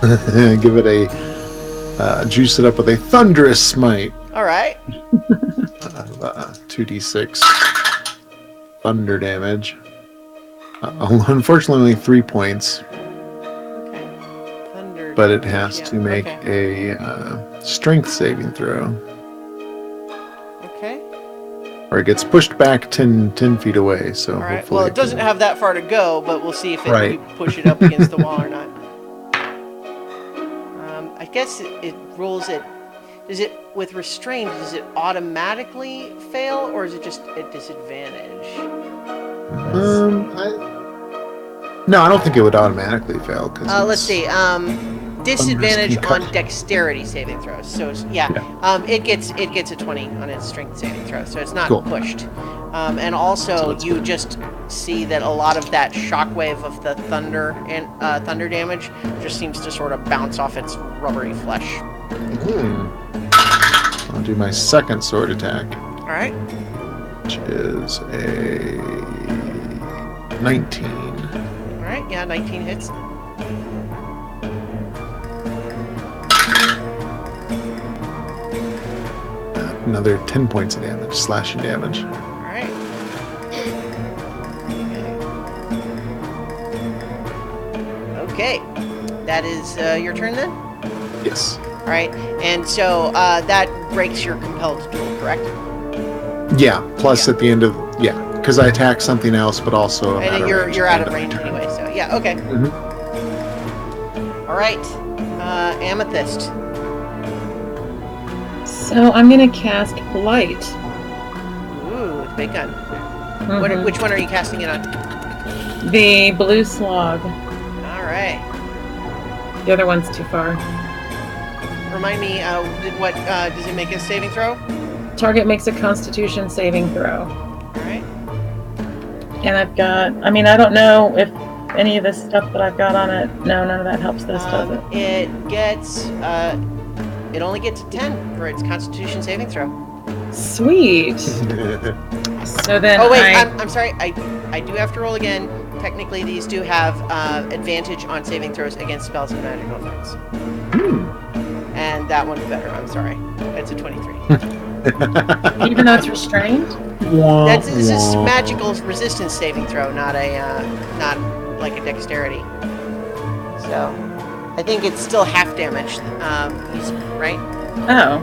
and give it a juice it up with a thunderous smite. All right. 2d6 thunder damage. Unfortunately, only 3 points, Okay. Thunder. but it has yeah, to make okay. a strength saving throw, Okay. or it gets pushed back 10 feet away. So All right. hopefully Well, it doesn't have that far to go, but we'll see if it, Right. you push it up against the wall or not. I guess it rolls it. Does it with restrained? Does it automatically fail, or is it just at disadvantage? No, I don't think it would automatically fail. Let's see. Disadvantage concuss- on dexterity saving throws. So it's, yeah. It gets a 20 on its strength saving throw, so it's not Cool. pushed. And So also that's you good. just see that a lot of that shockwave of the thunder and thunder damage just seems to sort of bounce off its rubbery flesh. I'll do my second sword attack, All right. which is a 19. All right. Yeah, 19 hits. Another 10 points of damage, slashing damage. All right. Okay. That is your turn then? Yes. All right. And so that breaks your compelled duel, correct? Yeah. Plus Yeah. at the end of because I attack something else, but also I'm And out of you're range you're at out the of end range my turn. anyway, so yeah, okay. All right. Amethyst. So I'm gonna cast Blight. Ooh, with a big gun. Mhm. Which one are you casting it on? The blue slog. All right. The other one's too far. Remind me, what does it make a saving throw? Target makes a Constitution saving throw. All right. And I've got, I mean, I don't know if any of this stuff that I've got on it, no, none of that helps this, does it? It gets it only gets a 10 for its Constitution saving throw. Sweet. So then Oh wait, I'm sorry. I do have to roll again. Technically, these do have advantage on saving throws against spells and magical effects. And that one's better. I'm sorry. It's a 23. even though it's restrained? This is magical resistance saving throw, not not like a dexterity. So, I think it's still half damage. Right? Oh,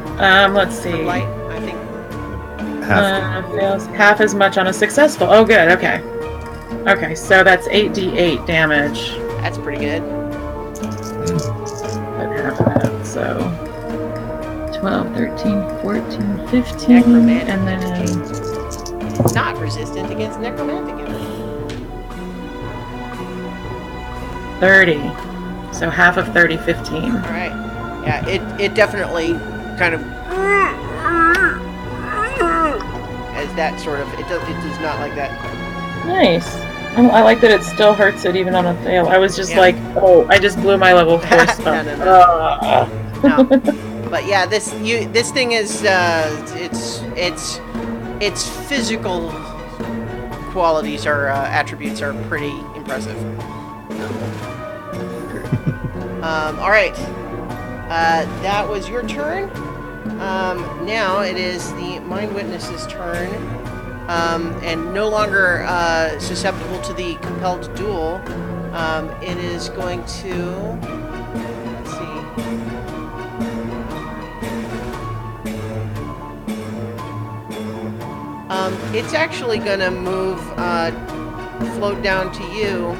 let's see. Light. I think. Fails half as much on a successful. Oh, good. Okay. Okay, so that's 8d8 damage. That's pretty good. At half of that, so 12, 13, 14, 15, Necromantic. and then Not resistant against necromantic energy. 30. So half of 30, 15. All right. Yeah, it definitely kind of as that sort of it does not like that. Nice. I like that it still hurts it even on a fail. I was just Yeah. like, oh, I just blew my level 4 spell. No. No. But yeah, this thing is its physical qualities or attributes are pretty impressive. All right, that was your turn. Now it is the Mind Witness's turn, and no longer susceptible to the compelled duel. It is going to. Let's see. It's actually going to move, float down to you,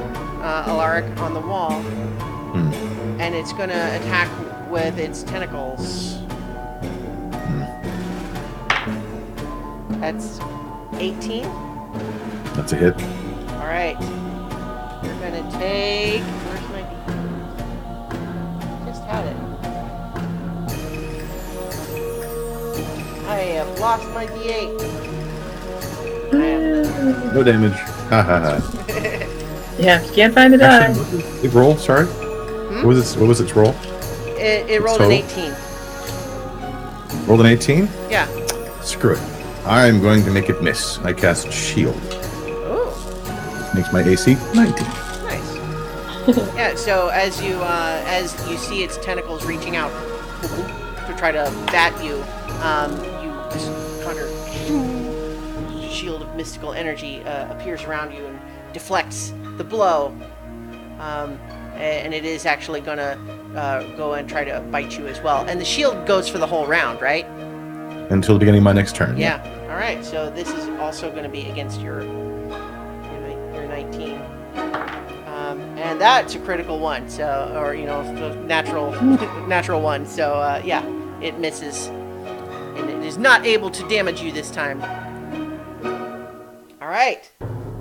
Alaric, on the wall. And it's going to attack with its tentacles. That's 18. That's a hit. All right. You're going to take... Where's my D8? Just had it. I have lost my D8. No damage. Ha ha ha. Yeah, if you can't find the die. Actually, what did it roll? Sorry. What was its roll? It rolled an Total? 18. Rolled an 18. Yeah. Screw it. I'm going to make it miss. I cast shield. Ooh. Makes my AC 19. Nice. Yeah. So as you see its tentacles reaching out to try to bat you, this conjure shield of mystical energy appears around you and deflects the blow. And it is actually going to go and try to bite you as well. And the shield goes for the whole round, right? Until the beginning of my next turn. Yeah. All right. So this is also going to be against your 19. And that's a critical one. So, or natural one. So yeah, it misses, and it is not able to damage you this time. All right.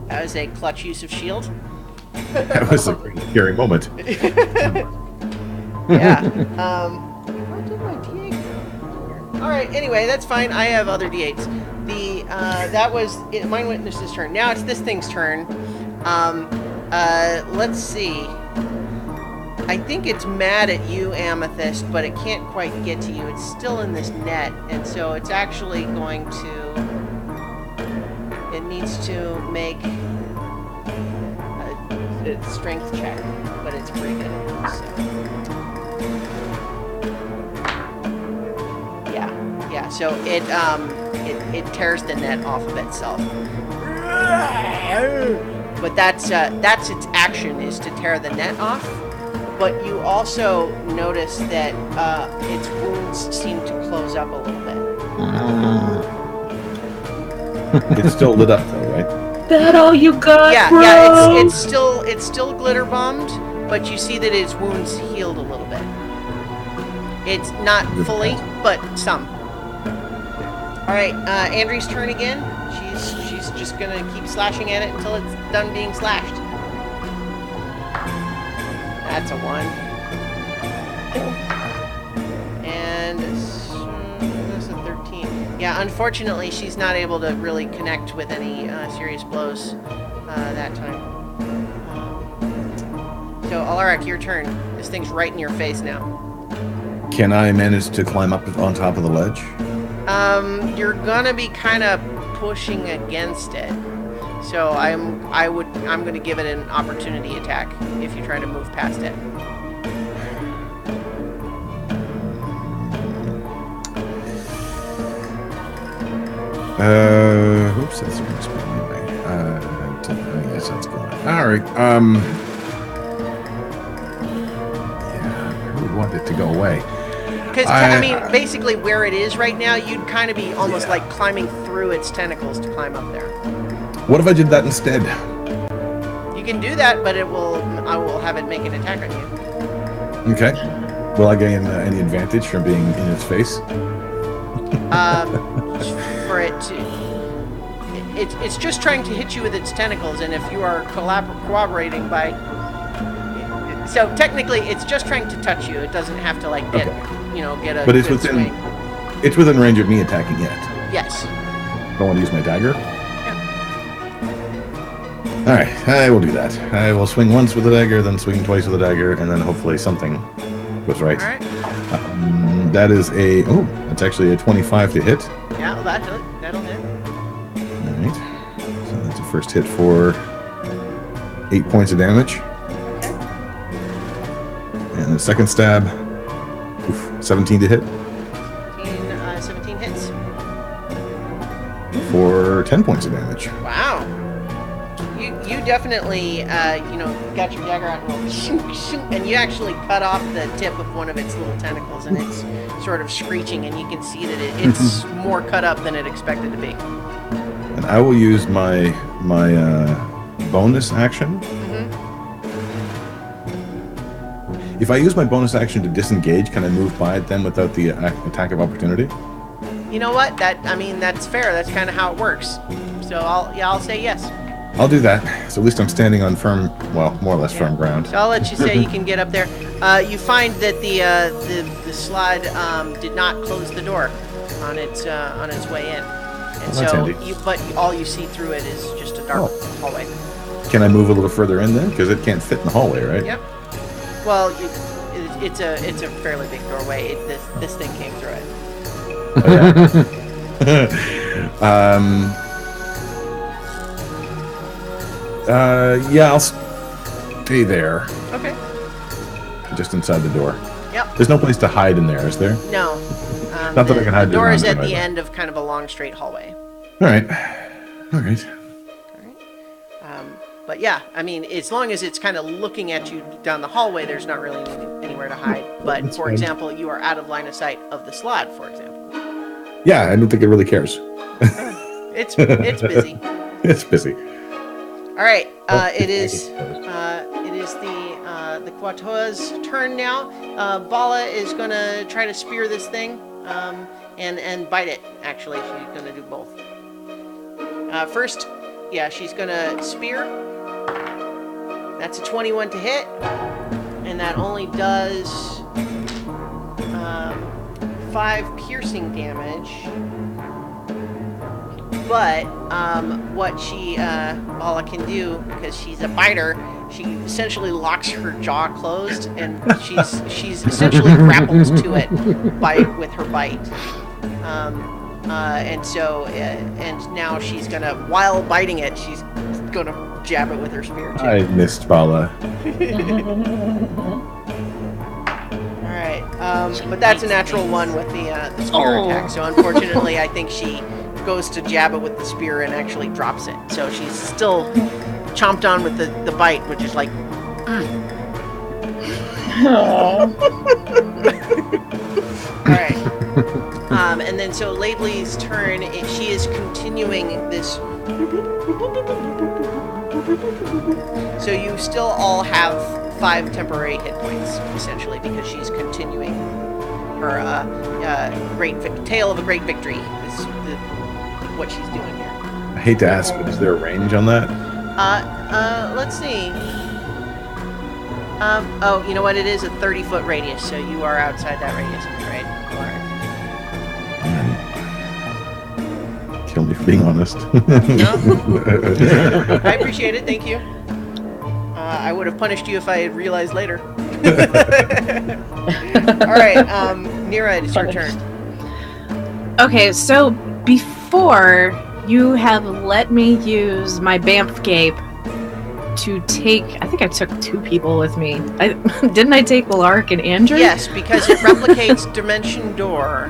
That was a clutch use of shield. That was a pretty scary moment. Yeah. Where did my D8 go? All right. Anyway, that's fine. I have other D8s. That was it. Mine witness's turn. Now it's this thing's turn. Let's see. I think it's mad at you, Amethyst, but it can't quite get to you. It's still in this net, and so it's actually going to. It needs to make a strength check, but it's pretty good. So. Yeah. So it tears the net off of itself. But that's its action, is to tear the net off. But you also notice that its wounds seem to close up a little bit. It's still lit up though, right? That all you got, Yeah, bro? yeah. It's still glitter bombed, but you see that its wounds healed a little bit. It's not fully, but some. All right, Andrew's turn again. She's just gonna keep slashing at it until it's done being slashed. That's a 1. And that's a 13. Yeah, unfortunately, she's not able to really connect with any serious blows that time. So, Alarak, your turn. This thing's right in your face now. Can I manage to climb up on top of the ledge? You're gonna be kind of pushing against it. So I'm gonna give it an opportunity attack if you try to move past it. Oops, that's going to spin anyway. Yes, that's going. All right. Yeah, I would want it to go away. Because I mean, basically, where it is right now, you'd kind of be almost like climbing through its tentacles to climb up there. What if I did that instead? You can do that, but I will have it make an attack on you. Okay. Will I gain any advantage from being in its face? For it to, it's just trying to hit you with its tentacles, and if you are cooperating by, so technically, it's just trying to touch you. It doesn't have to like get, get a. But it's good within. swing. It's within range of me attacking it. Yes. I want to use my dagger. All right, I will do that. I will swing once with the dagger, then swing twice with the dagger, and then hopefully something goes right. All right. That is that's actually a 25 to hit. Yeah, well, that'll hit. All right. So that's a first hit for 8 points of damage. And the second stab, 17 to hit 17 hits. for 10 points of damage. Wow. You definitely, got your dagger out and went shoot, and you actually cut off the tip of one of its little tentacles, and it's sort of screeching, and you can see that it's more cut up than it expected to be. And I will use my bonus action. Mm-hmm. If I use my bonus action to disengage, can I move by it then without the attack of opportunity? You know what? That's fair. That's kind of how it works. So I'll say yes. I'll do that. So at least I'm standing on firm, well, more or less firm ground. So I'll let you say you can get up there. You find that the slide did not close the door on its way in, and that's so handy. but all you see through it is just a dark hallway. Can I move a little further in then? Because it can't fit in the hallway, right? Yep. Well, it's a fairly big doorway. This thing came through it. Oh, yeah. Yeah, I'll stay there, Okay. just inside the door. Yep. There's no place to hide in there, is there? No. Not that I can hide The door is behind at it, the but- end of kind of a long straight hallway. All right. All right. But yeah, I mean, as long as it's kind of looking at you down the hallway, there's not really anywhere to hide. But That's for fine. example, you are out of line of sight of the slot, for example. Yeah, I don't think it really cares. It's busy. It's busy. All right, it is the Quatoa's turn now. Bala is gonna try to spear this thing, and bite it. Actually, she's gonna do both. First, yeah, she's gonna spear. That's a 21 to hit, and that only does 5 piercing damage. But what Bala can do, because she's a biter, she essentially locks her jaw closed, and she's essentially grapples to it with her bite. And now she's gonna, while biting it, she's gonna jab it with her spear too. I missed Bala. All right, but that's a natural 1 with the spear attack. So unfortunately, I think she goes to jab it with the spear and actually drops it. So she's still chomped on with the bite, which is like. Oh. All right. And then so Laidley's turn. She is continuing this. So you still all have 5 temporary hit points, essentially, because she's continuing her tale of a great victory. Is what she's doing here. I hate to ask, but is there a range on that? Let's see. Oh, you know what? It is a 30-foot radius, so you are outside that radius, right? Kill me for being honest. I appreciate it. Thank you. I would have punished you if I had realized later. All right, Nira, it's your turn. Okay, so before you have let me use my Banff Cape to take, I think I took 2 people with me. Didn't I take Lark and Andrew? Yes, because it replicates Dimension Door.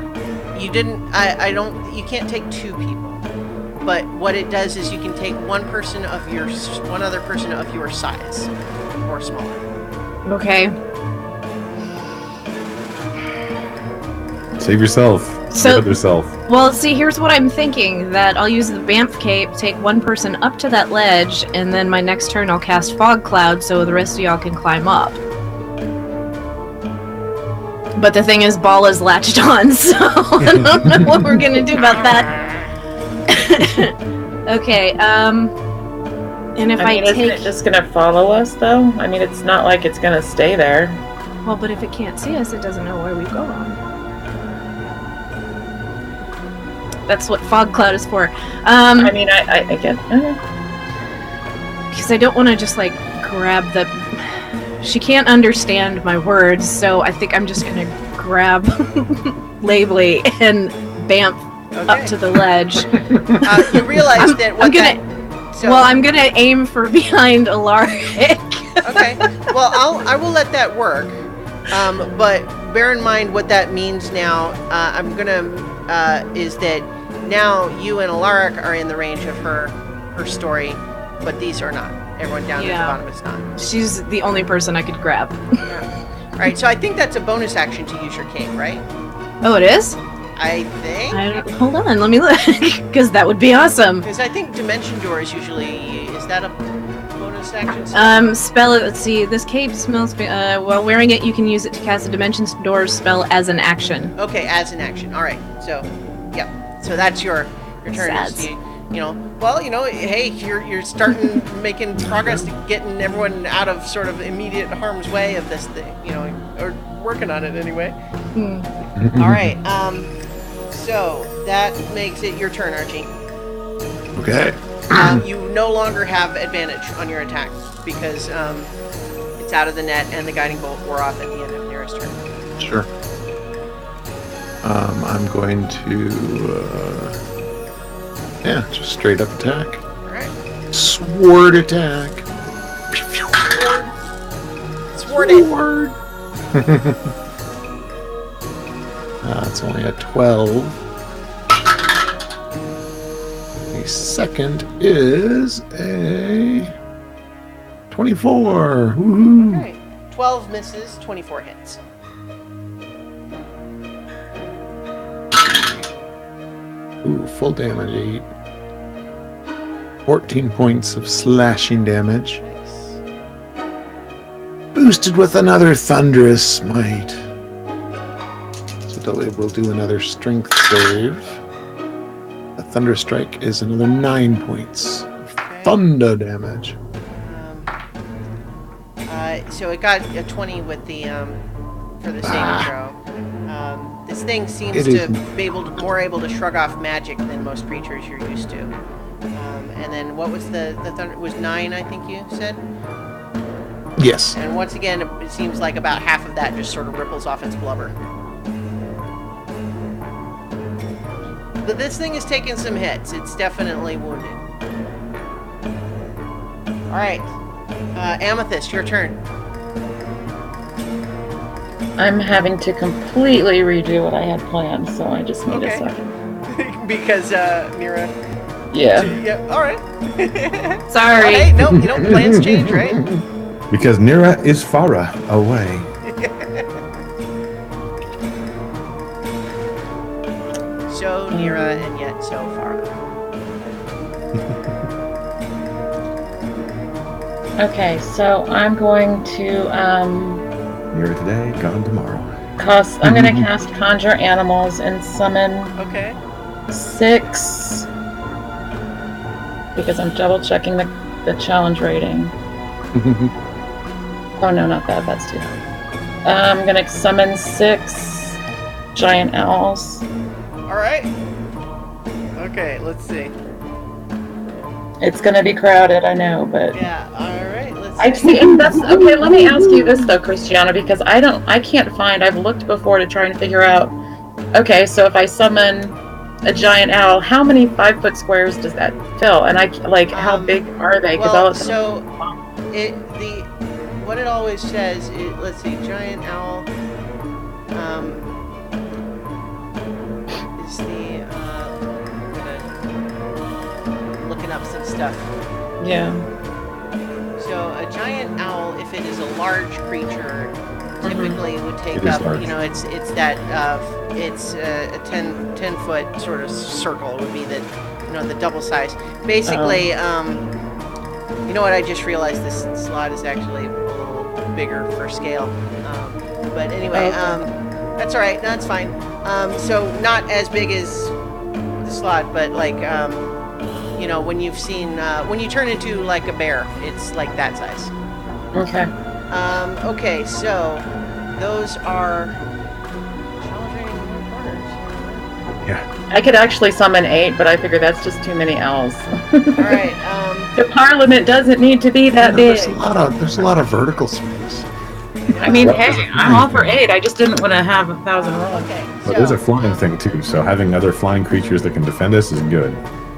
You didn't. You can't take 2 people. But what it does is you can take one other person of your size or smaller. Okay. Save yourself. So- Save yourself. Well, see, here's what I'm thinking. That I'll use the Banff Cape, take one person up to that ledge, and then my next turn I'll cast Fog Cloud so the rest of y'all can climb up. But the thing is, Bala's latched on, so I don't know what we're gonna do about that. Okay, and if I isn't take... it just gonna follow us, though? I mean, it's not like it's gonna stay there. Well, but if it can't see us, it doesn't know where we've gone. That's what Fog Cloud is for. I mean, I get. Because I don't want to just, like, grab the... She can't understand my words, so I think I'm just gonna grab Labley and bamf up to the ledge. You realize that what I'm gonna aim for behind Alaric. Okay. Well, I will let that work. But bear in mind what that means now. Is that now you and Alaric are in the range of her story, but these are not. Everyone down at the bottom is not. She's the only person I could grab. All right. So I think that's a bonus action to use your cape, right? Oh, it is? I think. Hold on, let me look, because that would be awesome. Because I think Dimension Door is usually. Is that a bonus action? Spell it. Let's see. This cape smells. While wearing it, you can use it to cast a Dimension Door spell as an action. Okay, as an action. All right. So, yeah. So that's your turn. Is hey, you're starting making progress to getting everyone out of sort of immediate harm's way of this thing. Or working on it anyway. All right. So that makes it your turn, Archie. Okay. You no longer have advantage on your attack because it's out of the net and the guiding bolt wore off at the end of Nira's turn. Sure. I'm going to, just straight up attack. All right. Sword attack. Sworded. Sword. It's only a 12. The second is a 24. Woohoo! Alright. 12 misses, 24 hits. Ooh, full damage 8. 14 points of slashing damage. Nice. Boosted with another thunderous smite. So Delia will do another strength save. A thunder strike is another 9 points of thunder damage. So it got a 20 with the for the saving throw. This thing seems It to is- be more able to shrug off magic than most creatures you're used to. And then what was the thunder? It was 9, I think you said. Yes. And once again, it seems like about half of that just sort of ripples off its blubber. But this thing is taking some hits. It's definitely wounded. All right, Amethyst, your turn. I'm having to completely redo what I had planned, so I just need Okay. a second. Because Mira. Yeah. Yeah. All right. Sorry. Hey, no, plans change, right? Because Nira is far away. So Nira and yet so far. Okay, so I'm going to Nira today, gone tomorrow. I'm going to cast Conjure Animals and summon Okay. 6 because I'm double checking the challenge rating. Oh no, not that. That's too high. I'm gonna summon 6 giant owls. All right. Okay. Let's see. It's gonna be crowded, I know, but Yeah. All right. Let's. I see. And that's okay. Let me ask you this though, Christiana, because I can't find. I've looked before to try and figure out. Okay, so if I summon a giant owl, how many 5-foot squares does that fill? And how big are they? Well, so what it always says is, let's see, giant owl is the I'm looking up some stuff. yeah. So a giant owl, if it is a large creature, typically would take It is up, large. it's that it's a 10 foot sort of circle would be the double size. Basically, you know what? I just realized this slot is actually a little bigger for scale. But anyway, that's all right. No, that's fine. So not as big as the slot, but like, when you've seen, when you turn into like a bear, it's like that size. Okay. Okay, so those are challenging corners. Yeah. I could actually summon 8, but I figure that's just too many owls. All right. The parliament doesn't need to be that big. There's a lot of vertical space. I mean, hey, I'm all for 8. I just didn't want to have 1,000 rolls. Okay. But there's a flying thing too, so having other flying creatures that can defend us is good.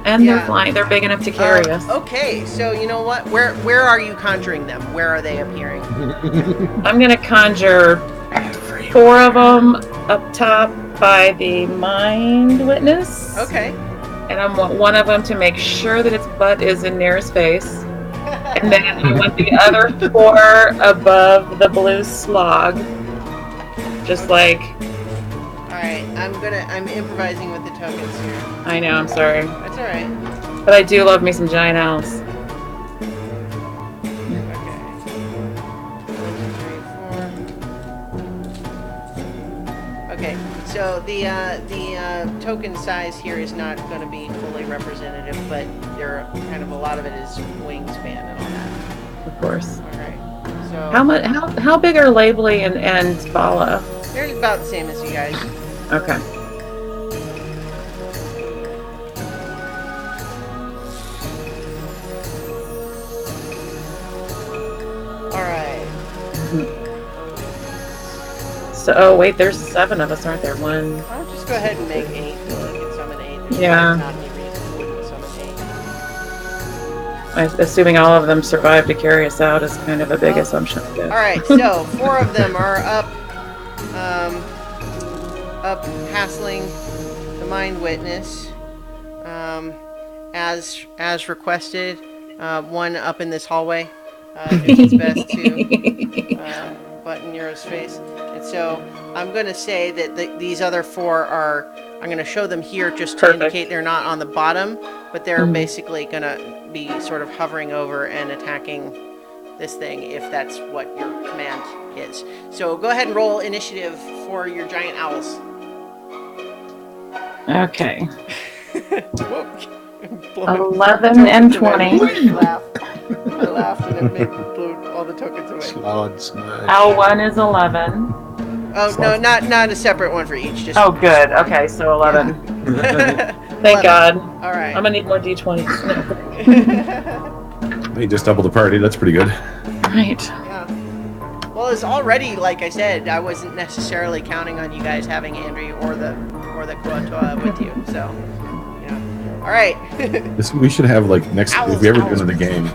And Yeah. they're flying. They're big enough to carry us. Okay, so you know what? Where are you conjuring them? Where are they appearing? I'm gonna conjure 4 of them up top by the mind witness. Okay. And I want one of them to make sure that its butt is in Nira's face. And then I want the other 4 above the blue slog. Just like, All right. I'm improvising with the tokens here. I know, I'm sorry. That's all right. But I do love me some giant owls. Okay. 1, 2, 3, 4. Okay. So the token size here is not going to be fully representative, but there kind of a lot of it is wingspan and all that. Of course. All right. So How big are Labely and Bala? they're about the same as you guys. Okay. All right. So, oh wait, there's 7 of us, aren't there? 1. I'll just go ahead and make 8. You can summon 8. There's Yeah. not any reason you wouldn't summon 8. Assuming all of them survive to carry us out is kind of a big assumption. I guess. All right, so 4 of them are up hassling the Mind Witness, as requested. 1 up in this hallway, doing its best to button Nero's face. And so I'm going to say that these other 4 are. I'm going to show them here just to Perfect. indicate they're not on the bottom, but they're basically going to be sort of hovering over and attacking this thing if that's what your command is. So go ahead and roll initiative for your giant owls. Okay. Whoa. 11 and 20. I laughed and it blew all the tokens away. Slod smudge. Owl 1 is 11. Oh no, not a separate one for each. Just Oh, good. Okay, so 11. Thank 11. God. All right. I'm gonna need more d20s. They just doubled the party. That's pretty good. Right. Yeah. Well, it's already, like I said, I wasn't necessarily counting on you guys having Andrew or the Kuatoa with you. So, you know. All right. We should have like next if we ever Owls. do another game,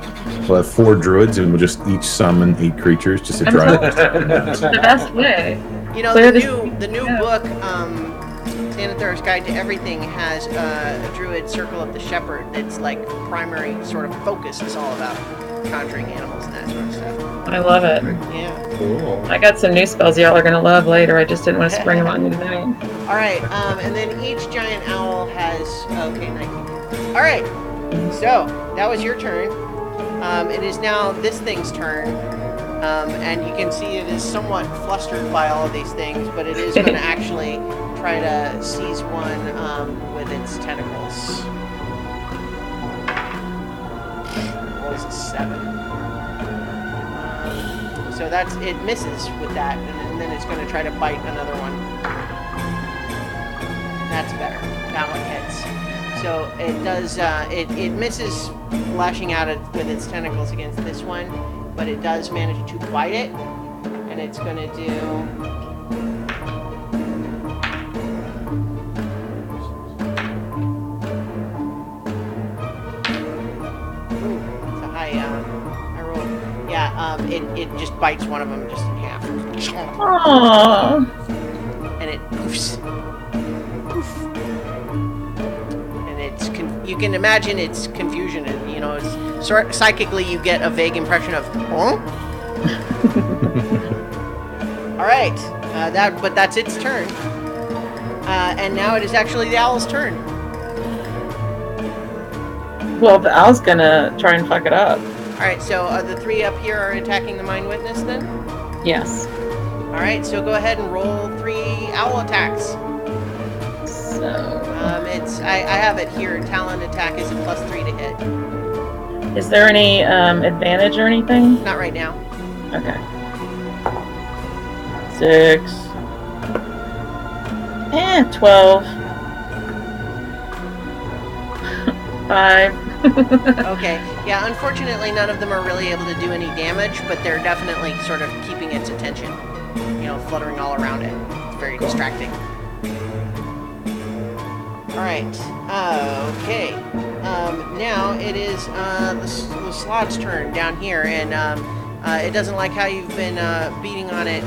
we'll have 4 druids and we'll just each summon 8 creatures just to drive. The best way. You know, Clear the new yeah. book, Xanathar's Guide to Everything, has a druid Circle of the Shepherd. It's like primary sort of focus is all about conjuring animals and that sort of stuff. I love it. Yeah. Cool. I got some new spells y'all are gonna love later. I just didn't want to spring them on you tonight. All right, and then each giant owl has 19. All right, so that was your turn. It is now this thing's turn, and you can see it is somewhat flustered by all of these things, but it is going to actually try to seize one with its tentacles. Rolls a 7. So it misses with that, and then it's going to try to bite another one. That's better. That one hits. So it does. It misses lashing out with its tentacles against this one, but it does manage to bite it, and it's going to do. Ooh, it's a high roll. Yeah. It just bites one of them just in half. Aww. And it poofs. Poof. And it's you can imagine its confusion, and it's psychically you get a vague impression of, huh? All right, but that's its turn, and now it is actually the owl's turn. Well, the owl's gonna try and fuck it up. All right, so the 3 up here are attacking the Mind Witness then. Yes. All right, so go ahead and roll 3 owl attacks. So, I have it here. Talon attack is a +3 to hit. is there any advantage or anything? Not right now. Okay. 6. 12. 5. Okay. Yeah, unfortunately, none of them are really able to do any damage, but they're definitely sort of keeping its attention. Fluttering all around it. It's very distracting. Alright. Okay. Now it is the Slod's turn down here, and it doesn't like how you've been beating on it,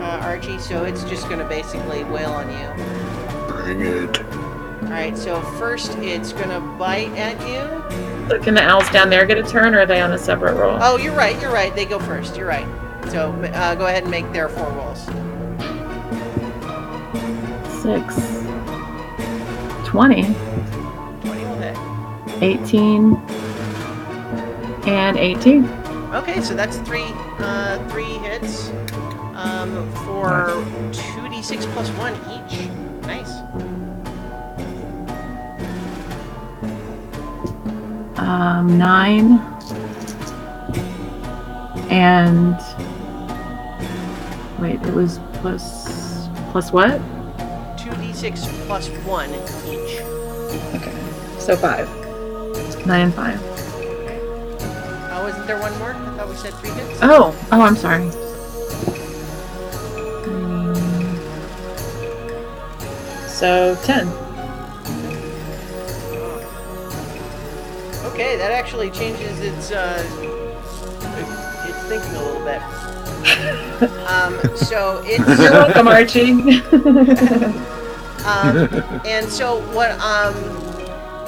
Archie, so it's just going to basically wail on you. Bring it. Alright, so first it's going to bite at you. So can the owls down there get a turn, or are they on a separate roll? Oh, you're right. They go first. You're right. So go ahead and make their 4 rolls. 6. 20. 20 will hit. 18. And 18. Okay, so that's 3 hits for 2d6 plus 1 each. Nice. 9. And wait, it was plus what? 2d6 plus 1 each. Okay, so 5. 9 and 5. Wasn't there one more? I thought we said 3 hits. Oh, I'm sorry. So 10. Okay, that actually changes its thinking a little bit. So You're it's welcome, Archie. and so what?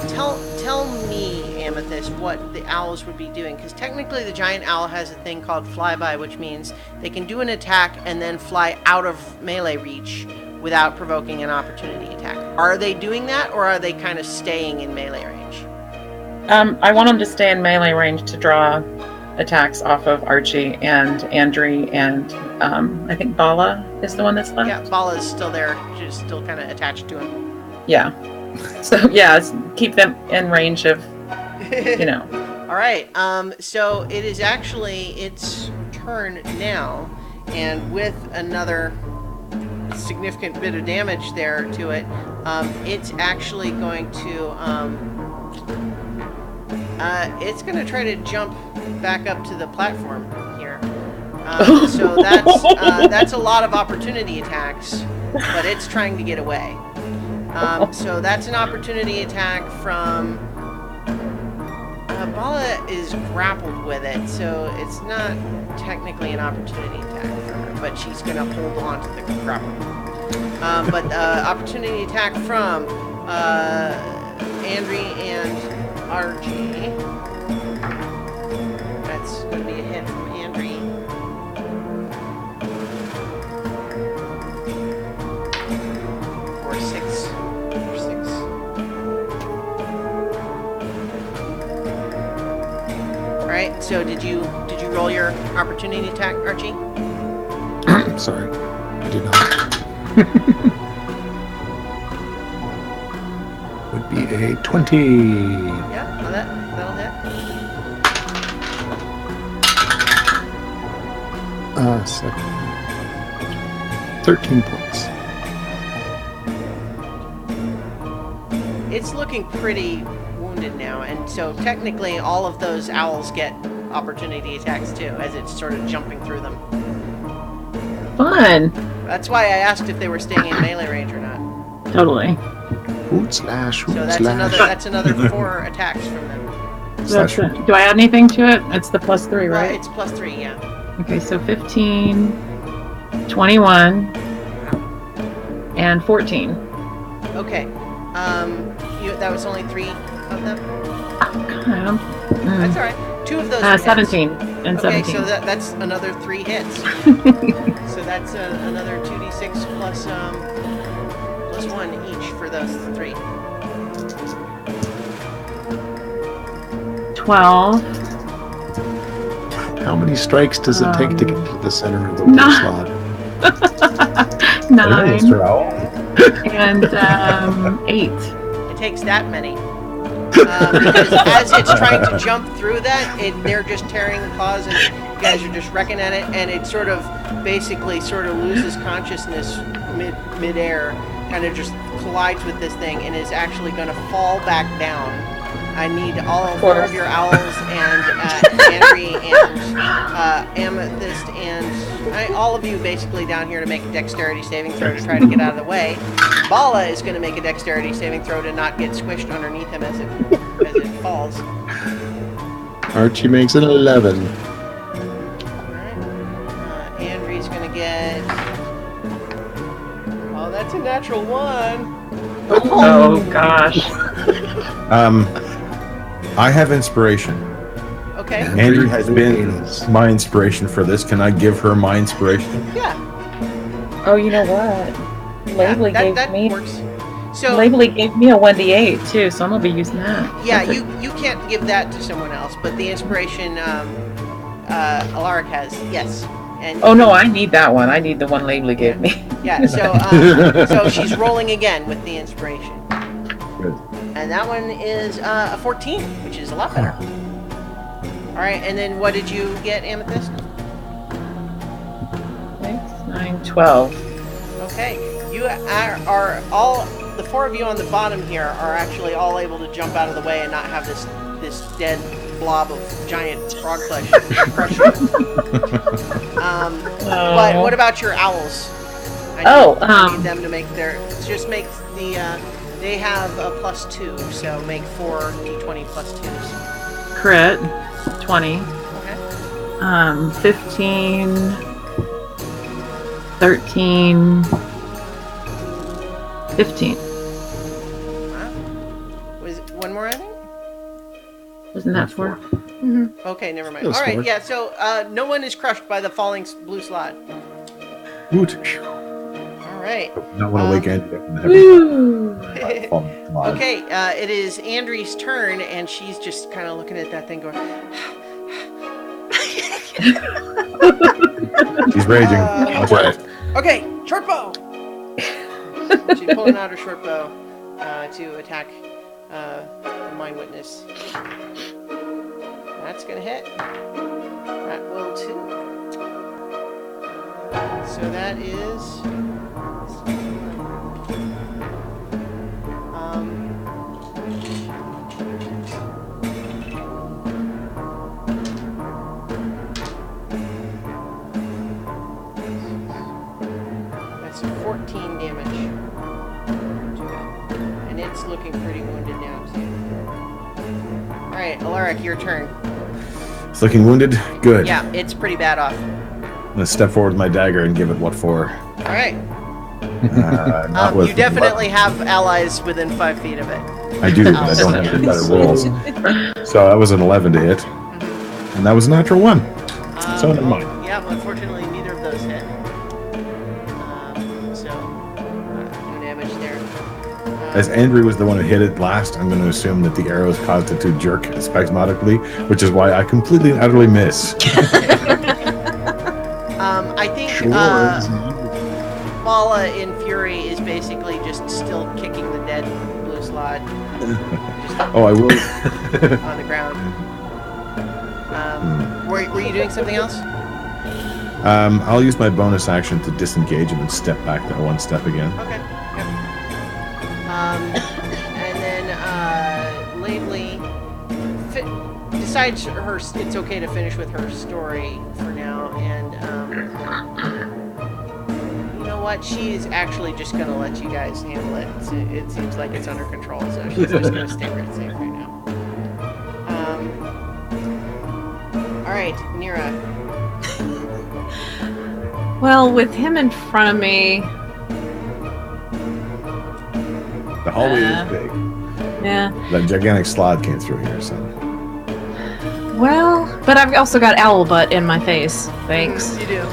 Tell me, Amethyst, what the owls would be doing, because technically the giant owl has a thing called flyby, which means they can do an attack and then fly out of melee reach without provoking an opportunity attack. Are they doing that, or are they kind of staying in melee range? I want them to stay in melee range to draw attacks off of Archie and Andri, and I think Bala is the one that's left. Yeah, Bala's still there, just still kind of attached to him. Yeah. So yeah, keep them in range of, you know. All right. So it is actually its turn now, and with another significant bit of damage there to it, it's actually going to it's going to try to jump back up to the platform here. So that's a lot of opportunity attacks, but it's trying to get away. So that's an opportunity attack from Bala is grappled with it, so it's not technically an opportunity attack for her, but she's going to hold on to the grapple. But opportunity attack from Andri and RG. That's going to be a hit from Andri. For 6. Alright, so did you roll your opportunity attack, Archie? Sorry, I did not. Would be a 20. Yeah, well, that'll hit. Second. 13 points. It's looking pretty wounded now, and so technically all of those owls get opportunity attacks too, as it's sort of jumping through them. Fun. That's why I asked if they were staying in melee range or not. Totally. Hoot slash, hoot So that's another 4 attacks from them. That's it. Do I add anything to it? It's the +3, right? It's +3, yeah. Okay, so 15, 21, and 14. Okay. That was only 3 of them. God. That's all right. 2 of those. Are hits. 17 and Okay, 17. so that's another 3 hits. So that's another 2d6 plus 1 each for those 3. 12. How many strikes does it take to get to the center of the No. slot? 9. Mr. Owl. And 8. It takes that many. Because as it's trying to jump through that, they're just tearing claws, and you guys are just wrecking at it, and it sort of basically loses consciousness midair, kind of just collides with this thing, and is actually going to fall back down. I need all 4 of your owls and Andri and Amethyst and all of you basically down here to make a dexterity saving throw to try to get out of the way. Bala is going to make a dexterity saving throw to not get squished underneath him as it falls. Archie makes an 11. Alright. Andri's going to get... Oh, that's a natural 1. Oh, gosh. I have inspiration. Okay. Andrew has been my inspiration for this. Can I give her my inspiration? Yeah. Oh, you know what? Labely that gave me... works. So, Labely gave me a 1d8, too, so I'm going to be using that. yeah, That's you can't give that to someone else, but the inspiration Alaric has, yes. And Oh, no, I need that one. I need the one Labely gave me. yeah, so so she's rolling again with the inspiration. Good. And that one is a 14, which is a lot better. All right, and then what did you get, Amethyst? 6, 9, 12. Okay, you are all, the 4 of you on the bottom here are actually all able to jump out of the way and not have this dead blob of giant frog flesh crush you. But what about your owls? I need them to make make the, they have a +2, so make 4 d20 +2s. crit, 20. Okay. 15, 13, 15. Wow. Was it one more, I think? Wasn't that 4? Okay, never mind. That was All right, four. yeah, so no one is crushed by the falling blue slot. Woot. All right. Not want to wake Andy up in the heavy Woo! falling slide. Okay, it is Andrew's turn, and she's just kind of looking at that thing going, She's raging. Uh, Watch out. okay, short bow! She's pulling out her short bow to attack the Mind Witness. That's gonna hit. That will too. So that is... That's 14 damage to it. And it's looking pretty wounded now, too. Alright, Alaric, your turn. It's looking wounded. Good. Yeah, it's pretty bad off. I'm gonna step forward with my dagger and give it what for. Alright. Not with You definitely have allies within 5 feet of it. I do, but I don't have any better rolls. So that was an 11 to hit, and that was a natural 1. So never mind. Yeah, well, unfortunately, neither of those hit. So, no damage there. As Andrew was the one who hit it last, I'm going to assume that the arrows caused it to jerk spasmodically, which is why I completely and utterly miss. I think Bala in Fury is basically just still kicking the dead blue slot just Oh, I will. on the ground. Were you doing something else? I'll use my bonus action to disengage him and step back that one step again. Okay. Yep. And then Lavely decides it's okay to finish with her story for now, and you know what? She is actually just gonna let you guys handle it. It seems like it's under control, so she's just gonna stay right safe right now. All right, Nira. Well, with him in front of me, The hallway is big. yeah. That gigantic slot came through here, so. Well, but I've also got owl butt in my face. Thanks. You do.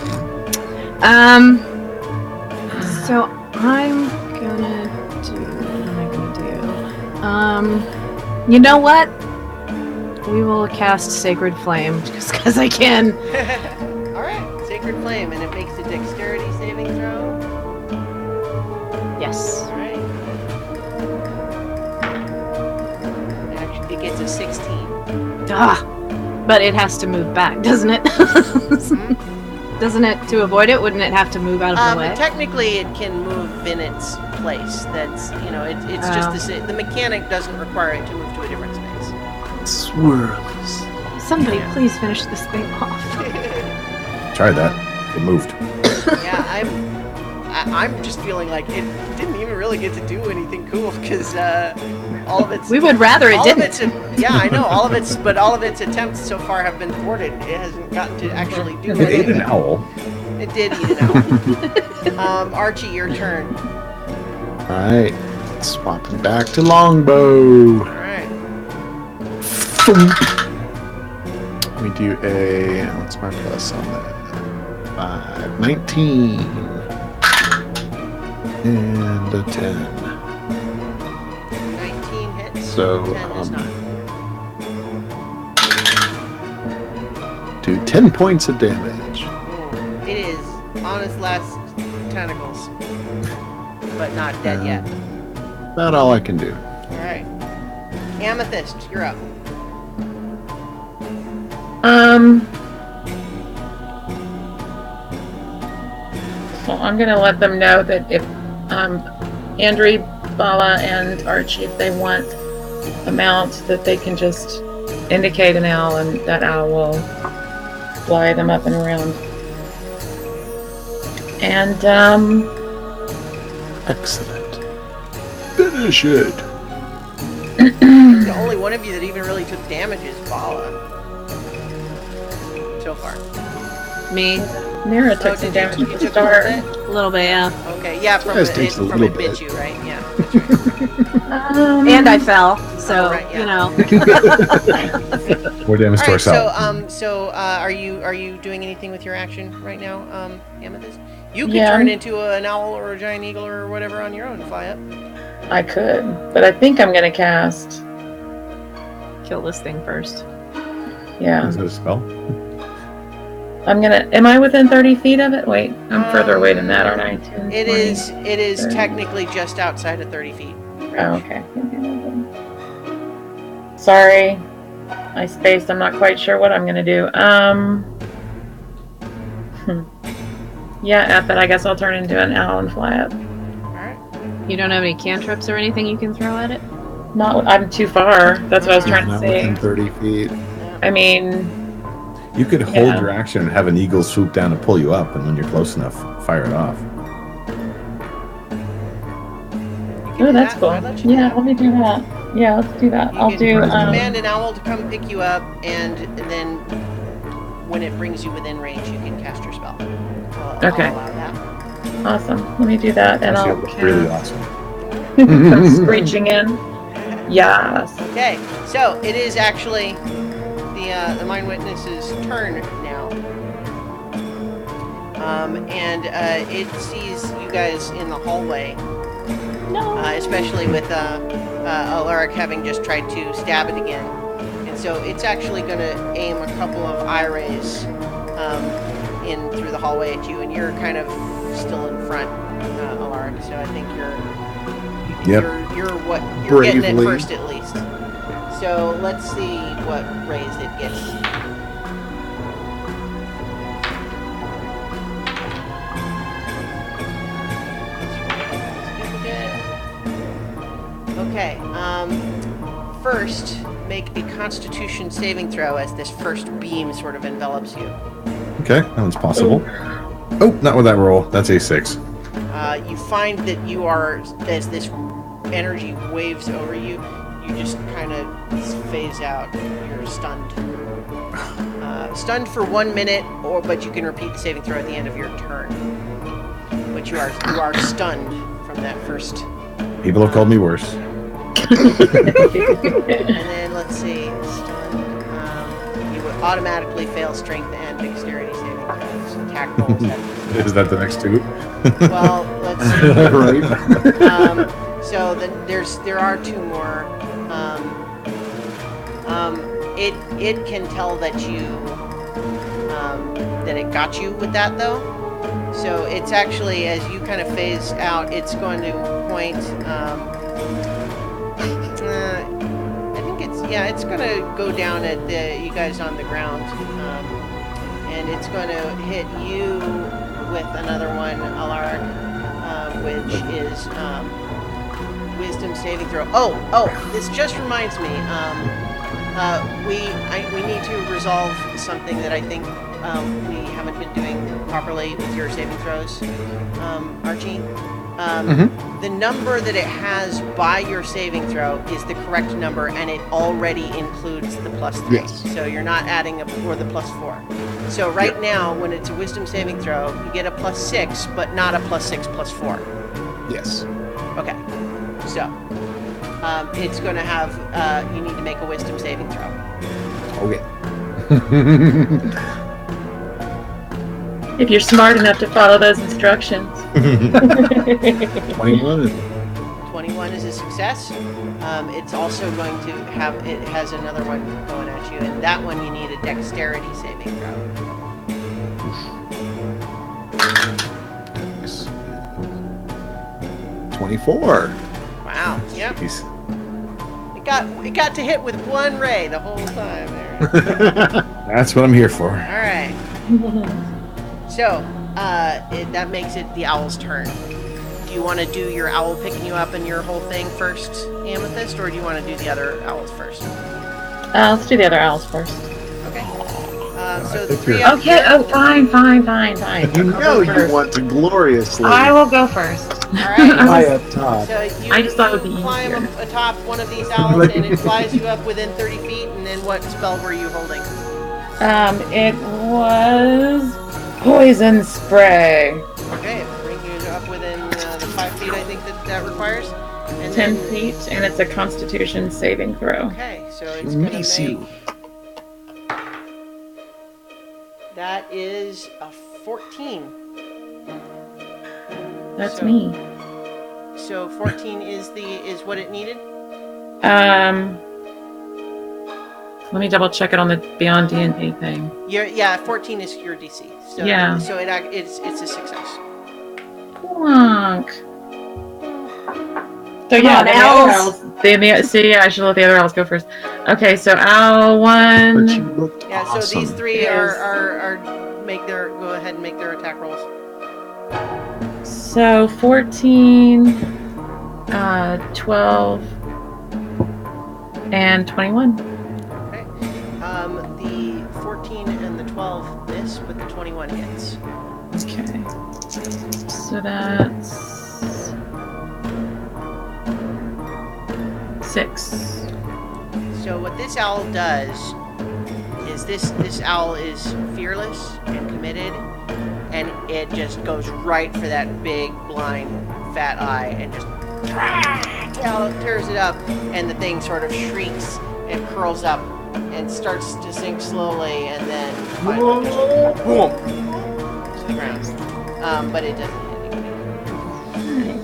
So I'm gonna do. What am I gonna do? You know what? We will cast Sacred Flame just because I can. All right, Sacred Flame, and it makes a dexterity saving throw. Yes. All right. Actually, it gets a 16. Ah, but it has to move back, doesn't it? Doesn't it? To avoid it, wouldn't it have to move out of the way? Technically, it can move in its place. That's it's just the mechanic doesn't require it to move to a different space. Swirls. Somebody please finish this thing off. Try that. It moved. Yeah, I'm just feeling like it didn't even really get to do anything cool because all of its We would rather it didn't. Yeah, I know all of its attempts so far have been thwarted. It hasn't gotten to actually do It ate anything. an owl. It did eat an owl. Archie, your turn. Alright. Swapping back to longbow. All right. We do a. What's my plus on that? 19. And a 10. 19 hits. So, 10 is not. Do 10 points of damage. Ooh, it is on its last tentacles, but not dead yet. About all I can do. All right. Amethyst, you're up. Well, I'm gonna let them know that if Andrew, Bala, and Archie, if they want a mount, that they can just indicate an owl, and that owl will fly them up and around. And Excellent. Finish it. The only one of you that even really took damage is Bala. So far. Me, Mira Oh, took some did damage you at the took start. a little bit? a little bit, yeah. Okay, yeah, from Guys it, takes a from little it bit bit. you, right? Yeah. That's right. And I fell, so Oh, right, yeah. you know. More damage All to right, so ourselves. are you doing anything with your action right now, Amethyst? You could Yeah. turn into an owl or a giant eagle or whatever on your own and fly up. I could, but I think I'm gonna cast. Kill this thing first. Yeah, Is that a spell? I'm gonna. Am I within 30 feet of it? Wait, I'm further away than that, aren't I? 10, It 20. is 30. technically just outside of 30 feet. Oh, okay. Sorry, I spaced. I'm not quite sure what I'm gonna do. Yeah, F it. I guess I'll turn into an owl and fly up. All right. You don't have any cantrips or anything you can throw at it? Not. I'm too far. That's what I was trying to Not within say. 30 feet. I mean, You could hold Yeah. your action and have an eagle swoop down and pull you up, and when you're close enough, fire it off. You can oh, do that's that. cool. I'd let you do Yeah, that. let me do that. Yeah, let's do that. You I'll can do. command an owl to come pick you up, and then when it brings you within range, you can cast your spell. I'll Okay. allow that. Awesome. Let me do that, and Actually, I'll it looks really awesome. come screeching in. Yes. Okay, so it is actually the Mind Witness's turn now. And it sees you guys in the hallway, No. especially with Alaric having just tried to stab it again. And so it's actually going to aim a couple of eye rays in through the hallway at you, and you're kind of still in front, Alaric. So I think Yep. you're getting it Bravely. first at least. So let's see what rays it gets. Okay. First, make a Constitution saving throw as this first beam sort of envelops you. Okay, that one's possible. Oh, not with that roll. That's a 6. You find that you are, as this energy waves over you, you just kind of phase out. You're stunned. Stunned for 1 minute, but you can repeat the saving throw at the end of your turn. But you are stunned from that first. People have called me worse. And then let's see, stunned. You would automatically fail strength and dexterity saving throws. Attack rolls. Is that the next two? Well, let's see. Right? So then there are two more. It can tell that you that it got you with that though. So it's actually, as you kind of phase out, it's going to point. I think it's going to go down at you guys on the ground, and it's going to hit you with another one, Alaric, which is wisdom saving throw. Oh, this just reminds me. We need to resolve something that I think we haven't been doing properly with your saving throws, Archie. The number that it has by your saving throw is the correct number, and it already includes the +3. Yes. So you're not adding for the +4. So right now, when it's a wisdom saving throw, you get a +6, but not a +6 +4. Yes. Okay. So it's going to have you need to make a wisdom saving throw. Okay. If you're smart enough to follow those instructions. 21. 21 is a success. It's also going to it has another one going at you, and that one you need a dexterity saving throw. 24. Wow. Yep. Jeez. It got to hit with one ray the whole time there. That's what I'm here for. All right. So that makes it the owl's turn. Do you want to do your owl picking you up and your whole thing first, Amethyst, or do you want to do the other owls first? Let's do the other owls first. Okay. So think 3 you're- up Okay. here. Oh, fine. You know you want to gloriously I will go first. All right. high up top. So you, I just thought it would you be climb easier. atop one of these owls, and it flies you up within 30 feet. And then what spell were you holding? It was poison spray. Okay, it brings you up within the 5 feet. I think that requires. And 10 then, feet, and it's a Constitution saving throw. okay, so it's gonna Nice make. you. That is a 14. That's So- me. So 14 is what it needed. Let me double check it on the Beyond D&D thing. 14 is your DC. So Yeah. So it's a success. Plonk. So Come yeah, on, then the other owls. See, I should let the other owls go first. Okay, so owl But 1. you looked Yeah. awesome. So these three Yes. are go ahead and make their attack rolls. So 14, 12, and 21. Okay. The 14 and the 12 miss, but the 21 hits. Okay. So that's 6. So what this owl does is this owl is fearless and committed, and it just goes right for that big blind fat eye and just tears it up, and the thing sort of shrieks and curls up and starts to sink slowly, and then finally just boom to the ground. But it doesn't hit anybody.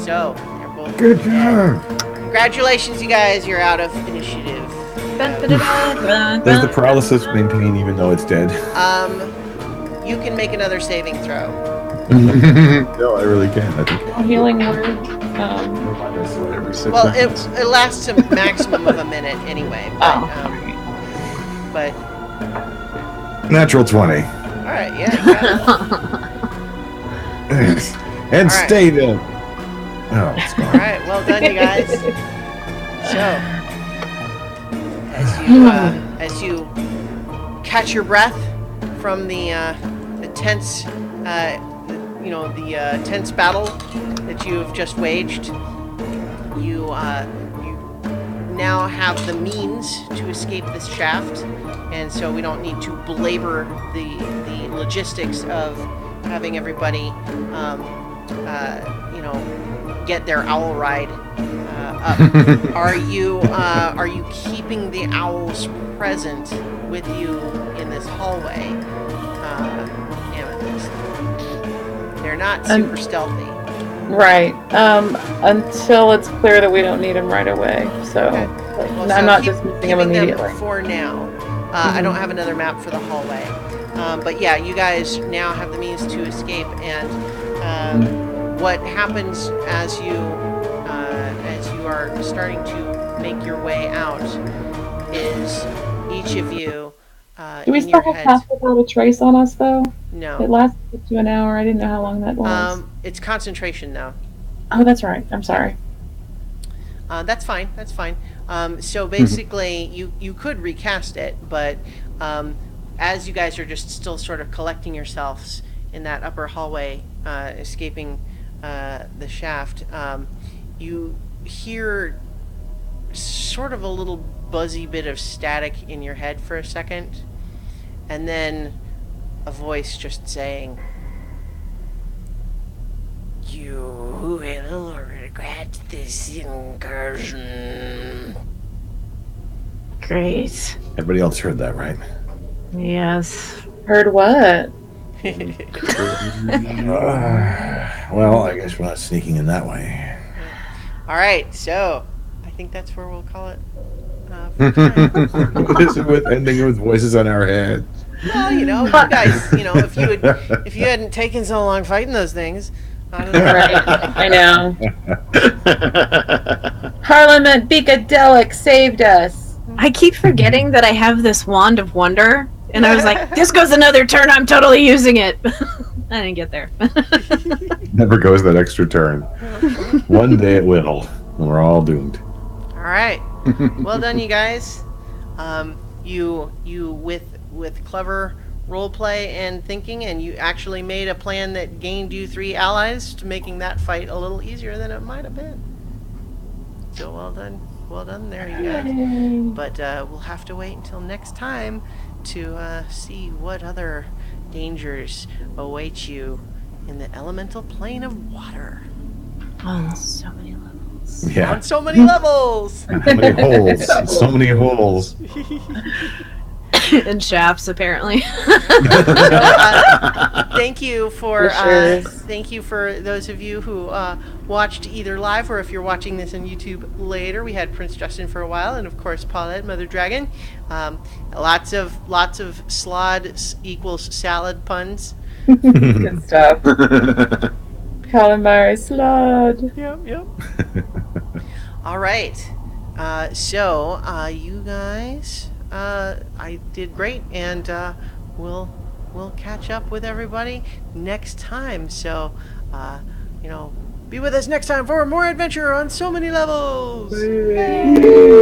So they're both Good dead. job. Congratulations, you guys! You're out of initiative. Does the paralysis maintain even though it's dead? You can make another saving throw. No, I really can't. I think. Healing word. Remind us of it every 6 Well, seconds. it lasts a maximum of a minute anyway. But, Oh. but Natural 20. all right, yeah. You got it. And All right. stay there. Oh, it's All gone. right, well done, you guys. So, as you catch your breath from the tense, tense battle that you have just waged, you now have the means to escape this shaft, and so we don't need to belabor the logistics of having everybody, get their owl ride up. Are you keeping the owls present with you in this hallway, Amethyst? They're not super stealthy. Right. Until it's clear that we don't need them right away. So Okay. Well, so I'm not keep- dismissing them keeping immediately. for now. I don't have another map for the hallway, but yeah, you guys now have the means to escape. And what happens as you are starting to make your way out is each of you Do we in still your have heads. Path Without a Trace on us though? It No, lasted up to an hour. I didn't know how long that was. it's concentration though. Oh, that's right. I'm sorry. That's fine. That's fine. So basically, you could recast it, but as you guys are just still sort of collecting yourselves in that upper hallway, escaping the shaft, you hear sort of a little buzzy bit of static in your head for a second, and then a voice just saying, "You will regret this incursion." Great. Everybody else heard that, right? Yes. Heard what? Well, I guess we're not sneaking in that way. All right, so I think that's where we'll call it. For tonight. This is with ending with voices on our head. Well, you guys, if you hadn't taken so long fighting those things, I don't know. Right. I know. Parliament Beakadelic saved us. I keep forgetting that I have this wand of wonder, and I was like, this goes another turn, I'm totally using it. I didn't get there. Never goes that extra turn. One day it will, and we're all doomed. All right, well done, you guys. You with with clever role play and thinking, and you actually made a plan that gained you 3 allies, to making that fight a little easier than it might have been. So well done there, you guys. But we'll have to wait until next time to see what other dangers await you in the elemental plane of water. On so many levels. Yeah. On so many levels. So many holes. So many holes. And shafts, apparently. Thank you for sure. thank you for those of you who watched either live, or if you're watching this on YouTube later. We had Prince Justin for a while, and of course Paulette, Mother Dragon. Lots of slod equals salad puns. Good stuff. Calamari slot. Yep. All right. So you guys, I did great, and we'll catch up with everybody next time. So, be with us next time for more adventure on so many levels. Yay.